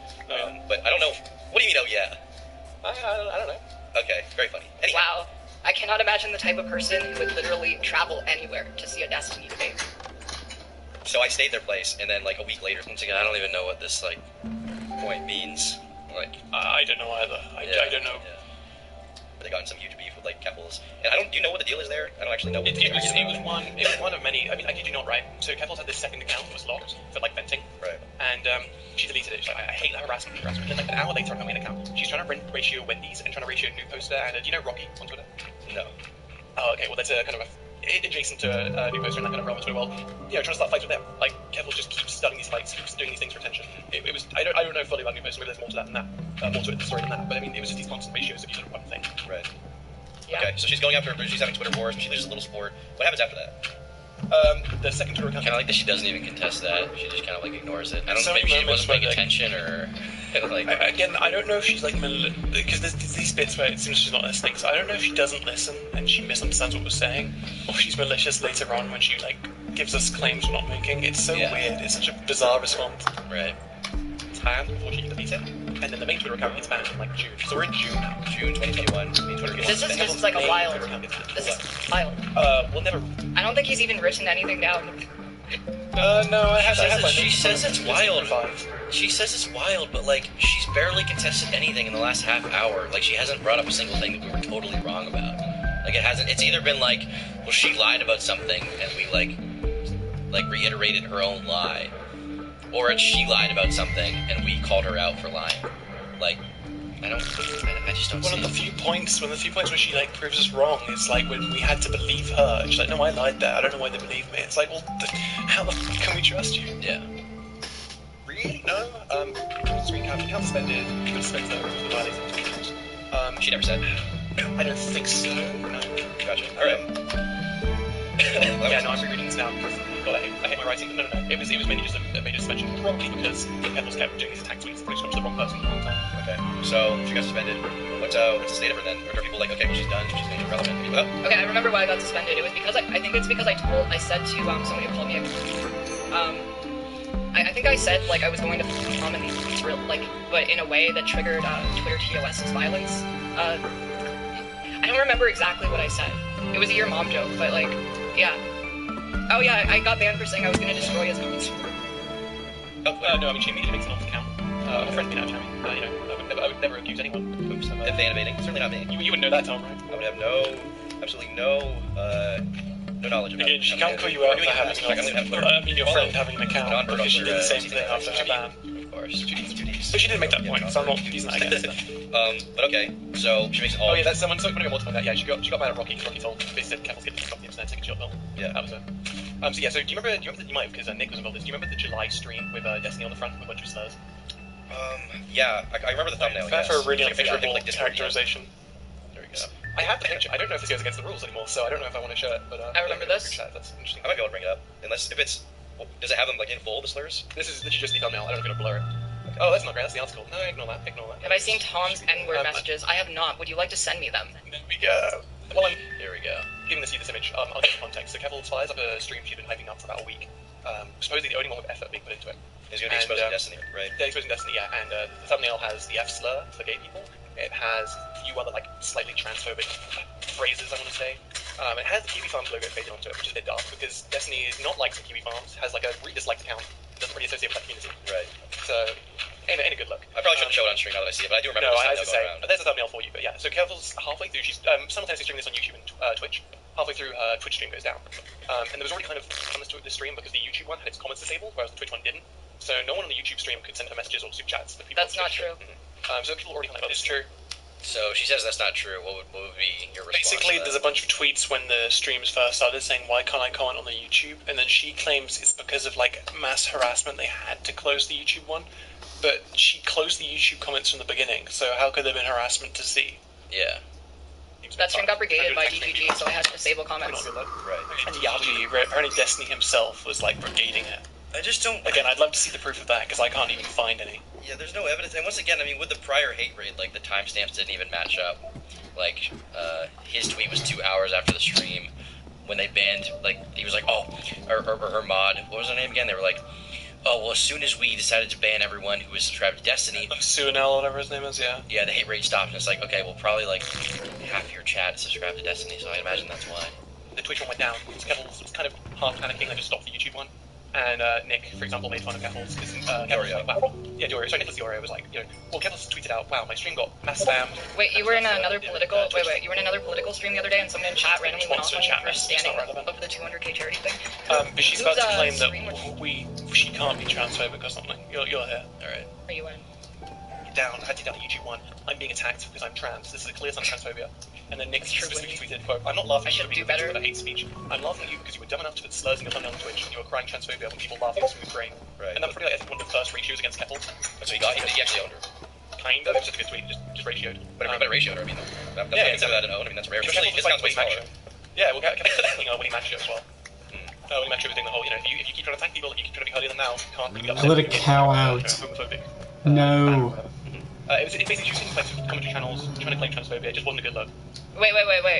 But I don't know. What do you mean, oh yeah? I don't know. Okay, very funny. Anyhow. Wow. I cannot imagine the type of person who would literally travel anywhere to see a Destiny debate. So I stayed at their place, and then, like, a week later, once again, I don't even know what this, like, point means. Like, I don't know either. I don't know. Yeah. They got in some huge beef with, like, Keffels. And do you know what the deal is there? I don't actually know what It was one of many. I mean, I kid you not, right? So Keffels had this second account that was locked for, like, venting. Right. And she deleted it. She's like, I hate that harassment. And then, like, an hour later, on her main account, she's trying to ratio Wendy's and trying to ratio New Poster. And do you know Rocky on Twitter? No. Oh, okay. Well, that's a kind of adjacent to New Poster and that kind of realm as well. Trying to start fights with them. Like, Keffels just keeps starting these fights, keeps doing these things for attention. It was. I don't know fully about New Poster. Maybe there's more to that than that. More to the story than that. But I mean, it was just these constant ratios of each one thing. Right. Yeah. Okay, so she's going after. She's having Twitter wars, and she loses a little sport. What happens after that? The second Twitter account. Kind of like that she doesn't even contest that. She just kind of like ignores it. I don't So know. Maybe she many wasn't moments paying attention, or like. Again, I don't know if she's like because there's these bits where it seems she's not listening. So I don't know if she doesn't listen and she misunderstands what we're saying, or if she's malicious later on when she like gives us claims we're not making. It's so weird. It's such a bizarre response. Right. It's banned before she deletes it, and then the main Twitter account gets banned in like June. So we're in June now. June 2021. This is like a wild. This is wild. We'll never. I don't think he's even written anything down. No, She says it's wild. She says it's wild, but like she's barely contested anything in the last half hour. Like she hasn't brought up a single thing that we were totally wrong about. Like it hasn't. It's either been like, well, she lied about something, and we like reiterated her own lie, or it's she lied about something and we called her out for lying. Like I just don't see One of the few points where she like proves us wrong is like when we had to believe her. She's like, no, I lied there. I don't know why they believe me. It's like, well, how the fuck can we trust you? Yeah. Really? No. Screen cap. You can't suspend it. You can suspend her for violating. She never said. I don't think so. No. Gotcha. All right. Yeah, no, I'm rereading this now. God, I hate my writing. No. It was mainly just a major suspension, probably because Keffels kept doing these attack tweets, pretty much the wrong person at the wrong time. Okay. So she got suspended. What's the state of her then? Or are people like, okay, well she's done, she's going to be relevant? Okay, I remember why I got suspended. It was because I think it's because I said to somebody who called me I think I said like I was going to comment these like, but in a way that triggered Twitter TOS's violence. I don't remember exactly what I said. It was a your mom joke, but like, yeah. Oh yeah, I got banned for saying I was going to destroy his house. No, I mean she immediately makes an off account. A friend me now, Jeremy. I would never accuse anyone of animating. Certainly not me. You wouldn't know that, Tom, right? I would have absolutely no knowledge about it. She can't call you out for having your friend having an account because she did the same thing after her ban. Of course. But she didn't make that point, so I'm not using that against her. But okay, so she makes it all. Oh yeah, that's someone's putting a multiple on that. Yeah, she got mad at Rocky because Rocky told basically said Keffels get off the internet, take a shot bill. Yeah. That was it. So yeah, so do you remember that you might have, because Nick was involved in this, do you remember the July stream with Destiny on the front with a bunch of slurs? Yeah, I remember the thumbnail. That's for a really like, unfavorable characterization. There we go. I have the picture. I don't know if this goes against the rules anymore, so I don't know if I want to show it. But I remember this. That's interesting. I might be able to bring it up, unless if it's. Does it have them like in full, the slurs? This is just the thumbnail. I don't know if I'm gonna blur it. Okay. Oh, that's not great. That's the article. No, ignore that. Have I seen Tom's N-word messages? I have not. Would you like to send me them? There we go. Well, here we go. Giving this image, I'll give you context. So Keffels fires up a stream she'd been hyping up for about a week. Supposedly the only one with effort being put into it. He's going to be exposing Destiny, right? Yeah, exposing Destiny, yeah. And the thumbnail has the F slur for gay people. It has a few other, like, slightly transphobic phrases, I want to say. It has the Kiwi Farms logo faded onto it, which is a bit dark, because Destiny is not like some Kiwi Farms. Has, like, a really disliked account. It doesn't really associate with that community. Right. So, ain't a good look. I probably shouldn't show it on stream now that I see it, but I do remember this thumbnail going around. There's a thumbnail for you, but yeah. So Keffels, halfway through, she's simultaneously streaming this on YouTube and Twitch. Halfway through, her Twitch stream goes down. And there was already kind of comments to the stream because the YouTube one had its comments disabled, whereas the Twitch one didn't. So no one on the YouTube stream could send her messages or super chats. That's not true. So people already kind of it's true. So she says that's not true. What would be your response? Basically, there's a bunch of tweets when the streams first started saying, why can't I comment on the YouTube? And then she claims it's because of, like, mass harassment they had to close the YouTube one. But she closed the YouTube comments from the beginning, so how could there have been harassment to see? Yeah. That stream got brigaded by DPG, so I had to disable comments. Right. And Yaji, apparently Destiny himself was, like, brigading it. I just don't... Again, I'd love to see the proof of that, because I can't even find any. Yeah, there's no evidence. And once again, I mean, with the prior hate raid, like, the timestamps didn't even match up. Like, his tweet was 2 hours after the stream. When they banned, like, he was like, oh, or her mod, what was her name again? They were like, oh, well, as soon as we decided to ban everyone who was subscribed to Destiny... Suanel, whatever his name is, yeah. Yeah, the hate rate stopped, and it's like, okay, well, probably, like, half your chat is subscribed to Destiny, so I imagine that's why. The Twitch one went down. Kettles was kind of half panicking. I just stopped the YouTube one. And Nick, for example, made fun of Kettles. Kettles like, wow. Yeah, Diorio. Sorry, Nicholas Diorio was like, well, Kettles tweeted out, wow, my stream got mass spammed. Wait, you were in another political... you were in another political stream the other day, and someone in chat randomly went off on you for standing over the 200k charity thing? But she's about to claim that she can't be transphobic or something. You're here. Alright. Are you in? I did down the YouTube one. I'm being attacked because I'm trans. This is a clear sign of transphobia. And then Nick specifically tweeted, quote, I'm not laughing at you being a hate speech. I'm laughing at you because you were dumb enough to put slurs in your thumbnail on Twitch and you were crying transphobia when people laugh at your smooth brain. Right. And that was probably, I think, one of the first ratios against Kettles. So he actually owned her. Kind of. It was just a good tweet, just ratioed. But ratioed her, I mean, that's yeah, consider that an own. I mean, that's rare. Especially discounts way smaller. Yeah, well, Kettles winning match as well. Winning match thing, the whole, if you keep trying to attack people, if you keep trying to be holier than thou, you can't really be upset. I let a cow out. No. It was basically using like commentary channels, trying to claim transphobia. It just wasn't a good look. Wait.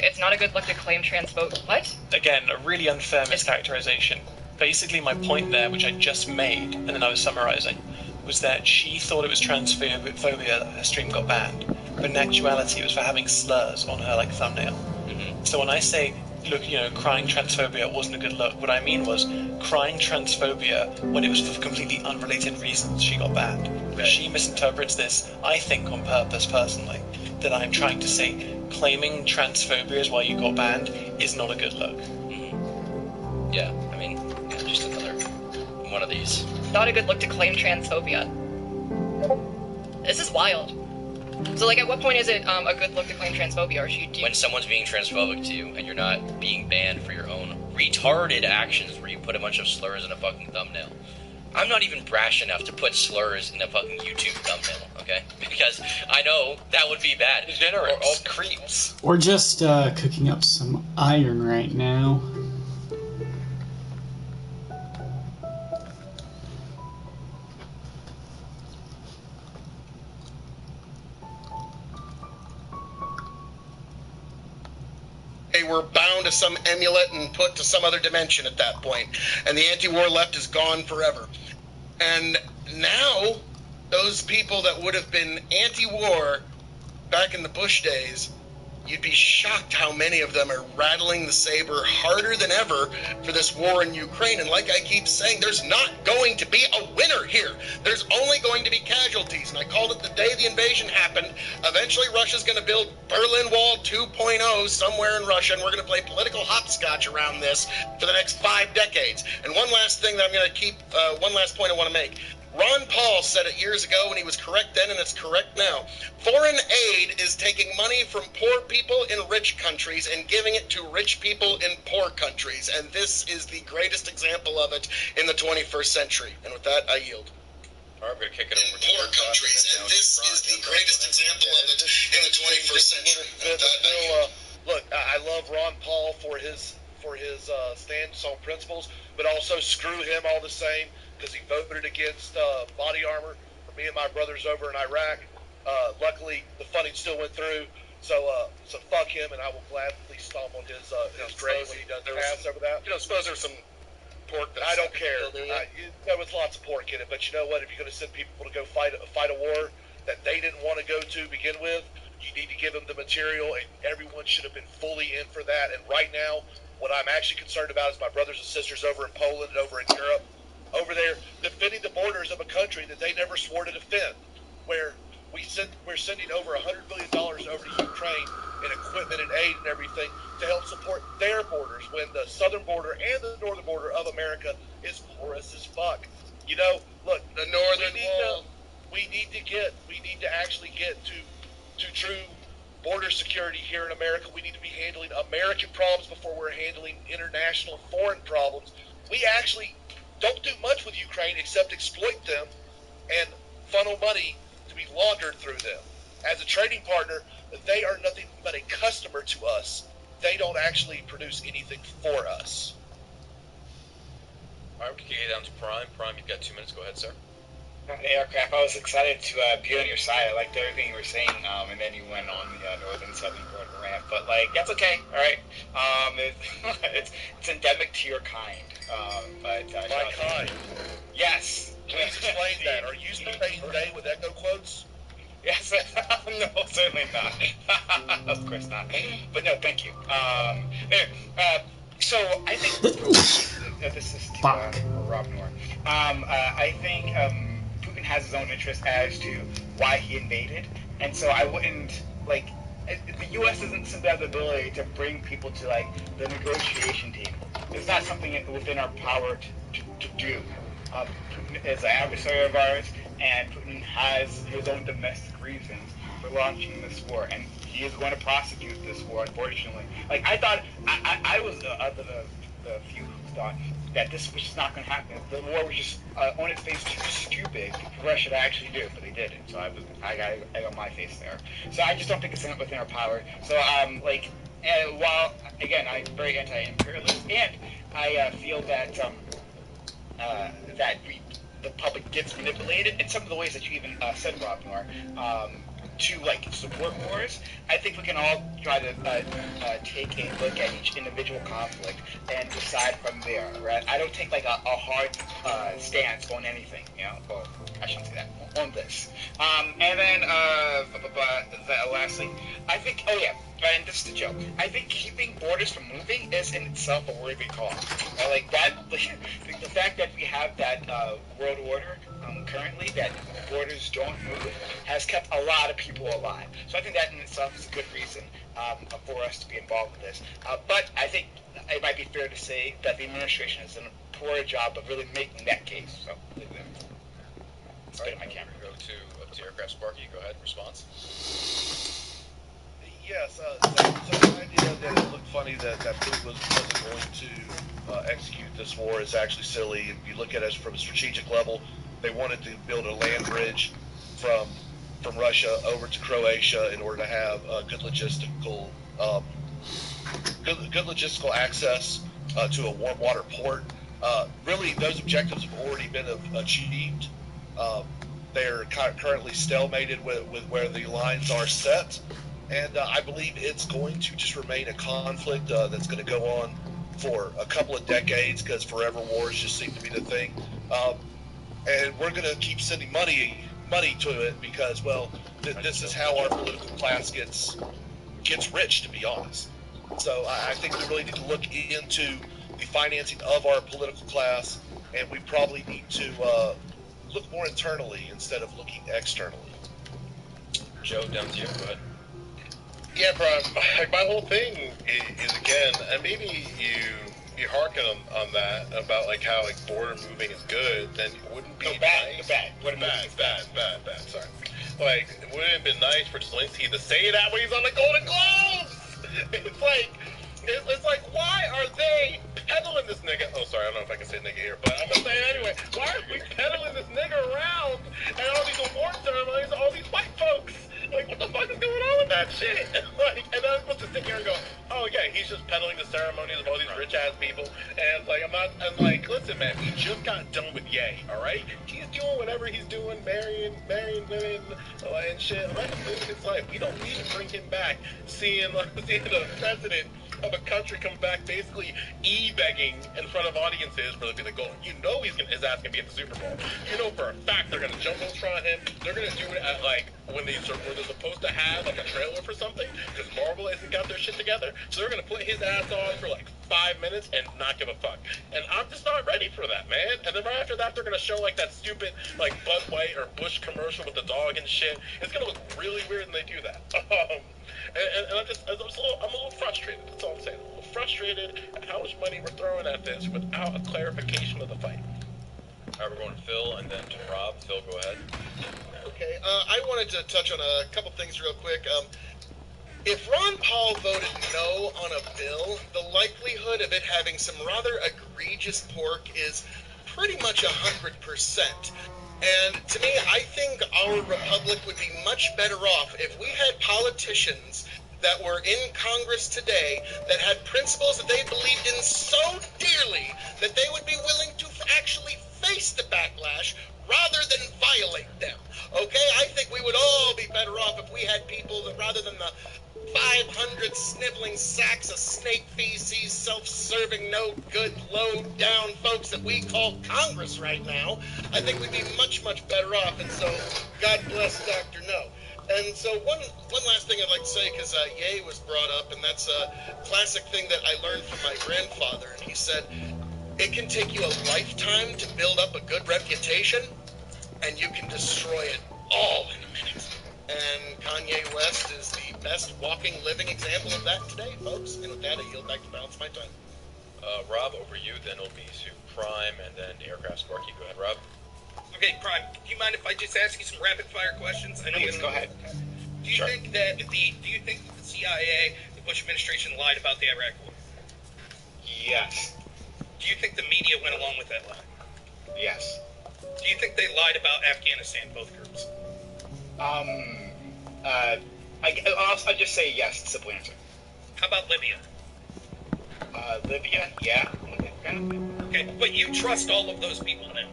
It's not a good look to claim transphobia. What? Again, a really unfair mischaracterization. Basically, my point there, which I just made, and then I was summarizing, was that she thought it was transphobia that her stream got banned, but in actuality, it was for having slurs on her thumbnail. Mm-hmm. So when I say, look, crying transphobia wasn't a good look, what I mean was crying transphobia when it was for completely unrelated reasons she got banned. But she misinterprets this, I think, on purpose, personally, that I'm trying to say claiming transphobia is why you got banned is not a good look. Mm-hmm. Yeah, I mean, just another one of these. Not a good look to claim transphobia. This is wild. So, at what point is it a good look to claim transphobia? Or when someone's being transphobic to you, and you're not being banned for your own retarded actions where you put a bunch of slurs in a fucking thumbnail. I'm not even brash enough to put slurs in a fucking YouTube thumbnail, okay? Because I know that would be bad. Degenerates. Or all creeps. We're just cooking up some iron right now. They were bound to some amulet and put to some other dimension at that point. And the anti-war left is gone forever. And now, those people that would have been anti-war back in the Bush days, you'd be shocked how many of them are rattling the saber harder than ever for this war in Ukraine. And like I keep saying, there's not going to be a winner here. There's only going to be casualties. And I called it the day the invasion happened. Eventually, Russia's going to build Berlin Wall 2.0 somewhere in Russia, and we're going to play political hopscotch around this for the next 5 decades. And one last thing that I'm going to keep, one last point I want to make. Ron Paul said it years ago, and he was correct then, and it's correct now. Foreign aid is taking money from poor people in rich countries and giving it to rich people in poor countries, and this is the greatest example of it in the 21st century. And with that, I yield. I'm going to kick it over to poor countries, and this is the greatest example of it in the 21st century. Look, I love Ron Paul for his stance on principles, but also screw him all the same, because he voted against body armor for me and my brothers over in Iraq. Luckily, the funding still went through, so fuck him, and I will gladly stomp on his grave when he does pass over that. Suppose there's some pork. I don't care. There was lots of pork in it, but you know what? If you're going to send people to go fight a war that they didn't want to go to begin with, you need to give them the material, and everyone should have been fully in for that. And right now, what I'm actually concerned about is my brothers and sisters over in Poland and over in Europe, over there defending the borders of a country that they never swore to defend, where we're sending over $100 billion over to Ukraine in equipment and aid and everything to help support their borders when the southern border and the northern border of America is porous as fuck. Look, the northern wall. We need to actually get to true border security here in America. We need to be handling American problems before we're handling international foreign problems. We actually don't do much with Ukraine except exploit them and funnel money to be laundered through them. As a trading partner, they are nothing but a customer to us. They don't actually produce anything for us. All right, we can get down to Prime. Prime, you've got 2 minutes. Go ahead, sir. the aircraft. I was excited to be on your side. I liked everything you were saying, and then you went on the northern southern border rant. But like, that's okay. All right. It's endemic to your kind. My kind. Yes. Please explain that. Are you saying they with echo quotes? Yes. No, certainly not. Of course not. But no, thank you. So I think this is to Rob Noor. I think Putin has his own interest as to why he invaded, and so I wouldn't like. The U.S. doesn't simply have the ability to bring people to like the negotiation table. It's not something within our power to do. Putin is an adversary of ours, and Putin has his own domestic reasons for launching this war, and he is going to prosecute this war, unfortunately. Like, I thought, I was the few who thought that this was just not going to happen. The war was just on its face too stupid for Russia to actually do, but they did it. So I got my face there. So I just don't think it's within our power. So while again I'm very anti-imperialist, and I feel that the public gets manipulated in some of the ways that you even said, Rob Noor, to like support wars. I think we can all try to take a look at each individual conflict and decide from there. Right? I don't take like a hard stance on anything. You know, well, I shouldn't say that on this. And then lastly, I think. Oh yeah. And this is the joke. I think keeping borders from moving is in itself a worthy cause. Like that, the fact that we have that world order currently, that borders don't move, has kept a lot of people alive. So I think that in itself is a good reason for us to be involved with this. But I think it might be fair to say that the administration has done a poor job of really making that case. So, let's get my camera. Go up to aircraft. Sparky, go ahead. Response. Yes, so the idea that it looked funny that Putin wasn't going to execute this war is actually silly. If you look at it from a strategic level, they wanted to build a land bridge from Russia over to Croatia in order to have good logistical access to a warm water port. Really, those objectives have already been achieved. They're currently stalemated with where the lines are set. And I believe it's going to just remain a conflict that's going to go on for a couple of decades because forever wars just seem to be the thing. And we're going to keep sending money to it because, well, this is how our political class gets rich, to be honest. So I think we really need to look into the financing of our political class, and we probably need to look more internally instead of looking externally. Joe, down to you. Go ahead. Yeah, bro. Like my whole thing is again, and maybe you harken on that about like how like border moving is good. Then it wouldn't be nice. Bad. Sorry. Like, wouldn't it have been nice for Zelensky to say that when he's on the Golden Globes? It's like, why are they peddling this nigga? Oh, sorry, I don't know if I can say nigga here, but I'm gonna say it anyway. Why are we peddling this nigga around and all these award ceremonies, all these white folks? Like, what the fuck is going on with that shit? Like, and then I'm supposed to sit here and go, oh yeah, he's just peddling the ceremonies of all these rich ass people. And it's like, I'm like, listen, man, we just got done with Ye, all right? He's doing whatever he's doing, marrying women and shit. Like, it's like we don't need to bring him back. Seeing the president of a country come back basically e-begging in front of audiences for the goal. You know his ass gonna be at the Super Bowl. You know for a fact they're gonna jumbotron him. They're gonna do it at like when they're supposed to have like a trailer for something because Marvel hasn't got their shit together. So they're gonna put his ass on for like 5 minutes and not give a fuck. And I'm just not ready for that, man. And then right after that, they're gonna show like that stupid like Bud White or Bush commercial with the dog and shit. It's gonna look really weird when they do that. And I'm a little frustrated. That's all I'm saying. A little frustrated at how much money we're throwing at this without a clarification of the fight. All right, we're going to Phil and then to Rob. Phil, go ahead. Okay, I wanted to touch on a couple things real quick. If Ron Paul voted no on a bill, the likelihood of it having some rather egregious pork is pretty much 100%. And to me, I think our republic would be much better off if we had politicians that were in Congress today that had principles that they believed in so dearly that they would be willing to actually face the backlash rather than low-down folks that we call Congress right now, I think we'd be much, much better off. And so, God bless Dr. No. And so one last thing I'd like to say, because Ye was brought up, and that's a classic thing that I learned from my grandfather. And he said, it can take you a lifetime to build up a good reputation, and you can destroy it all in a minute. And Kanye West is the best walking, living example of that today, folks. And with that, I yield back the balance of my time. Rob, over you, then it'll be to Prime, and then Aircraft Sparky. Go ahead, Rob. Okay, Prime, do you mind if I just ask you some rapid-fire questions? I know Please, go ahead. Do you think that the CIA, the Bush administration, lied about the Iraq War? Yes. Do you think the media went along with that lie? Yes. Do you think they lied about Afghanistan, both groups? I'll just say yes, simple answer. How about Libya? Libya, yeah. Okay, but you trust all of those people now.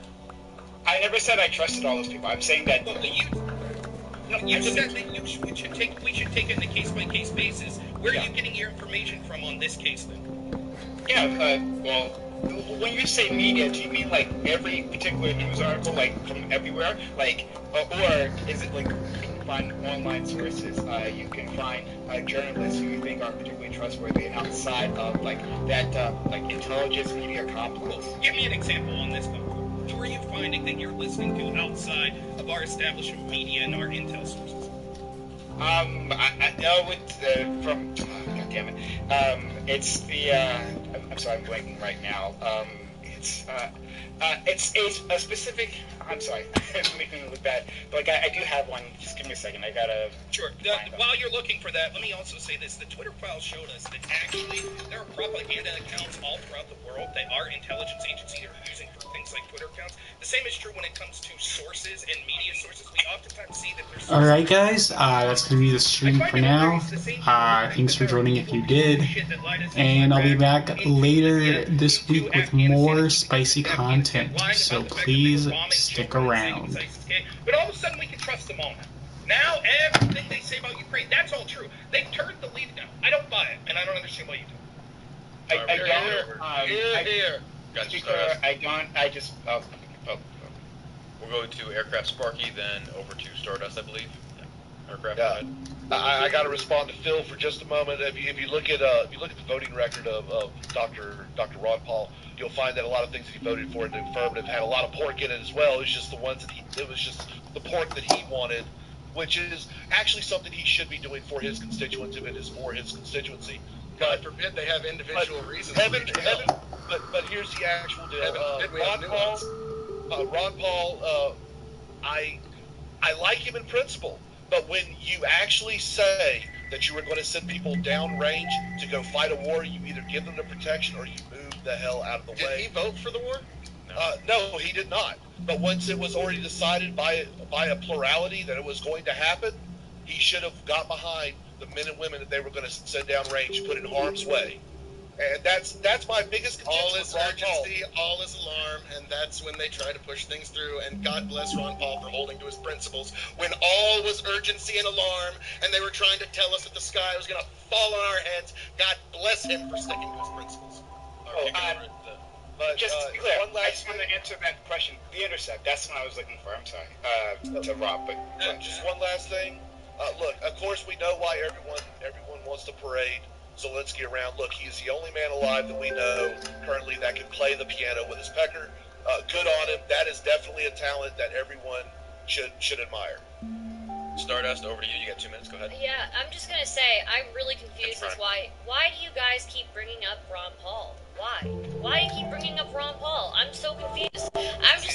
I never said I trusted all those people. I'm saying that. Well, you said that we should take it on a case-by-case basis. Where are you getting your information from on this case, then? Yeah, well, when you say media, do you mean like every particular news article, like from everywhere? Like, or is it like you can find online sources, you can find journalists who you think are particularly trustworthy and outside of like that, like intelligence media complex? Give me an example on this one. Who are you finding that you're listening to outside of our establishment media and our intel sources? I know it's from, God damn it, it's the, I'm sorry, I'm blanking right now. It's a specific, I'm sorry, it's making me look bad, but like, I do have one. Just give me a second, I gotta. Sure. While you're looking for that, let me also say this. The Twitter files showed us that actually there are propaganda accounts all throughout the world that our intelligence agencies are using for things like Twitter accounts. The same is true when it comes to sources and media sources. We oftentimes see that there's... Alright guys, that's going to be the stream for now. Thanks for joining if you did. And I'll be back later this week with more spicy content, so please stick around. But all of a sudden we can trust them all now. Now everything they say about Ukraine, that's all true. They've turned the leaf now. I don't buy it, and I don't understand why you do. We'll go to Aircraft Sparky, then over to Stardust, I believe. Aircraft, yeah. I got to respond to Phil for just a moment. If you look at the voting record of Dr. Ron Paul, you'll find that a lot of things that he voted for in the affirmative had a lot of pork in it as well. It was just the ones that it was just the pork that he wanted, which is actually something he should be doing for his constituents if it is for his constituency. God forbid they have individual reasons. But here's the actual deal. Ron Paul, I like him in principle, but when you actually say that you are going to send people downrange to go fight a war, you either give them the protection or you move the hell out of the way. Did he vote for the war? No, he did not. But once it was already decided by a plurality that it was going to happen, he should have got behind the men and women that they were going to send downrange, put in harm's way. And that's my biggest contention. All is urgency, all is alarm, and that's when they try to push things through. And God bless Ron Paul for holding to his principles. When all was urgency and alarm, and they were trying to tell us that the sky was going to fall on our heads, God bless him for sticking to his principles. Just to be clear, I just want to answer that question. The intercept, that's what I was looking for. I'm sorry. To Rob, but just one last thing. Look, of course we know why everyone wants to parade Zelensky around. Look, he's the only man alive that we know currently that can play the piano with his pecker. Good on him. That is definitely a talent that everyone should admire. Stardust, over to you. You got 2 minutes. Go ahead. Yeah, I'm just gonna say I'm really confused as why do you guys keep bringing up Ron Paul? Why do you keep bringing up Ron Paul? I'm so confused. I'm just